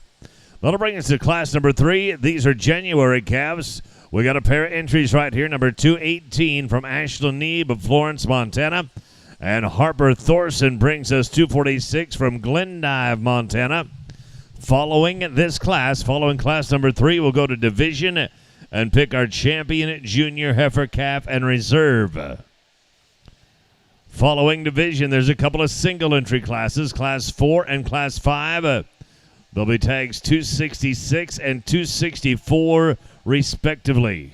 That'll bring us to class number 3. These are January calves. We got a pair of entries right here. Number 218 from Ashland Neeb of Florence, Montana. And Harper Thorson brings us 246 from Glendive, Montana. Following class number 3, we'll go to division and pick our champion junior heifer, calf, and reserve. Following division, there's a couple of single entry classes, class 4 and class 5. There'll be tags 266 and 264 respectively.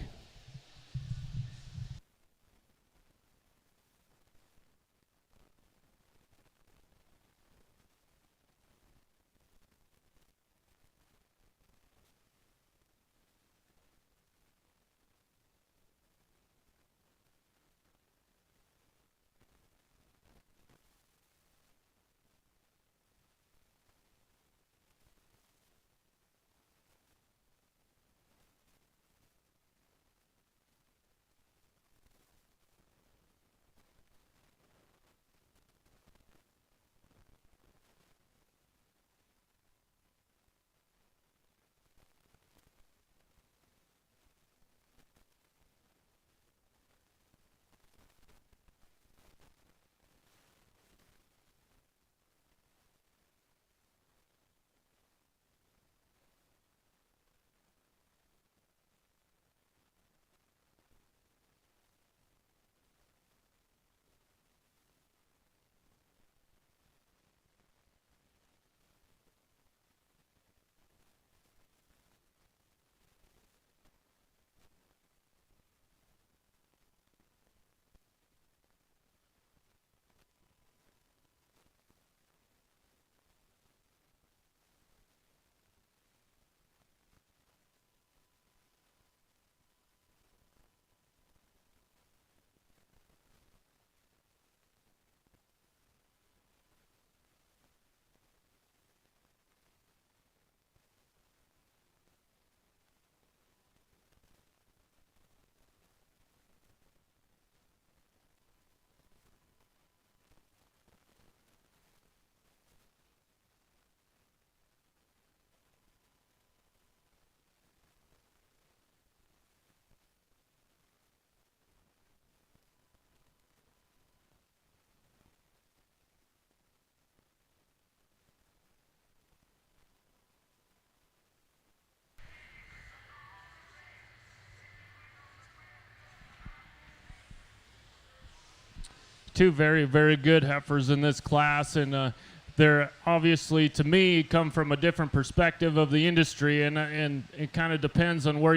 two very, very good heifers in this class, and they're obviously, to me, come from a different perspective of the industry, and it kind of depends on where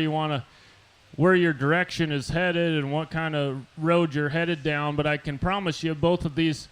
your direction is headed and what kind of road you're headed down. But I can promise you, both of the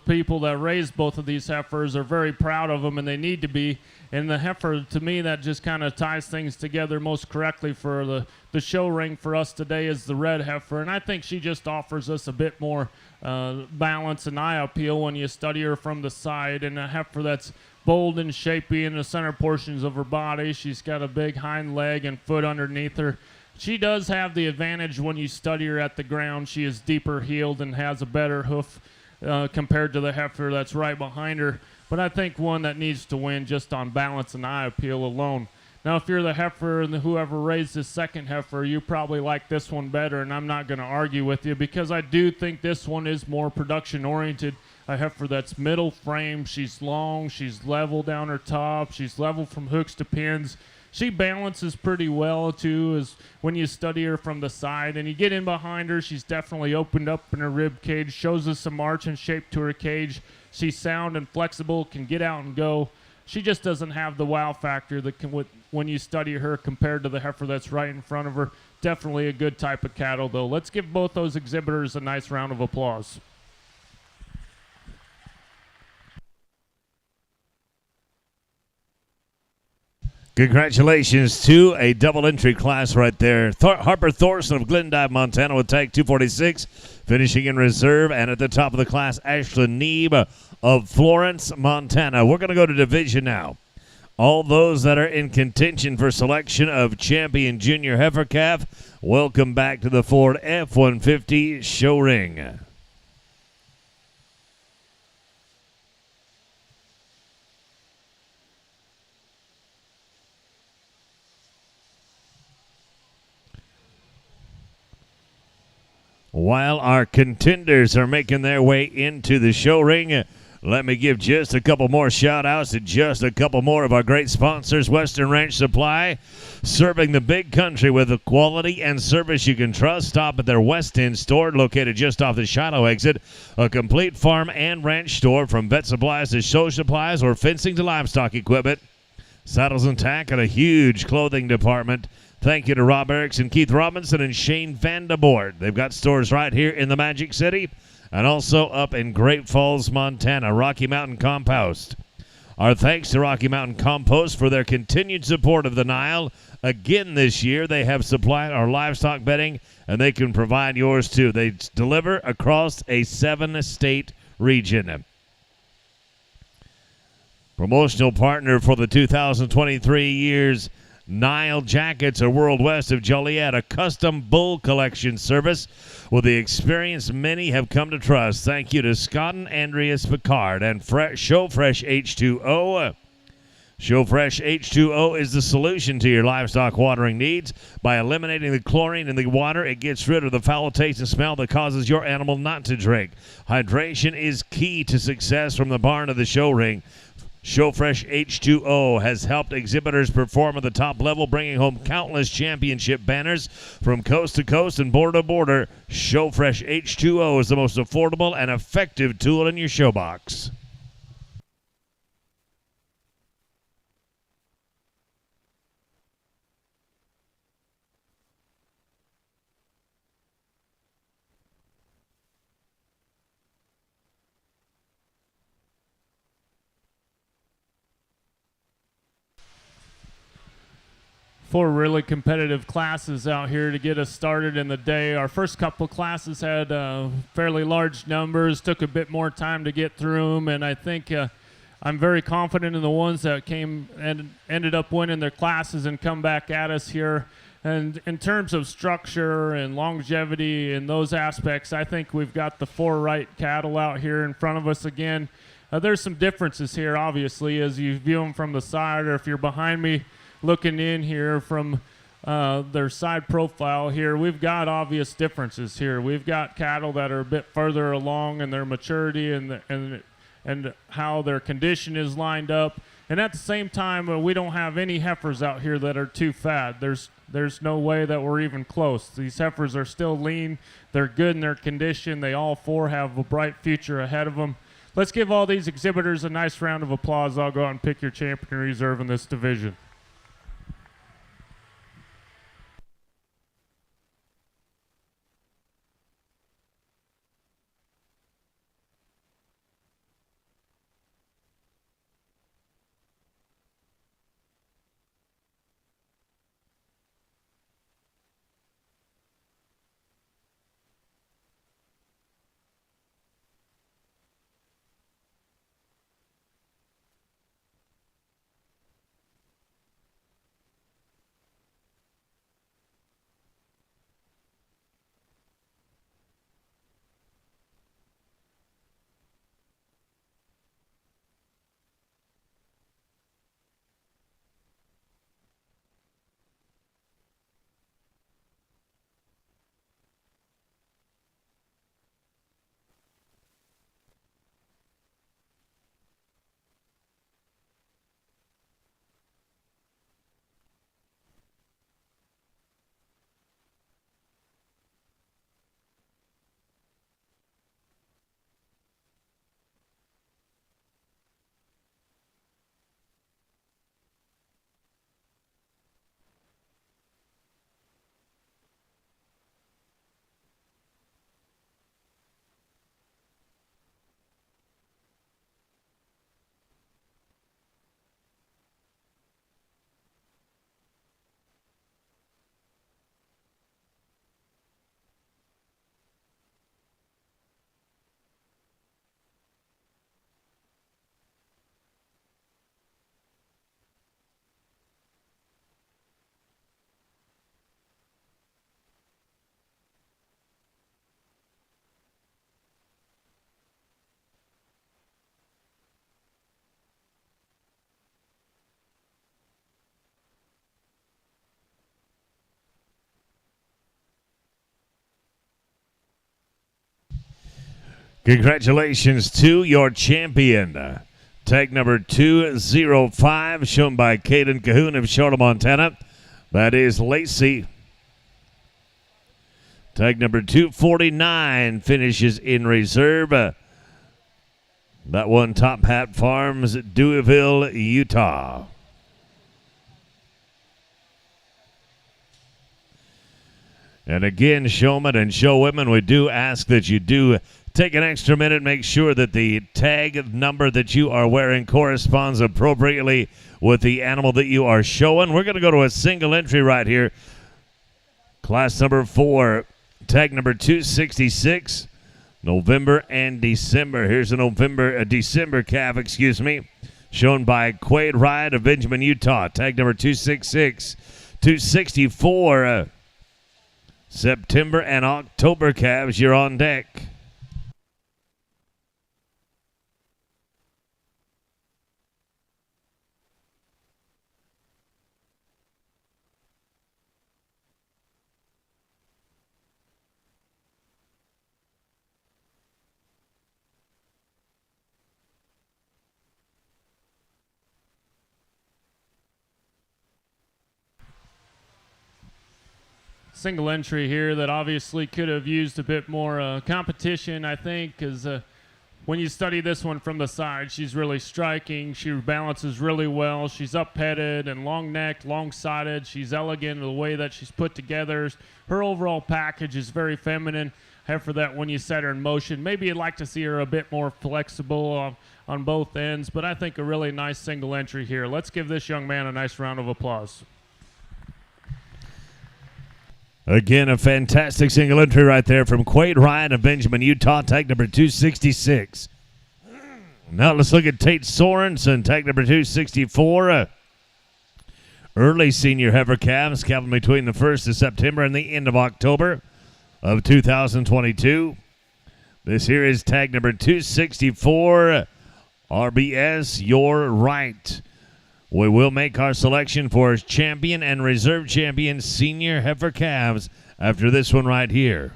people that raised both of these heifers are very proud of them, and they need to be. And the heifer, to me, that just kind of ties things together most correctly for the show ring for us today is the red heifer. And I think she just offers us a bit more balance and eye appeal when you study her from the side. And a heifer that's bold and shapy in the center portions of her body. She's got a big hind leg and foot underneath her. She does have the advantage when you study her at the ground. She is deeper heeled and has a better hoof compared to the heifer that's right behind her. But I think one that needs to win just on balance and eye appeal alone. Now, if you're the heifer and whoever raised this second heifer, you probably like this one better, and I'm not going to argue with you because I do think this one is more production-oriented. A heifer that's middle frame, she's long, she's level down her top, she's level from hooks to pins. She balances pretty well, too, as when you study her from the side. And you get in behind her, she's definitely opened up in her rib cage, shows us some arch and shape to her cage. She's sound and flexible, can get out and go. She just doesn't have the wow factor that when you study her compared to the heifer that's right in front of her. Definitely a good type of cattle, though. Let's give both those exhibitors a nice round of applause. Congratulations to a double entry class right there. Harper Thorson of Glendive, Montana with tag 246, finishing in reserve. And at the top of the class, Ashlyn Neeb of Florence, Montana. We're going to go to division now. All those that are in contention for selection of champion junior heifer calf, welcome back to the Ford F-150 show ring. While our contenders are making their way into the show ring, let me give just a couple more shout-outs to just a couple more of our great sponsors. Western Ranch Supply, serving the big country with the quality and service you can trust. Stop at their West End store, located just off the Shiloh exit. A complete farm and ranch store, from vet supplies to show supplies or fencing to livestock equipment. Saddles and tack, and a huge clothing department. Thank you to Rob Erickson, Keith Robinson, and Shane Vanderboord. They've got stores right here in the Magic City and also up in Great Falls, Montana, Rocky Mountain Compost. Our thanks to Rocky Mountain Compost for their continued support of the NILE. Again this year, they have supplied our livestock bedding, and they can provide yours too. They deliver across a 7-state region. Promotional partner for the 2023 year's NILE jackets are World West of Joliet, a custom bull collection service with the experience many have come to trust. Thank you to Scott and Andreas Picard and Showfresh H2O. Showfresh H2O is the solution to your livestock watering needs. By eliminating the chlorine in the water, it gets rid of the foul taste and smell that causes your animal not to drink. Hydration is key to success from the barn to the show ring. Showfresh H2O has helped exhibitors perform at the top level, bringing home countless championship banners from coast to coast and border to border. Showfresh H2O is the most affordable and effective tool in your show box. Four really competitive classes out here to get us started in the day. Our first couple classes had fairly large numbers, took a bit more time to get through them, and I think I'm very confident in the ones that came and ended up winning their classes and come back at us here. And in terms of structure and longevity and those aspects, I think we've got the four right cattle out here in front of us again. There's some differences here, obviously, as you view them from the side, or if you're behind me looking in here from their side profile here. We've got obvious differences here. We've got cattle that are a bit further along in their maturity and how their condition is lined up. And at the same time, we don't have any heifers out here that are too fat. There's no way that we're even close. These heifers are still lean. They're good in their condition. They all four have a bright future ahead of them. Let's give all these exhibitors a nice round of applause. I'll go out and pick your champion reserve in this division. Congratulations to your champion. Tag number 205, shown by Caden Cahoon of Charlotte, Montana. That is Lacey. Tag number 249 finishes in reserve. That one, Top Hat Farms, Deweyville, Utah. And again, showmen and showwomen, we do ask that you do take an extra minute, make sure that the tag number that you are wearing corresponds appropriately with the animal that you are showing. We're going to go to a single entry right here. Class number 4, tag number 266, November and December. Here's a December calf, shown by Quade Ryan of Benjamin, Utah. Tag number 266, 264, September and October calves, you're on deck. Single entry here that obviously could have used a bit more competition, I think, because when you study this one from the side, she's really striking. She balances really well. She's up-headed and long-necked, long-sided. She's elegant in the way that she's put together. Her overall package is very feminine. Heifer that when you set her in motion, maybe you'd like to see her a bit more flexible on both ends, but I think a really nice single entry here. Let's give this young man a nice round of applause. Again, a fantastic single entry right there from Quade Ryan of Benjamin, Utah, tag number 266. Now let's look at Tate Sorensen, tag number 264. Early senior heifer calves, calving between the 1st of September and the end of October of 2022. This here is tag number 264, RBS, You're Right. We will make our selection for champion and reserve champion senior heifer calves after this one right here.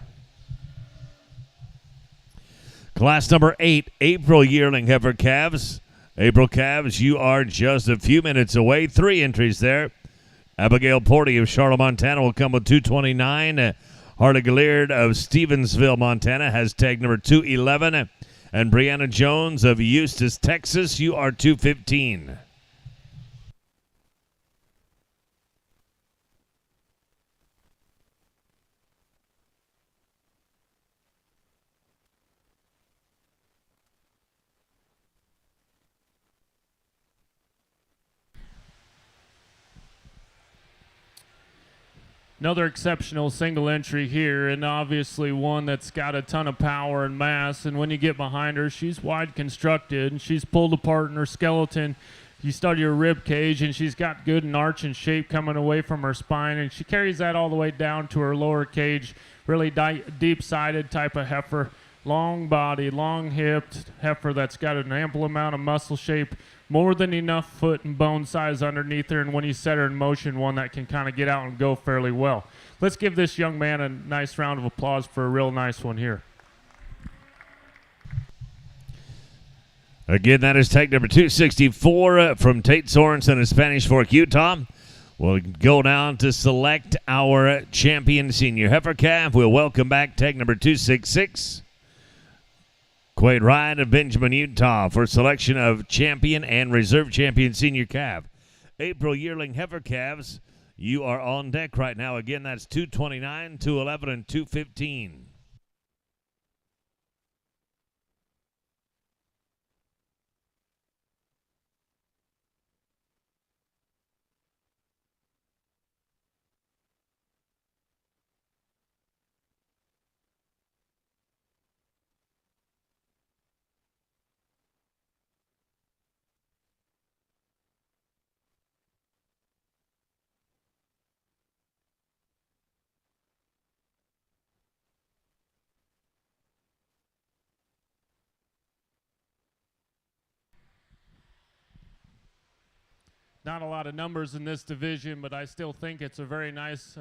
Class number 8, April yearling heifer calves. April calves, you are just a few minutes away. 3 entries there. Abigail Porty of Charlotte, Montana will come with 229. Harley Gillard of Stevensville, Montana has tag number 211. And Brianna Jones of Eustis, Texas, you are 215. Another exceptional single entry here, and obviously one that's got a ton of power and mass. And when you get behind her, she's wide constructed, and she's pulled apart in her skeleton. You study her rib cage, and she's got good and arch and shape coming away from her spine, and she carries that all the way down to her lower cage. Really deep-sided type of heifer. Long body, long hipped heifer that's got an ample amount of muscle shape, more than enough foot and bone size underneath her, and when you set her in motion, one that can kind of get out and go fairly well. Let's give this young man a nice round of applause for a real nice one here. Again, that is tag number 264 from Tate Sorensen of Spanish Fork, Utah. We'll go down to select our champion senior heifer calf. We'll welcome back tag number 266. Quade Ryan of Benjamin, Utah for selection of champion and reserve champion senior calf. April yearling heifer calves, you are on deck right now. Again, that's 229, 211, and 215. Not a lot of numbers in this division, but I still think it's a very nice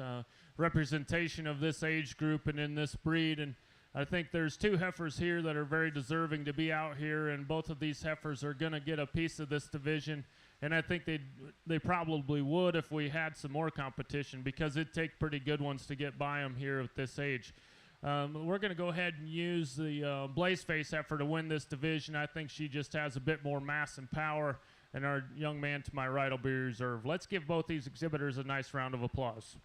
representation of this age group and in this breed. And I think there's 2 heifers here that are very deserving to be out here, and both of these heifers are going to get a piece of this division. And I think they probably would if we had some more competition, because it'd take pretty good ones to get by them here at this age. We're going to go ahead and use the Blazeface heifer to win this division. I think she just has a bit more mass and power, and our young man to my right will be reserved. Let's give both these exhibitors a nice round of applause.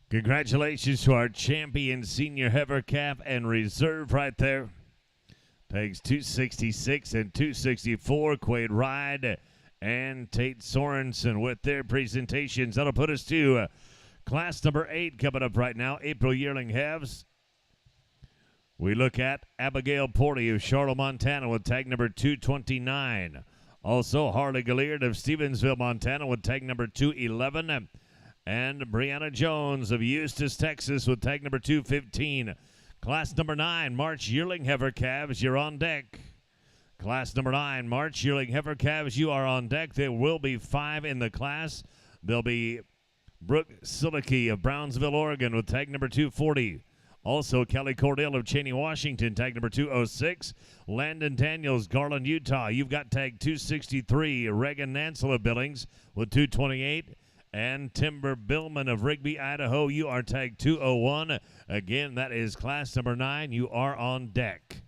Congratulations to our champion senior heifer calf and reserve right there. Tags 266 and 264, Quade Ride and Tate Sorensen with their presentations. That'll put us to class number 8 coming up right now, April yearling halves. We look at Abigail Porty of Charlotte, Montana with tag number 229. Also, Harley Gillard of Stevensville, Montana with tag number 211. And Brianna Jones of Eustis, Texas with tag number 215. Class number 9, March yearling heifer calves, you're on deck. Class number 9, March yearling heifer calves, you are on deck. There will be 5 in the class. There'll be Brooke Silicki of Brownsville, Oregon with tag number 240. Also, Kelly Cordell of Cheney, Washington, tag number 206. Landon Daniels, Garland, Utah. You've got tag 263. Reagan Nansel of Billings with 228. And Timber Billman of Rigby, Idaho. You are tag 201. Again, that is class number 9. You are on deck.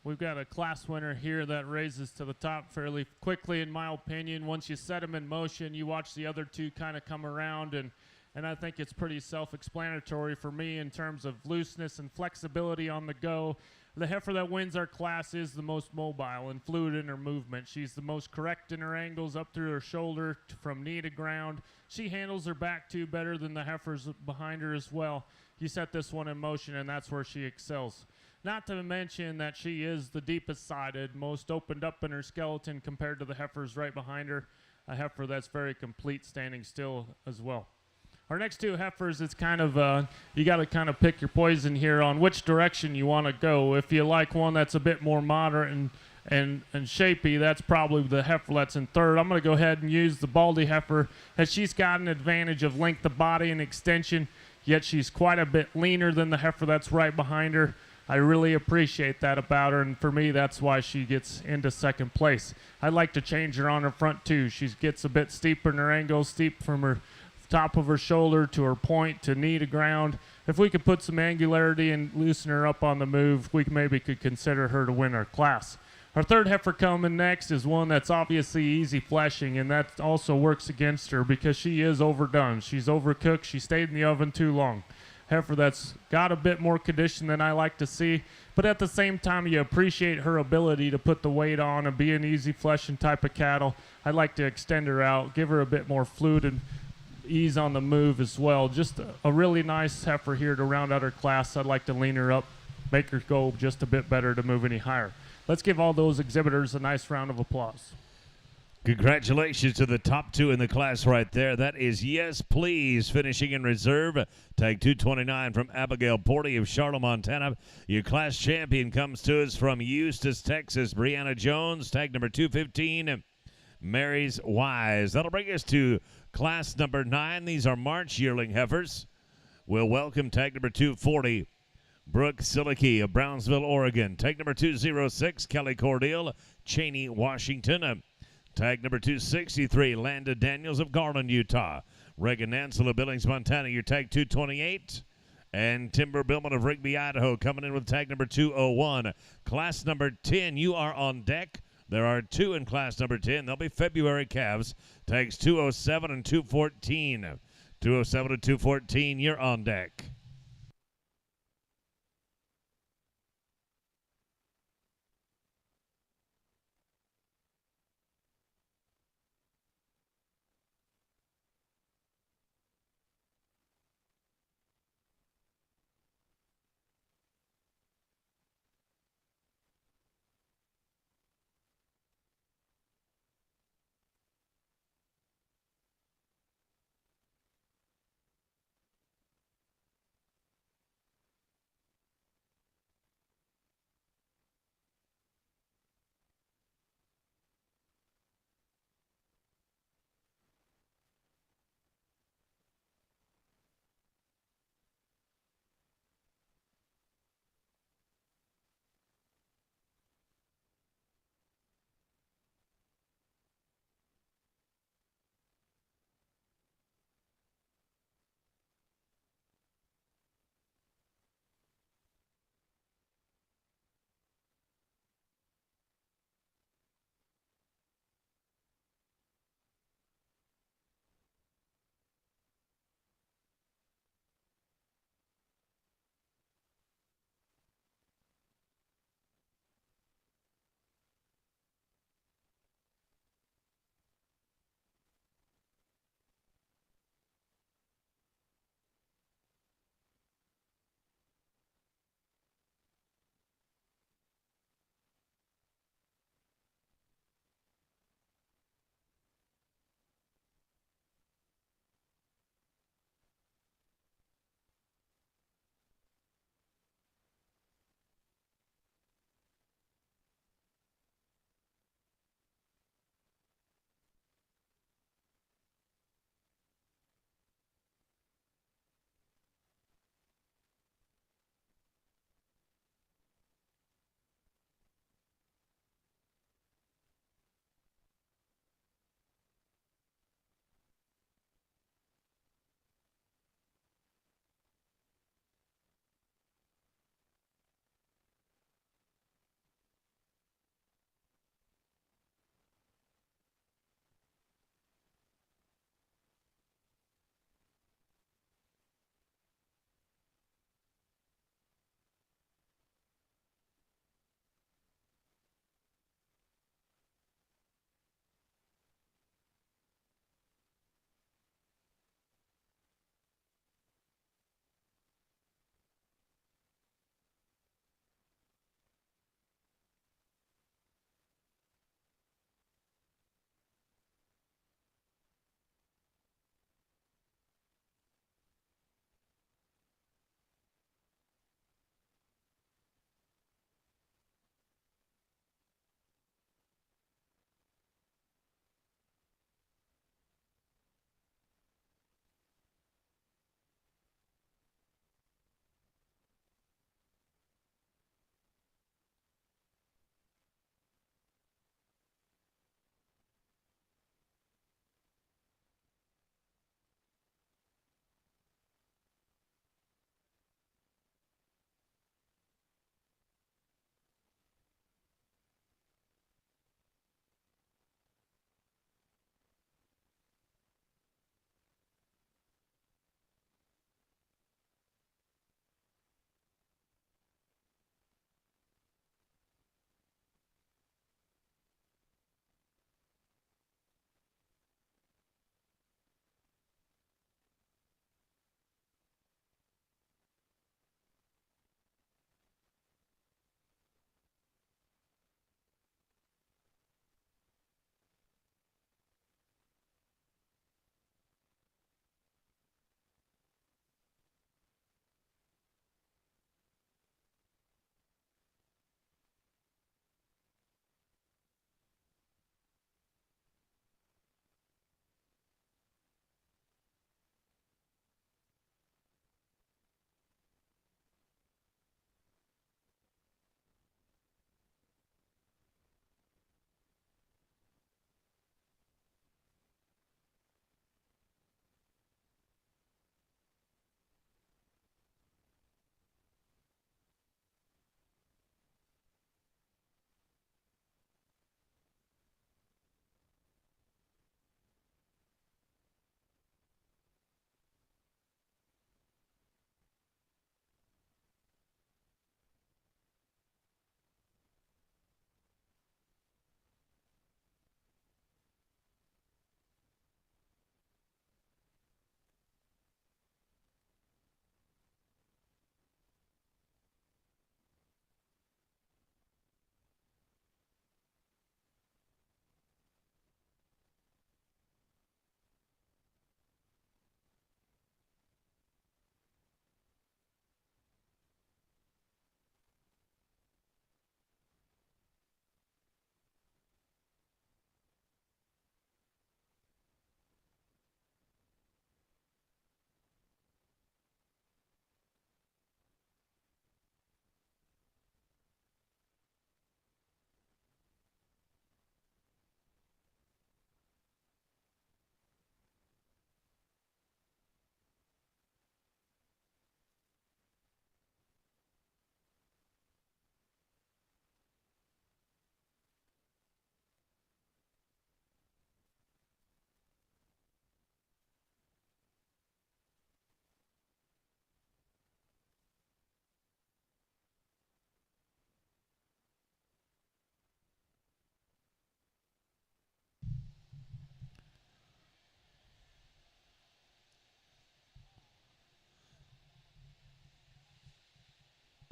We've got a class winner here that raises to the top fairly quickly, in my opinion. Once you set them in motion, you watch the other two kind of come around, and I think it's pretty self-explanatory for me in terms of looseness and flexibility on the go. The heifer that wins our class is the most mobile and fluid in her movement. She's the most correct in her angles up through her shoulder from knee to ground. She handles her back too better than the heifers behind her as well. You set this one in motion, and that's where she excels. Not to mention that she is the deepest sided, most opened up in her skeleton compared to the heifers right behind her. A heifer that's very complete standing still as well. Our next two heifers, it's kind of, you got to kind of pick your poison here on which direction you want to go. If you like one that's a bit more moderate and shapy, that's probably the heifer that's in third. I'm going to go ahead and use the Baldy heifer, as she's got an advantage of length of body and extension, yet she's quite a bit leaner than the heifer that's right behind her. I really appreciate that about her, and for me, that's why she gets into second place. I'd like to change her on her front, too. She gets a bit steeper in her angle, steep from her top of her shoulder to her point to knee to ground. If we could put some angularity and loosen her up on the move, we maybe could consider her to win our class. Our third heifer coming next is one that's obviously easy fleshing, and that also works against her because she is overdone. She's overcooked. She stayed in the oven too long. Heifer that's got a bit more condition than I like to see, but at the same time, you appreciate her ability to put the weight on and be an easy fleshing type of cattle. I'd like to extend her out, give her a bit more fluid and ease on the move as well. Just a really nice heifer here to round out her class. I'd like to lean her up, make her go just a bit better to move any higher. Let's give all those exhibitors a nice round of applause. Congratulations to the top two in the class right there. That is Yes Please finishing in reserve. Tag 229 from Abigail Porty of Charlotte, Montana. Your class champion comes to us from Eustis, Texas. Brianna Jones, tag number 215. Mary's Wise. That'll bring us to class number 9. These are March yearling heifers. We'll welcome tag number 240. Brooke Silicki of Brownsville, Oregon. Tag number 206, Kelly Cordial, Cheney, Washington. Tag number 263, Landa Daniels of Garland, Utah. Reagan Nansel of Billings, Montana, your tag 228. And Timber Billman of Rigby, Idaho, coming in with tag number 201. Class number 10, you are on deck. There are two in class number 10. They'll be February calves. Tags 207 and 214. 207 and 214, you're on deck.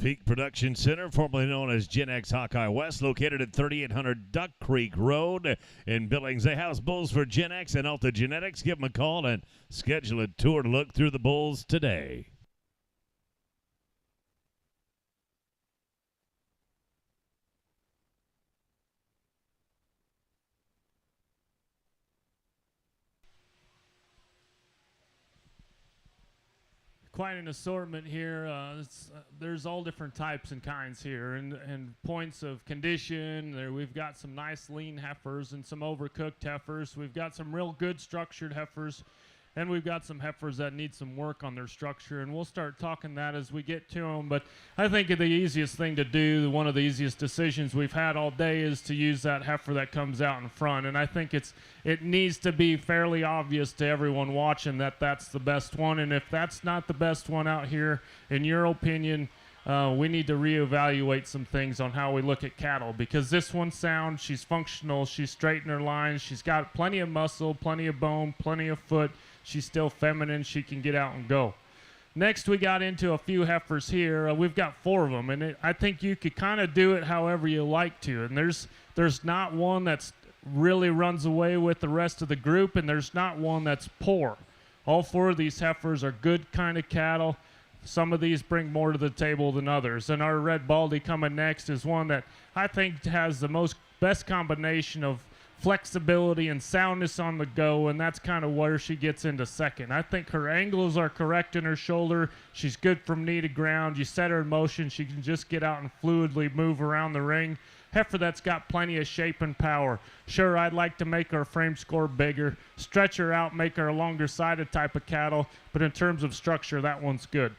Peak Production Center, formerly known as Gen X Hawkeye West, located at 3800 Duck Creek Road in Billings. They house bulls for Gen X and Alta Genetics. Give them a call and schedule a tour to look through the bulls today. Quite an assortment here. There's all different types and kinds here, and points of condition. There we've got some nice lean heifers and some overcooked heifers. We've got some real good structured heifers, and we've got some heifers that need some work on their structure, and we'll start talking that as we get to them. But I think the easiest thing to do, one of the easiest decisions we've had all day, is to use that heifer that comes out in front. And I think it needs to be fairly obvious to everyone watching that that's the best one. And if that's not the best one out here, in your opinion, we need to reevaluate some things on how we look at cattle, because this one's sound, she's functional, she's straight in her lines, she's got plenty of muscle, plenty of bone, plenty of foot. She's still feminine. She can get out and go. Next, we got into a few heifers here. We've got 4 of them, and I think you could kind of do it however you like to. And there's not one that's really runs away with the rest of the group, and there's not one that's poor. All 4 of these heifers are good kind of cattle. Some of these bring more to the table than others. And our Red Baldy coming next is one that I think has the best combination of flexibility and soundness on the go, and that's kind of where she gets into second. I think her angles are correct in her shoulder. She's good from knee to ground. You set her in motion, she can just get out and fluidly move around the ring. Heifer that's got plenty of shape and power. Sure, I'd like to make her frame score bigger, stretch her out, make her a longer sided type of cattle, but in terms of structure, that one's good.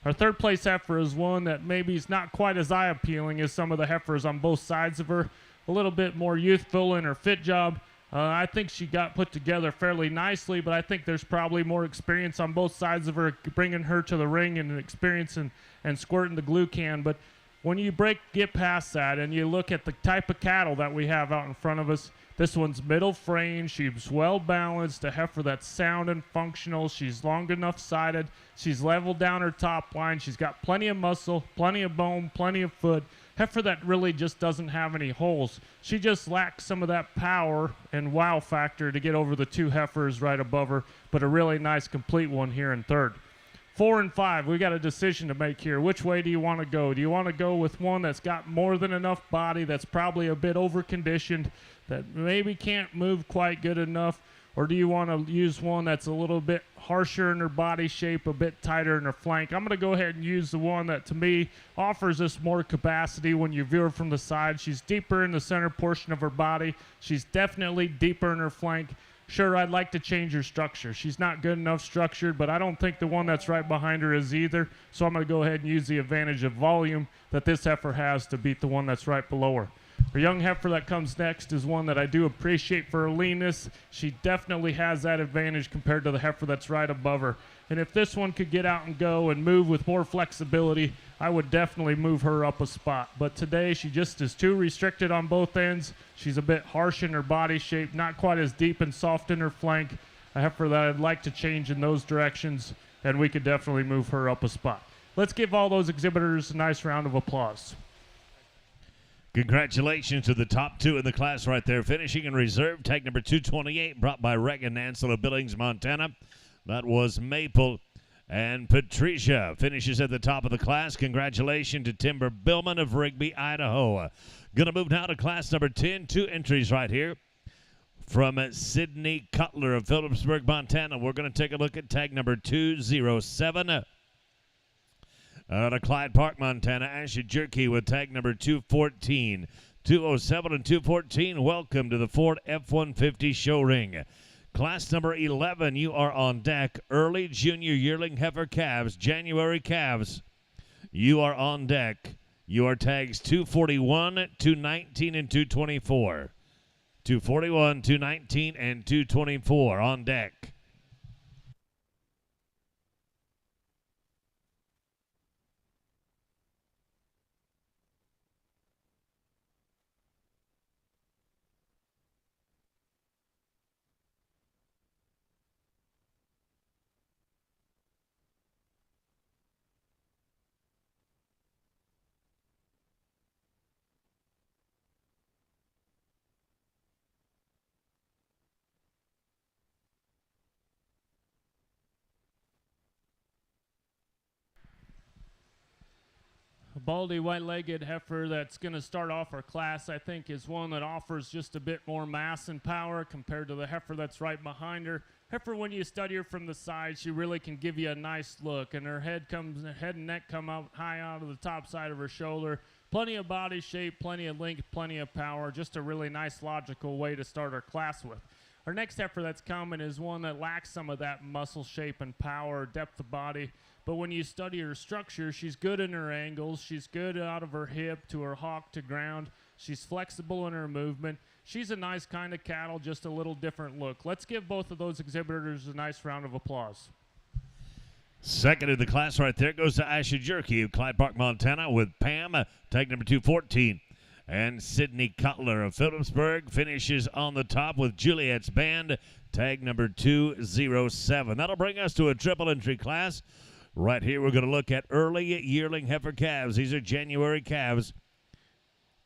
Our third place heifer is one that maybe is not quite as eye appealing as some of the heifers on both sides of her. A little bit more youthful in her fit job. I think she got put together fairly nicely, but I think there's probably more experience on both sides of her, bringing her to the ring and experience and squirting the glue can. But when you get past that and you look at the type of cattle that we have out in front of us, this one's middle frame. She's well balanced, a heifer that's sound and functional. She's long enough sided. She's leveled down her top line. She's got plenty of muscle, plenty of bone, plenty of foot. Heifer that really just doesn't have any holes. She just lacks some of that power and wow factor to get over the 2 heifers right above her, but a really nice complete one here in third. 4 and 5, we got a decision to make here. Which way do you want to go? Do you want to go with one that's got more than enough body, that's probably a bit over-conditioned, that maybe can't move quite good enough, or do you want to use one that's a little bit harsher in her body shape, a bit tighter in her flank? I'm going to go ahead and use the one that, to me, offers us more capacity when you view her from the side. She's deeper in the center portion of her body. She's definitely deeper in her flank. Sure, I'd like to change her structure. She's not good enough structured, but I don't think the one that's right behind her is either. So I'm going to go ahead and use the advantage of volume that this heifer has to beat the one that's right below her. Her young heifer that comes next is one that I do appreciate for her leanness. She definitely has that advantage compared to the heifer that's right above her. And if this one could get out and go and move with more flexibility, I would definitely move her up a spot. But today she just is too restricted on both ends. She's a bit harsh in her body shape, not quite as deep and soft in her flank. A heifer that I'd like to change in those directions, and we could definitely move her up a spot. Let's give all those exhibitors a nice round of applause. Congratulations to the top 2 in the class right there. Finishing in reserve, tag number 228, brought by Reagan Nansel of Billings, Montana. That was Maple and Patricia. Finishes at the top of the class. Congratulations to Timber Billman of Rigby, Idaho. Going to move now to class number 10. 2 entries right here. From Sidney Cutler of Phillipsburg, Montana. We're going to take a look at tag number 207. Out of Clyde Park, Montana, Ashley Jerky with tag number 214. 207 and 214, welcome to the Ford F-150 show ring. Class number 11, you are on deck. Early junior yearling heifer calves, January calves. You are on deck. You are tags 241, 219, and 224. 241, 219, and 224 on deck. baldy white-legged heifer that's going to start off our class, I think, is one that offers just a bit more mass and power compared to the heifer that's right behind her. Heifer, when you study her from the side, she really can give you a nice look, and her head and neck come out high out of the top side of her shoulder. Plenty of body shape, plenty of length, plenty of power. Just a really nice, logical way to start our class with. Our next heifer that's coming is one that lacks some of that muscle shape and power, depth of body. But when you study her structure, she's good in her angles. She's good out of her hip to her hock to ground. She's flexible in her movement. She's a nice kind of cattle, just a little different look. Let's give both of those exhibitors a nice round of applause. Second in the class right there goes to Ashley Jerky of Clyde Park, Montana, with Pam, tag number 214. And Sydney Cutler of Phillipsburg finishes on the top with Juliet's Band, tag number 207. That'll bring us to a triple entry class. Right here, we're going to look at early yearling heifer calves. These are January calves.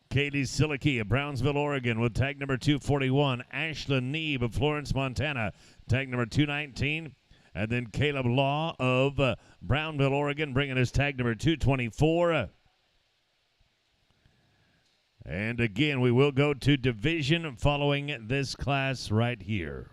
Katie Sillicky of Brownsville, Oregon, with tag number 241. Ashlyn Neeb of Florence, Montana, tag number 219. And then Caleb Law of Brownville, Oregon, bringing us tag number 224. And again, we will go to division following this class right here.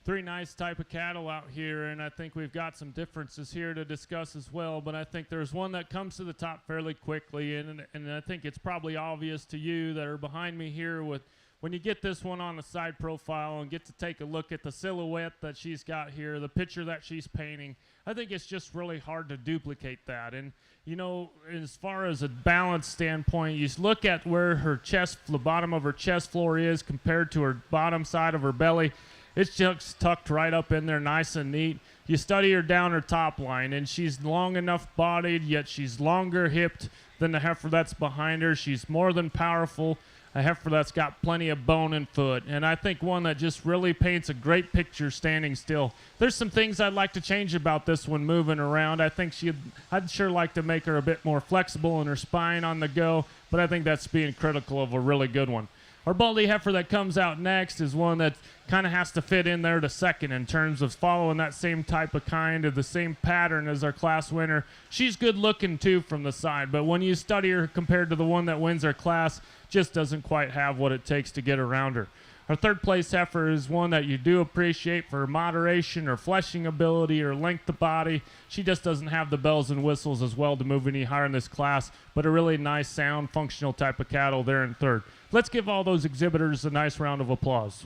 Three nice type of cattle out here, and I think we've got some differences here to discuss as well, but I think there's one that comes to the top fairly quickly, and I think it's probably obvious to you that are behind me here with when you get this one on the side profile and get to take a look at the silhouette that she's got here, the picture that she's painting, I think it's just really hard to duplicate that. And, you know, as far as a balance standpoint, you look at where her chest, the bottom of her chest floor is compared to her bottom side of her belly. It's just tucked right up in there nice and neat. You study her down her top line, and she's long enough bodied, yet she's longer hipped than the heifer that's behind her. She's more than powerful. a heifer that's got plenty of bone and foot, and I think one that just really paints a great picture standing still. There's some things I'd like to change about this one moving around. I'd sure like to make her a bit more flexible in her spine on the go, but I think that's being critical of a really good one. Our Baldy heifer that comes out next is one that kind of has to fit in there to second in terms of following that same type of kind of the same pattern as our class winner. She's good looking too from the side, but when you study her compared to the one that wins our class, just doesn't quite have what it takes to get around her. Our third place heifer is one that you do appreciate for moderation or fleshing ability or length of body. She just doesn't have the bells and whistles as well to move any higher in this class, but a really nice, sound, functional type of cattle there in third. Let's give all those exhibitors a nice round of applause.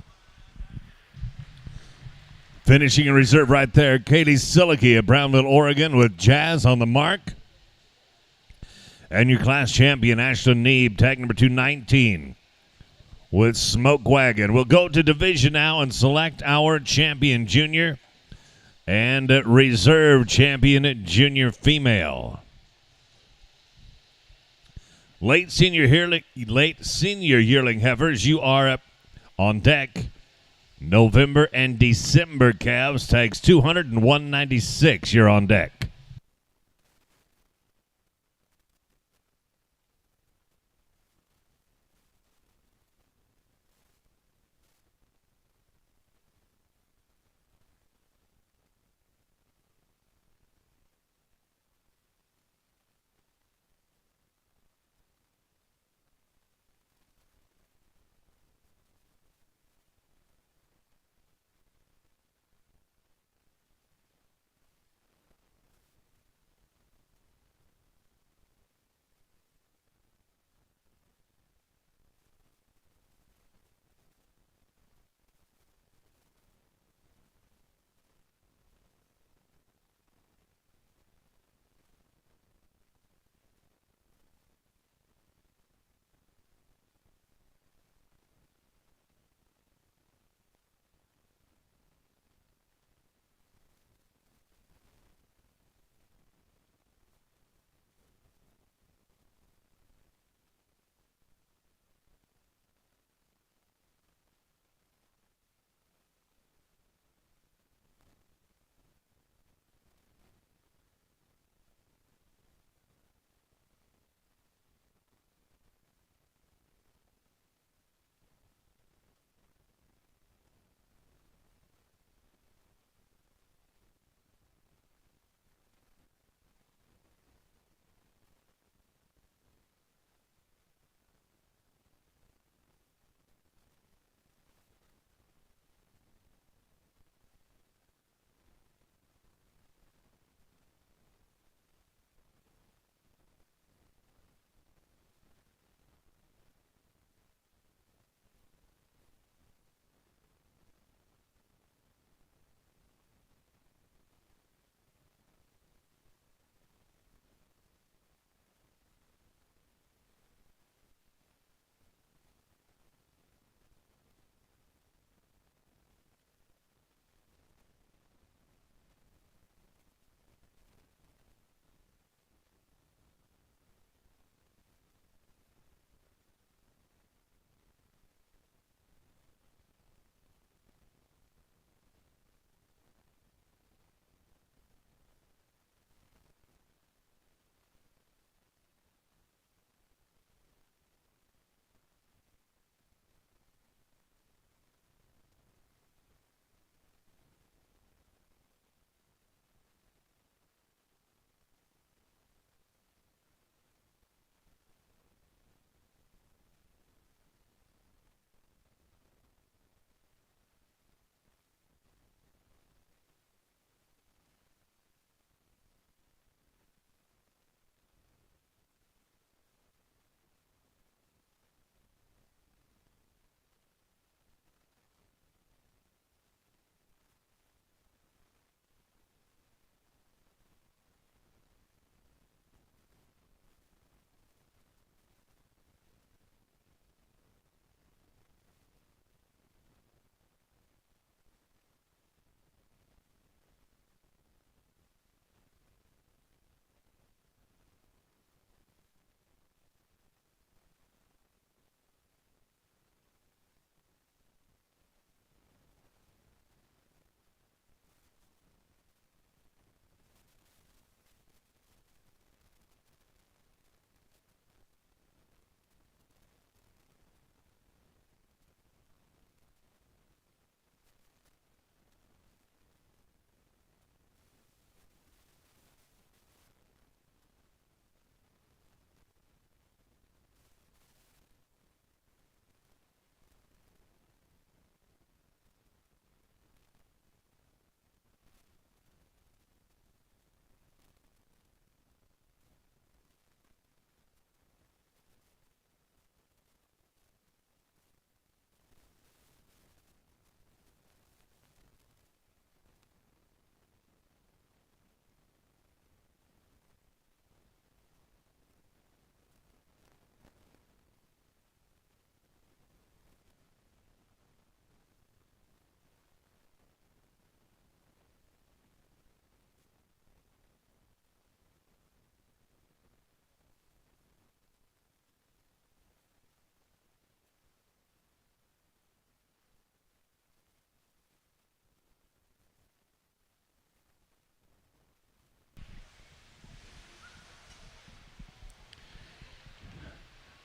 Finishing in reserve right there, Katie Silicky of Brownville, Oregon, with Jazz on the mark. And your class champion, Ashton Neeb, tag number 219, with Smoke Wagon. We'll go to division now and select our champion junior and reserve champion junior female. Late senior yearling heifers, you are up on deck. November and December calves, tags 200 and 196. You're on deck.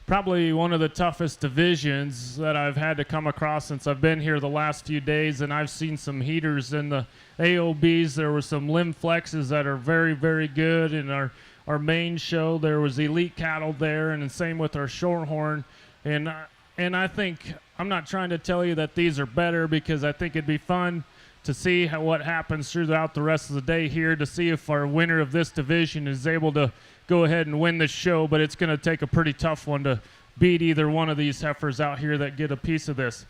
probably one of the toughest divisions that I've had to come across since I've been here the last few days, and I've seen some heaters in the AOBs. There were some limb flexes that are very, very good. In our main show, there was elite cattle there, and the same with our shorthorn. And I think, I'm not trying to tell you that these are better, because I think it'd be fun to see what happens throughout the rest of the day here, to see if our winner of this division is able to go ahead and win this show. But it's going to take a pretty tough one to beat either one of these heifers out here that get a piece of this.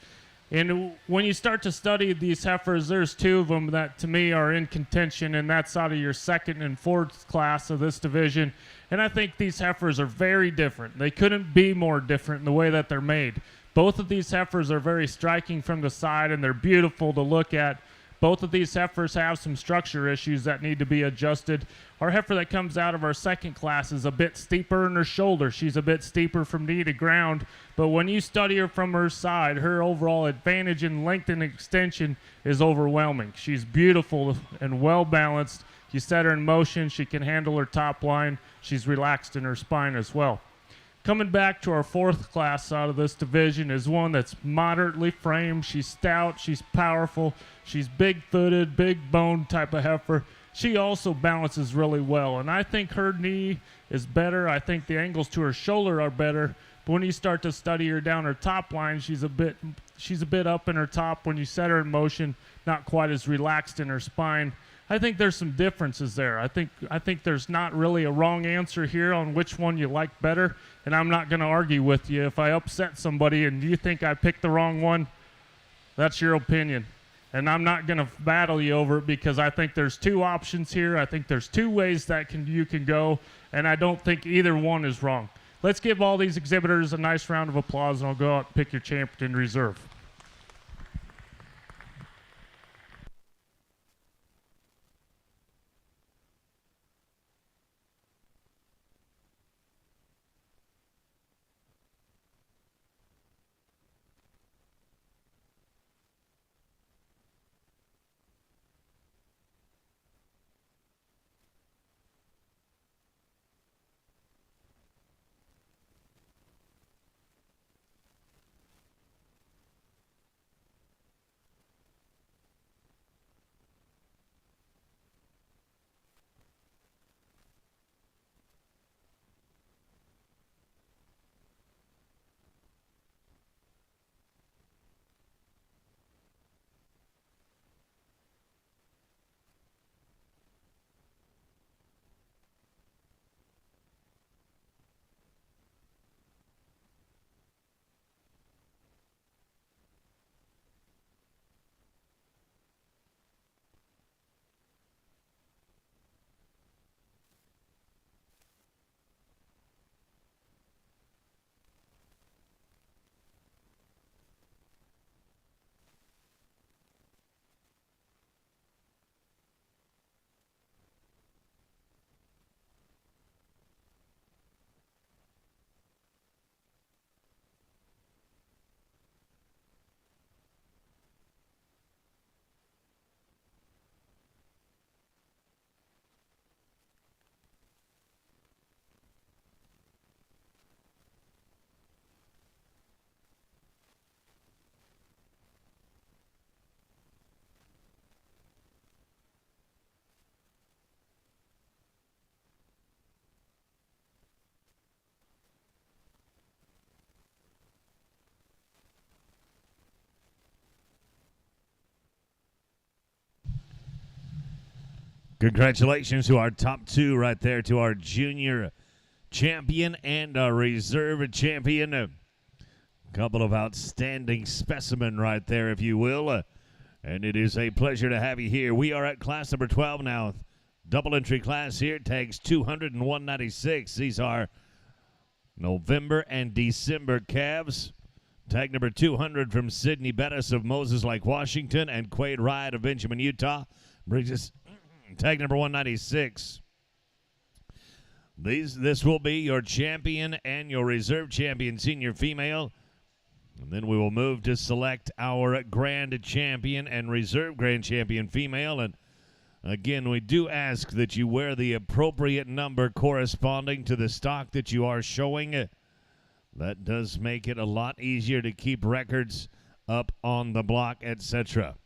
And when you start to study these heifers, there's two of them that to me are in contention, and that's out of your second and fourth class of this division. And I think these heifers are very different. They couldn't be more different in the way that they're made. Both of these heifers are very striking from the side, and they're beautiful to look at. Both of these heifers have some structure issues that need to be adjusted. Our heifer that comes out of our second class is a bit steeper in her shoulder. She's a bit steeper from knee to ground. But when you study her from her side, her overall advantage in length and extension is overwhelming. She's beautiful and well-balanced. You set her in motion, she can handle her top line. She's relaxed in her spine as well. Coming back to our fourth class out of this division is one that's moderately framed. She's stout, she's powerful, she's big-footed, big-boned type of heifer. She also balances really well, and I think her knee is better. I think the angles to her shoulder are better. But when you start to study her down her top line, she's a bit up in her top. When you set her in motion, not quite as relaxed in her spine. I think there's some differences there. I think there's not really a wrong answer here on which one you like better, and I'm not going to argue with you. If I upset somebody and you think I picked the wrong one, that's your opinion. And I'm not going to battle you over it, because I think there's two options here. I think there's two ways that you can go, and I don't think either one is wrong. Let's give all these exhibitors a nice round of applause, and I'll go out and pick your champion reserve. Congratulations to our top two right there, to our junior champion and our reserve champion. A couple of outstanding specimen right there, if you will. And it is a pleasure to have you here. We are at class number 12 now. Double entry class here, tags 200 and 196. These are November and December calves. Tag number 200 from Sidney Bettis of Moses Lake, Washington, and Quade Wright of Benjamin, Utah. Brings us tag number 196. This will be your champion and your reserve champion senior female. And then we will move to select our grand champion and reserve grand champion female. And again, we do ask that you wear the appropriate number corresponding to the stock that you are showing. That does make it a lot easier to keep records up on the block, etc.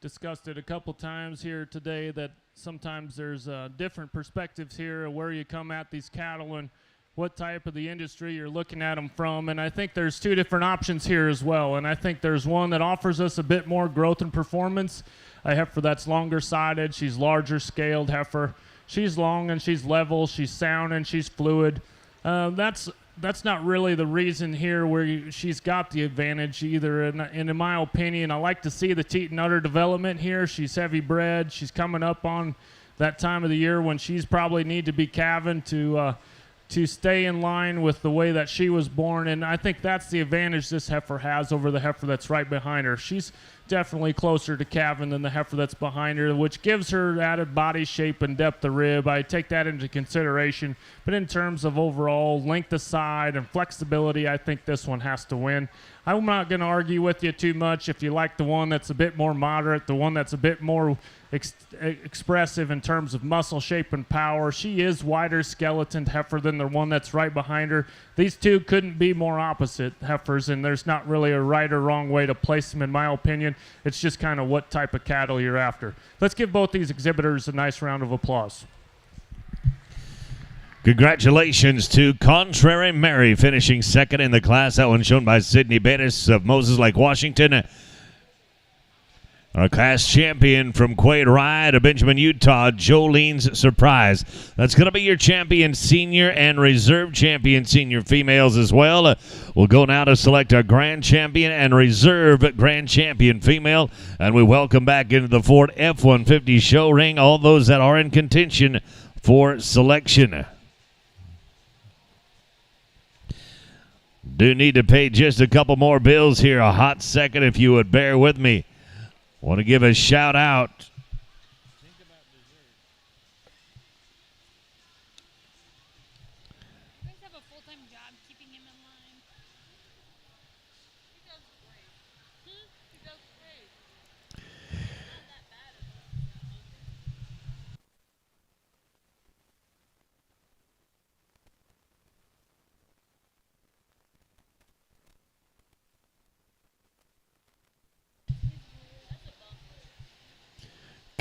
Discussed it a couple times here today that sometimes there's different perspectives here of where you come at these cattle and what type of the industry you're looking at them from. And I think there's two different options here as well. And I think there's one that offers us a bit more growth and performance. A heifer that's longer sided. She's larger scaled heifer. She's long and she's level. She's sound and she's fluid. That's not really the reason here where she's got the advantage either. And in my opinion, I like to see the teat and udder development here. She's heavy bred. She's coming up on that time of the year when she's probably need to be calving to stay in line with the way that she was born. And I think that's the advantage this heifer has over the heifer that's right behind her. She's definitely closer to calving than the heifer that's behind her, which gives her added body shape and depth of rib. I take that into consideration. But in terms of overall length of side and flexibility, I think this one has to win. I'm not going to argue with you too much if you like the one that's a bit more moderate, the one that's a bit more expressive in terms of muscle shape and power. She is wider skeletoned heifer than the one that's right behind her. These two couldn't be more opposite heifers, and there's not really a right or wrong way to place them in my opinion. It's just kind of what type of cattle you're after. Let's give both these exhibitors a nice round of applause. Congratulations to Contrary Mary finishing second in the class. That one shown by Sydney Bettis of Moses Lake, Washington. Our class champion from Quaid Ride of Benjamin, Utah, Jolene's Surprise. That's going to be your champion senior and reserve champion senior females as well. We'll go now to select our grand champion and reserve grand champion female. And we welcome back into the Ford F-150 show ring all those that are in contention for selection. Do need to pay just a couple more bills here. A hot second if you would bear with me. Want to give a shout out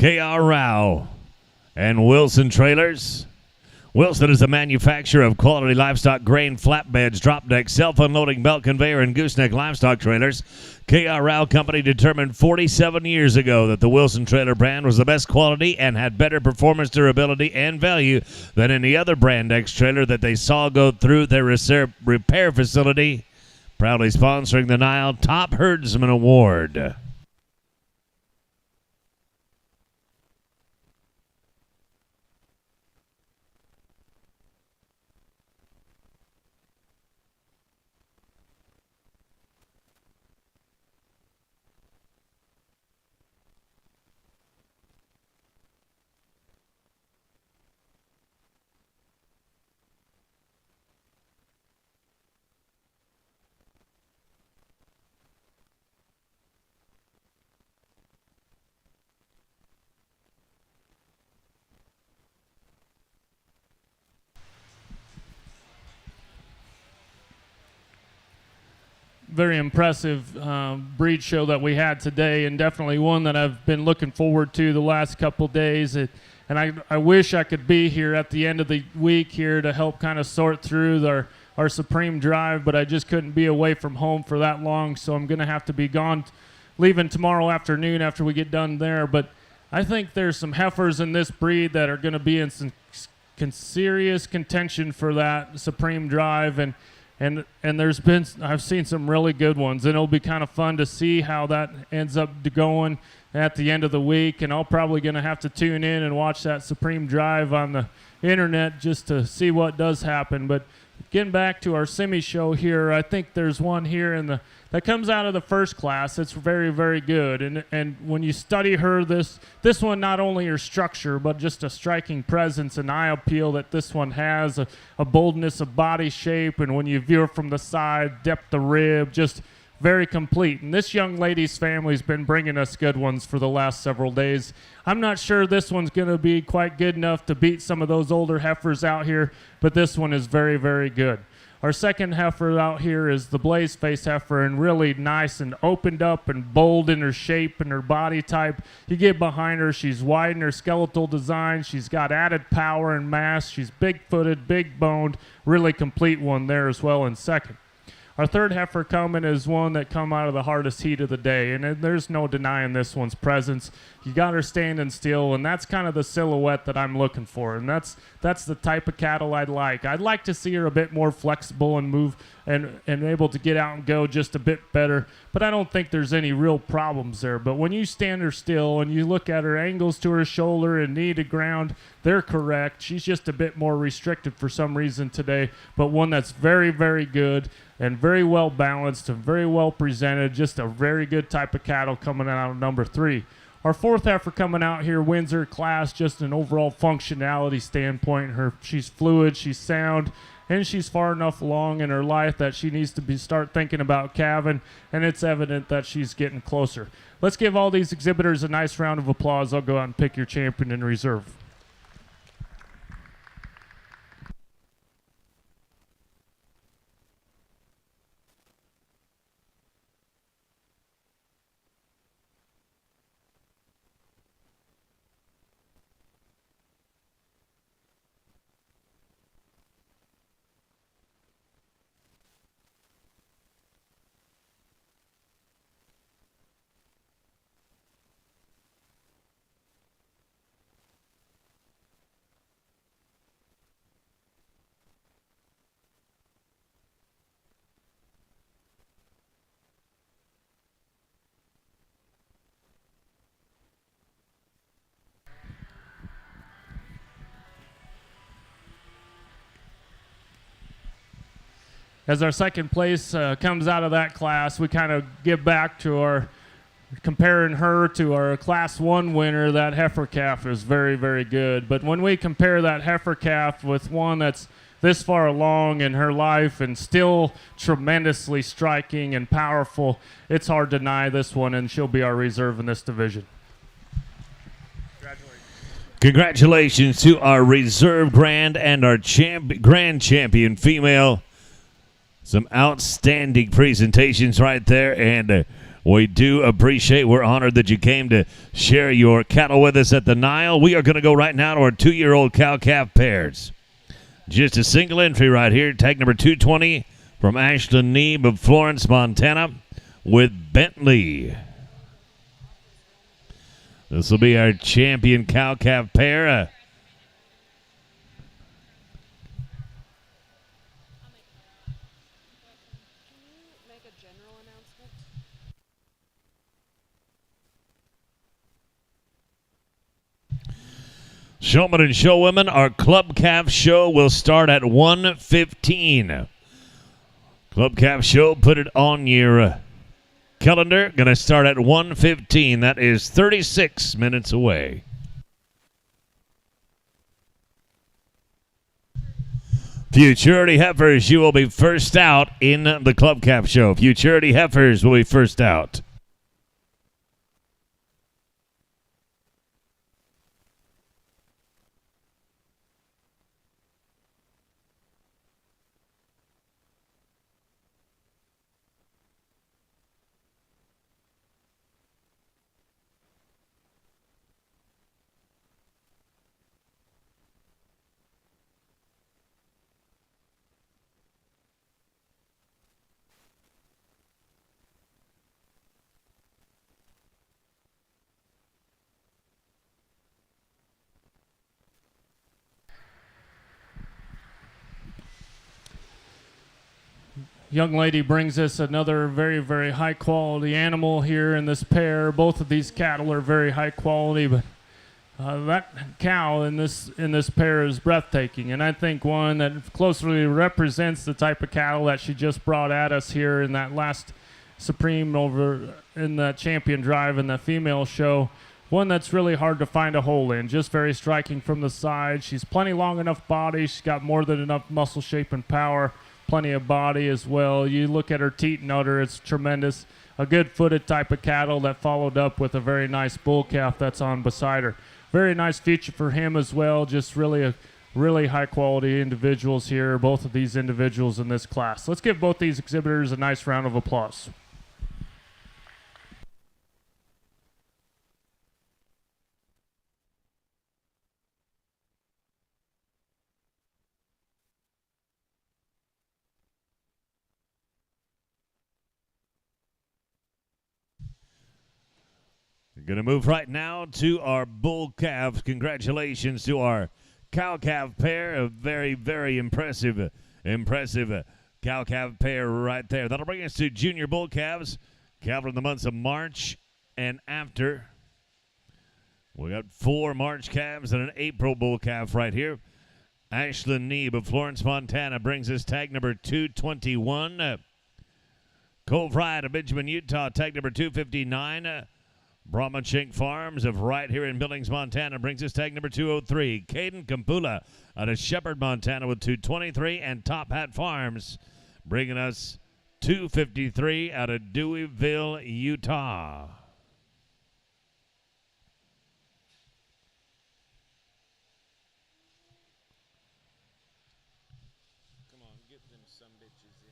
K.R. Rao and Wilson Trailers. Wilson is a manufacturer of quality livestock grain flatbeds, drop decks, self-unloading belt conveyor, and gooseneck livestock trailers. K.R. Rao Company determined 47 years ago that the Wilson trailer brand was the best quality and had better performance, durability, and value than any other brand X trailer that they saw go through their repair facility. Proudly sponsoring the NILE Top Herdsman Award. Very impressive breed show that we had today, and definitely one that I've been looking forward to the last couple days. And I wish I could be here at the end of the week here to help kind of sort through our Supreme Drive, but I just couldn't be away from home for that long, so I'm going to have to be gone, leaving tomorrow afternoon after we get done there. But I think there's some heifers in this breed that are going to be in some serious contention for that Supreme Drive, and I've seen some really good ones, and it'll be kind of fun to see how that ends up going at the end of the week. And I'm probably going to have to tune in and watch that Supreme Drive on the internet just to see what does happen. But getting back to our semi show here, I think there's one here that comes out of the first class. It's very, very good. And when you study her, this one, not only her structure, but just a striking presence and eye appeal that this one has, a boldness of body shape, and when you view her from the side, depth of rib, just very complete. And this young lady's family's been bringing us good ones for the last several days. I'm not sure this one's going to be quite good enough to beat some of those older heifers out here, but this one is very, very good. Our second heifer out here is the Blaze Face heifer, and really nice and opened up and bold in her shape and her body type. You get behind her, she's wide in her skeletal design. She's got added power and mass. She's big-footed, big-boned, really complete one there as well in second. Our third heifer coming is one that come out of the hardest heat of the day, and there's no denying this one's presence. You got her standing still, and that's kind of the silhouette that I'm looking for, and that's the type of cattle I'd like. I'd like to see her a bit more flexible and move and able to get out and go just a bit better, but I don't think there's any real problems there. But when you stand her still and you look at her angles to her shoulder and knee to ground, they're correct. She's just a bit more restricted for some reason today, but one that's very, very good and very well balanced and very well presented. Just a very good type of cattle coming out of number 3. Our fourth heifer coming out here wins her class, just an overall functionality standpoint. She's fluid, she's sound, and she's far enough along in her life that she needs to start thinking about calving, and it's evident that she's getting closer. Let's give all these exhibitors a nice round of applause. I'll go out and pick your champion in reserve. As our second place comes out of that class, we kind of get back to comparing her to our Class 1 winner. That heifer calf is very, very good. But when we compare that heifer calf with one that's this far along in her life and still tremendously striking and powerful, it's hard to deny this one, and she'll be our reserve in this division. Congratulations to our reserve grand and our grand champion female. Some outstanding presentations right there, and We do appreciate, we're honored that you came to share your cattle with us at the NILE. We are going to go right now to our 2-year-old cow-calf pairs. Just a single entry right here, tag number 220 from Ashland Neeb of Florence, Montana with Bentley. This will be our champion cow-calf pair. Showmen and showwomen, our Club Calf show will start at 1:15. Club Calf show, put it on your calendar. Going to start at 1:15. That is 36 minutes away. Futurity Heifers, you will be first out in the Club Calf show. Futurity Heifers will be first out. Young lady brings us another very, very high quality animal here in this pair. Both of these cattle are very high quality, but that cow in this pair is breathtaking, and I think one that closely represents the type of cattle that she just brought at us here in that last Supreme over in the Champion Drive in the female show. One that's really hard to find a hole in, just very striking from the side. She's plenty long enough body. She's got more than enough muscle shape and power. Plenty of body as well. You look at her teat and udder, it's tremendous. A good-footed type of cattle that followed up with a very nice bull calf that's on beside her. Very nice feature for him as well. Just really high-quality individuals here, both of these individuals in this class. Let's give both these exhibitors a nice round of applause. We're going to move right now to our bull calves. Congratulations to our cow-calf pair. A very, very impressive cow-calf pair right there. That'll bring us to junior bull calves. Calved in the months of March and after. We got 4 March calves and an April bull calf right here. Ashland Neeb of Florence, Montana brings us tag number 221. Cole Fried of Benjamin, Utah, tag number 259. Brahma Chink Farms of right here in Billings, Montana brings us tag number 203. Caden Kampula out of Shepherd, Montana with 223. And Top Hat Farms bringing us 253 out of Deweyville, Utah. Come on, get them some bitches in.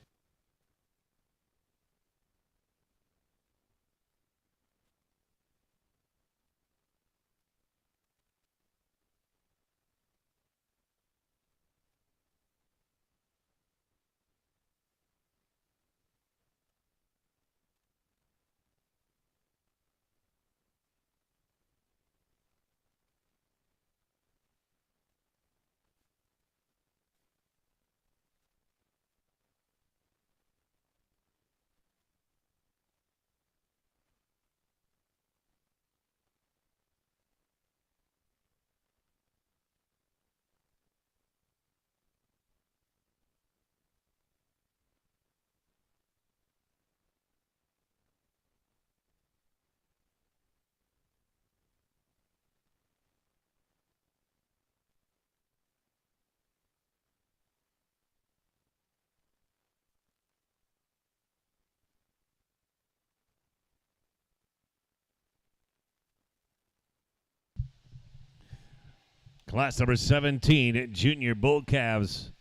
Class number 17, junior bull calves.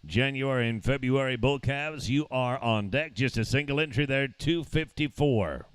January and February bull calves, you are on deck. Just a single entry there, 254.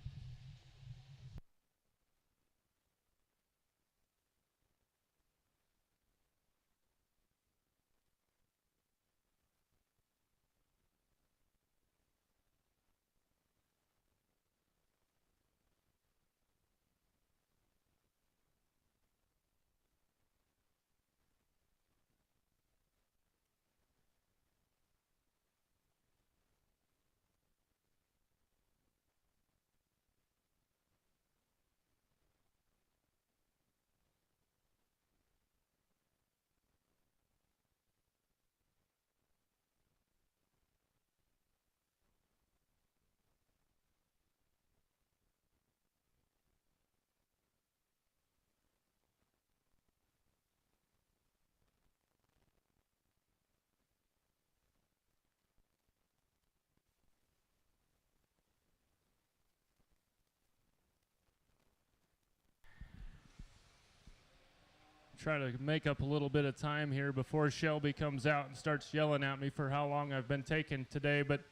try to make up a little bit of time here before Shelby comes out and starts yelling at me for how long I've been taking today. But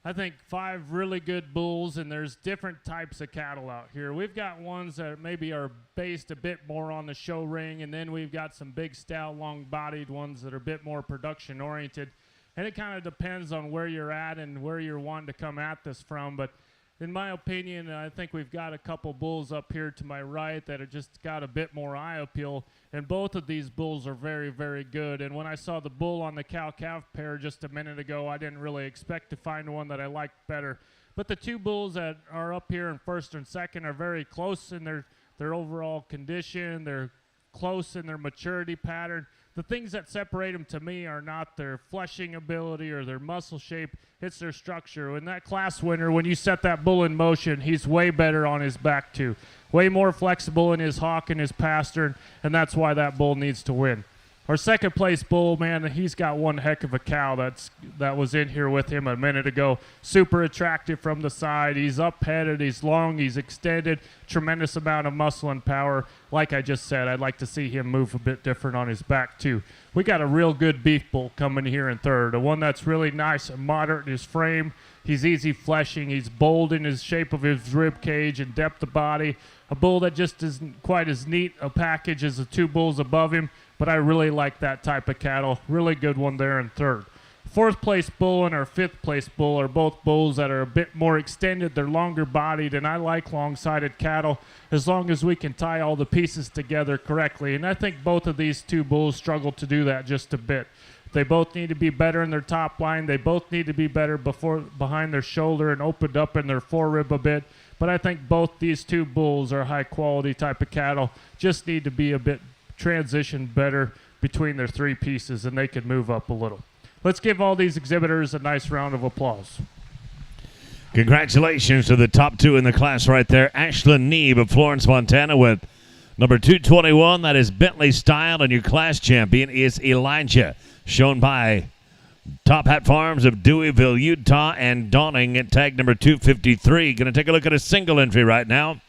I think 5 really good bulls, and there's different types of cattle out here. We've got ones that maybe are based a bit more on the show ring, and then we've got some big, stout, long-bodied ones that are a bit more production-oriented. And it kind of depends on where you're at and where you're wanting to come at this from. But in my opinion, I think we've got a couple bulls up here to my right that have just got a bit more eye appeal, and both of these bulls are very, very good. And when I saw the bull on the cow-calf pair just a minute ago, I didn't really expect to find one that I liked better. But the 2 bulls that are up here in first and second are very close in their overall condition. They're close in their maturity pattern. The things that separate them to me are not their fleshing ability or their muscle shape, it's their structure. In that class winner, when you set that bull in motion, he's way better on his back too. Way more flexible in his hock and his pastern, and that's why that bull needs to win. Our second place bull, man, he's got one heck of a cow that was in here with him a minute ago. Super attractive from the side. He's up-headed, he's long, he's extended, tremendous amount of muscle and power. Like I just said, I'd like to see him move a bit different on his back too. We got a real good beef bull coming here in third, a one that's really nice and moderate in his frame. He's easy fleshing, he's bold in his shape of his rib cage and depth of body. A bull that just isn't quite as neat a package as the 2 bulls above him, but I really like that type of cattle. Really good one there in third. 4th place bull and our 5th place bull are both bulls that are a bit more extended. They're longer bodied, and I like long-sided cattle as long as we can tie all the pieces together correctly. And I think both of these 2 bulls struggle to do that just a bit. They both need to be better in their top line. They both need to be better behind their shoulder and opened up in their forerib a bit. But I think both these 2 bulls are high-quality type of cattle. Just need to be a bit transition better between their 3 pieces, and they could move up a little. Let's give all these exhibitors a nice round of applause. Congratulations to the top 2 in the class right there. Ashlyn Neeb of Florence, Montana with number 221. That is Bentley Style, and your class champion is Elijah, shown by Top Hat Farms of Deweyville, Utah, and Dawning at tag number 253. Going to take a look at a single entry right now.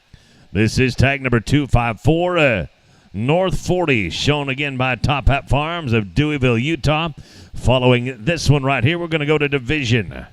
This is tag number 254. North 40, shown again by Top Hat Farms of Deweyville, Utah. Following this one right here, we're going to go to division.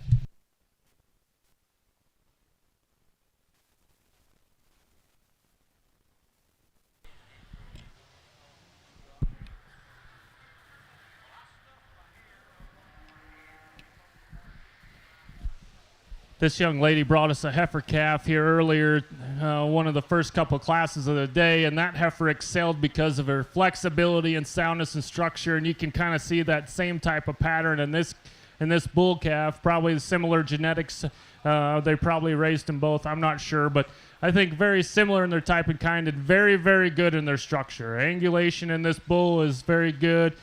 This young lady brought us a heifer calf here earlier, one of the first couple classes of the day, and that heifer excelled because of her flexibility and soundness and structure, and you can kind of see that same type of pattern in this bull calf, probably similar genetics. They probably raised them both, I'm not sure, but I think very similar in their type and kind and very, very good in their structure. Angulation in this bull is very good.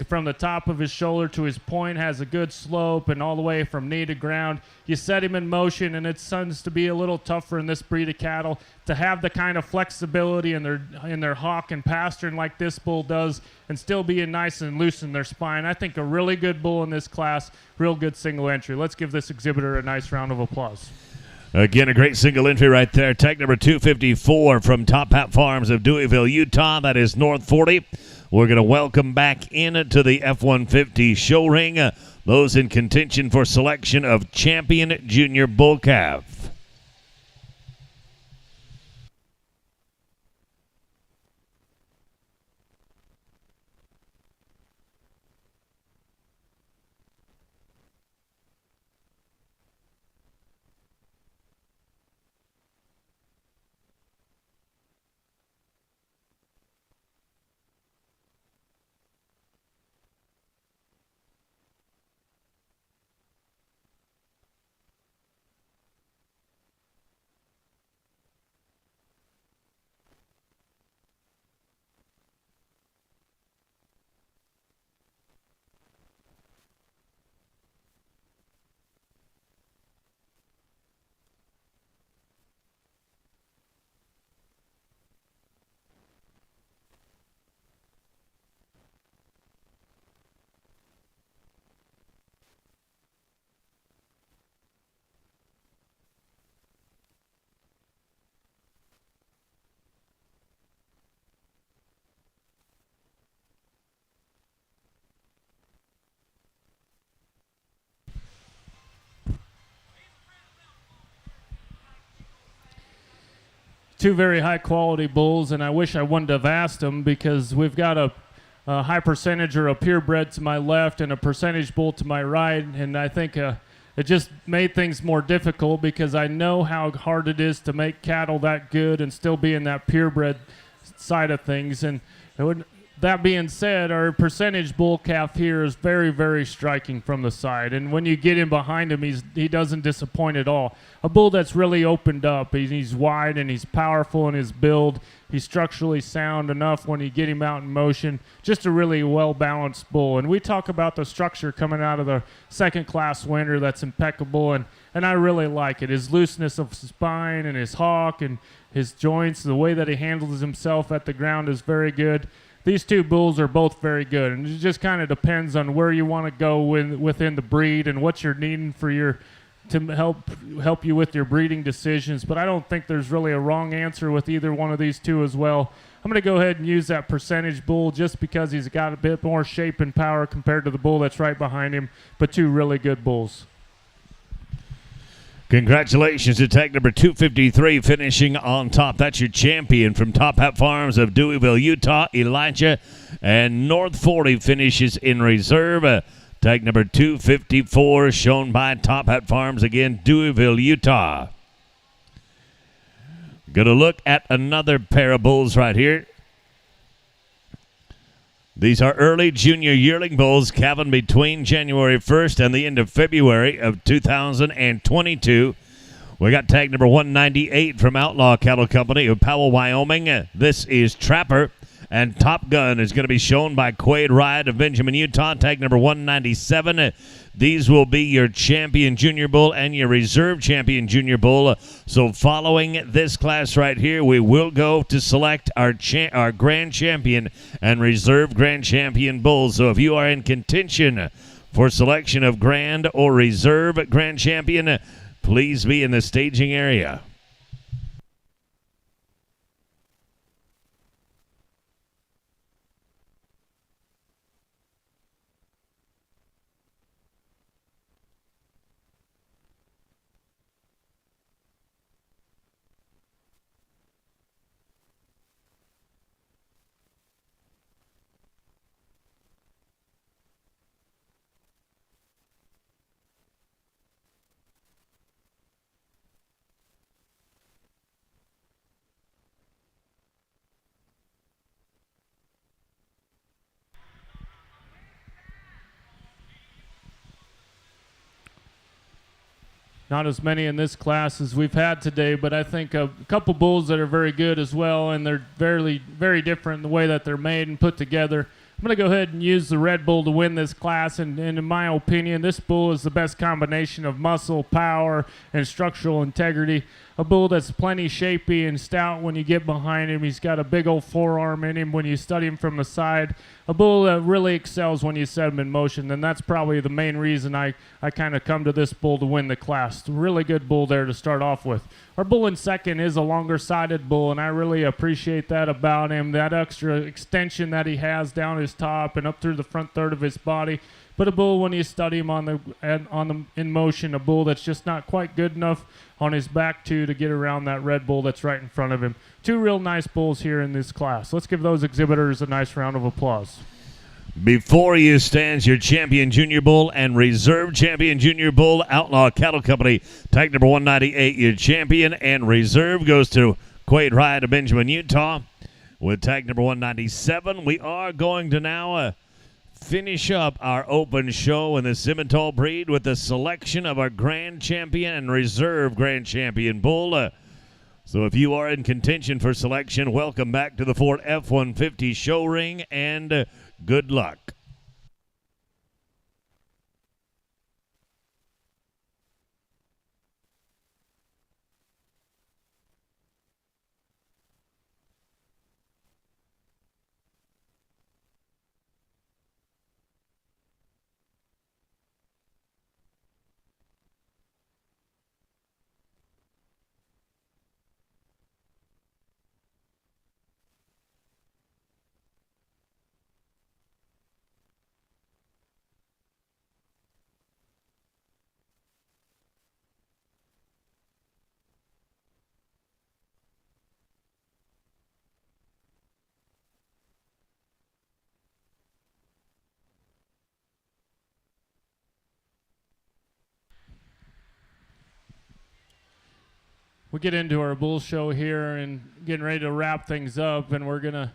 From the top of his shoulder to his point has a good slope, and all the way from knee to ground. You set him in motion, and it tends to be a little tougher in this breed of cattle to have the kind of flexibility in their hock and pastern like this bull does, and still being nice and loose in their spine. I think a really good bull in this class, real good single entry. Let's give this exhibitor a nice round of applause. Again, a great single entry right there. Tag number 254 from Top Hat Farms of Deweyville, Utah. That is North 40. We're going to welcome back into the F-150 show ring those in contention for selection of Champion Junior Bull Calf. two very high quality bulls, and I wish I wouldn't have asked them because we've got a high percentage or a purebred to my left and a percentage bull to my right, and I think it just made things more difficult because I know how hard it is to make cattle that good and still be in that purebred side of things. And that being said, our percentage bull calf here is very, very striking from the side. And when you get in behind him, he doesn't disappoint at all. A bull that's really opened up. He's wide and he's powerful in his build. He's structurally sound enough when you get him out in motion. Just a really well-balanced bull. And we talk about the structure coming out of the second-class winner that's impeccable, and I really like it. His looseness of spine and his hock and his joints, the way that he handles himself at the ground is very good. These two bulls are both very good, and it just kind of depends on where you want to go within the breed and what you're needing for to help you with your breeding decisions. But I don't think there's really a wrong answer with either one of these two as well. I'm going to go ahead and use that percentage bull just because he's got a bit more shape and power compared to the bull that's right behind him, but two really good bulls. Congratulations to tag number 253 finishing on top. That's your champion from Top Hat Farms of Deweyville, Utah, Elijah. And North 40 finishes in reserve. Tag number 254 shown by Top Hat Farms, again, Deweyville, Utah. Going to look at another pair of bulls right here. These are early junior yearling bulls calving between January 1st and the end of February of 2022. We got tag number 198 from Outlaw Cattle Company of Powell, Wyoming. This is Trapper. And Top Gun is going to be shown by Quade Ride of Benjamin, Utah. Tag number 197. These will be your champion junior bull and your reserve champion junior bull. So following this class right here, we will go to select our grand champion and reserve grand champion bulls. So if you are in contention for selection of grand or reserve grand champion, please be in the staging area. Not as many in this class as we've had today, but I think a couple bulls that are very good as well, and they're very, very different in the way that they're made and put together. I'm going to go ahead and use the Red Bull to win this class, and in my opinion, this bull is the best combination of muscle, power, and structural integrity. A bull that's plenty shapy and stout when you get behind him. He's got a big old forearm in him when you study him from the side. A bull that really excels when you set him in motion, and that's probably the main reason I kind of come to this bull to win the class. Really good bull there to start off with. Our bull in second is a longer-sided bull, and I really appreciate that about him, that extra extension that he has down his top and up through the front third of his body. But a bull, when you study him in motion, a bull that's just not quite good enough on his back to get around that Red Bull that's right in front of him. Two real nice bulls here in this class. Let's give those exhibitors a nice round of applause. Before you stands your champion junior bull and reserve champion junior bull, Outlaw Cattle Company. Tag number 198, your champion and reserve goes to Quade Ride of Benjamin, Utah. With tag number 197, we are going to now finish up our open show in the Simmental breed with the selection of our grand champion and reserve grand champion bull. So if you are in contention for selection, welcome back to the Ford F-150 show ring, and good luck. we get into our bull show here and getting ready to wrap things up, and we're gonna.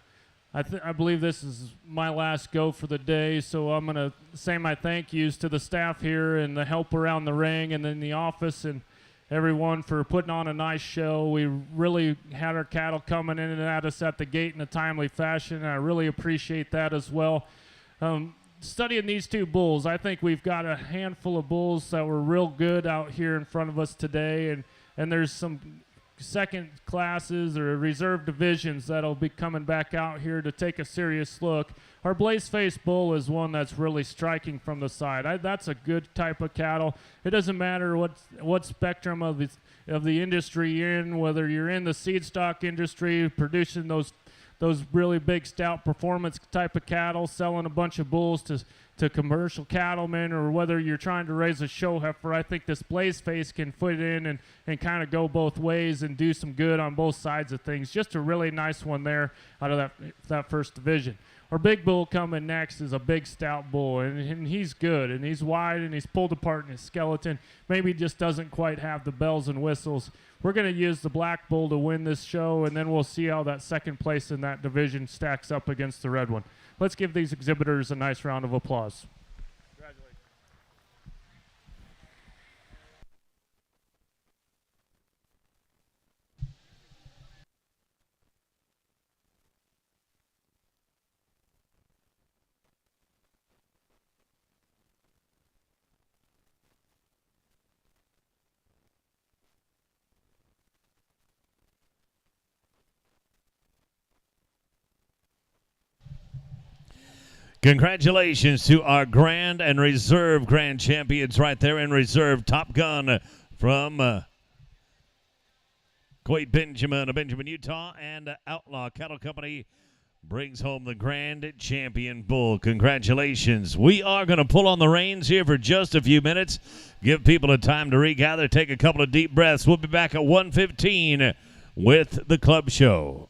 I believe this is my last go for the day, so I'm gonna say my thank yous to the staff here and the help around the ring and in the office and everyone for putting on a nice show. We really had our cattle coming in and at us at the gate in a timely fashion, and I really appreciate that as well. Studying these two bulls, I think we've got a handful of bulls that were real good out here in front of us today, and there's some second classes or reserve divisions that'll be coming back out here to take a serious look. Our Blaze-Face bull is one that's really striking from the side. That's a good type of cattle. It doesn't matter what spectrum of the industry you're in, whether you're in the seed stock industry producing those really big stout performance type of cattle, selling a bunch of bulls to commercial cattlemen, or whether you're trying to raise a show heifer. I think this Blaze-Face can fit in and kind of go both ways and do some good on both sides of things. Just a really nice one there out of that first division. Our big bull coming next is a big stout bull, and he's good, and he's wide, and he's pulled apart in his skeleton. Maybe he just doesn't quite have the bells and whistles. We're going to use the black bull to win this show, and then we'll see how that second place in that division stacks up against the red one. Let's give these exhibitors a nice round of applause. Congratulations. Congratulations to our Grand and Reserve Grand Champions right there in reserve. Top Gun from Coit Benjamin of Benjamin, Utah, and Outlaw Cattle Company brings home the Grand Champion Bull. Congratulations. We are going to pull on the reins here for just a few minutes. Give people a time to regather, take a couple of deep breaths. We'll be back at 1:15 with the club show.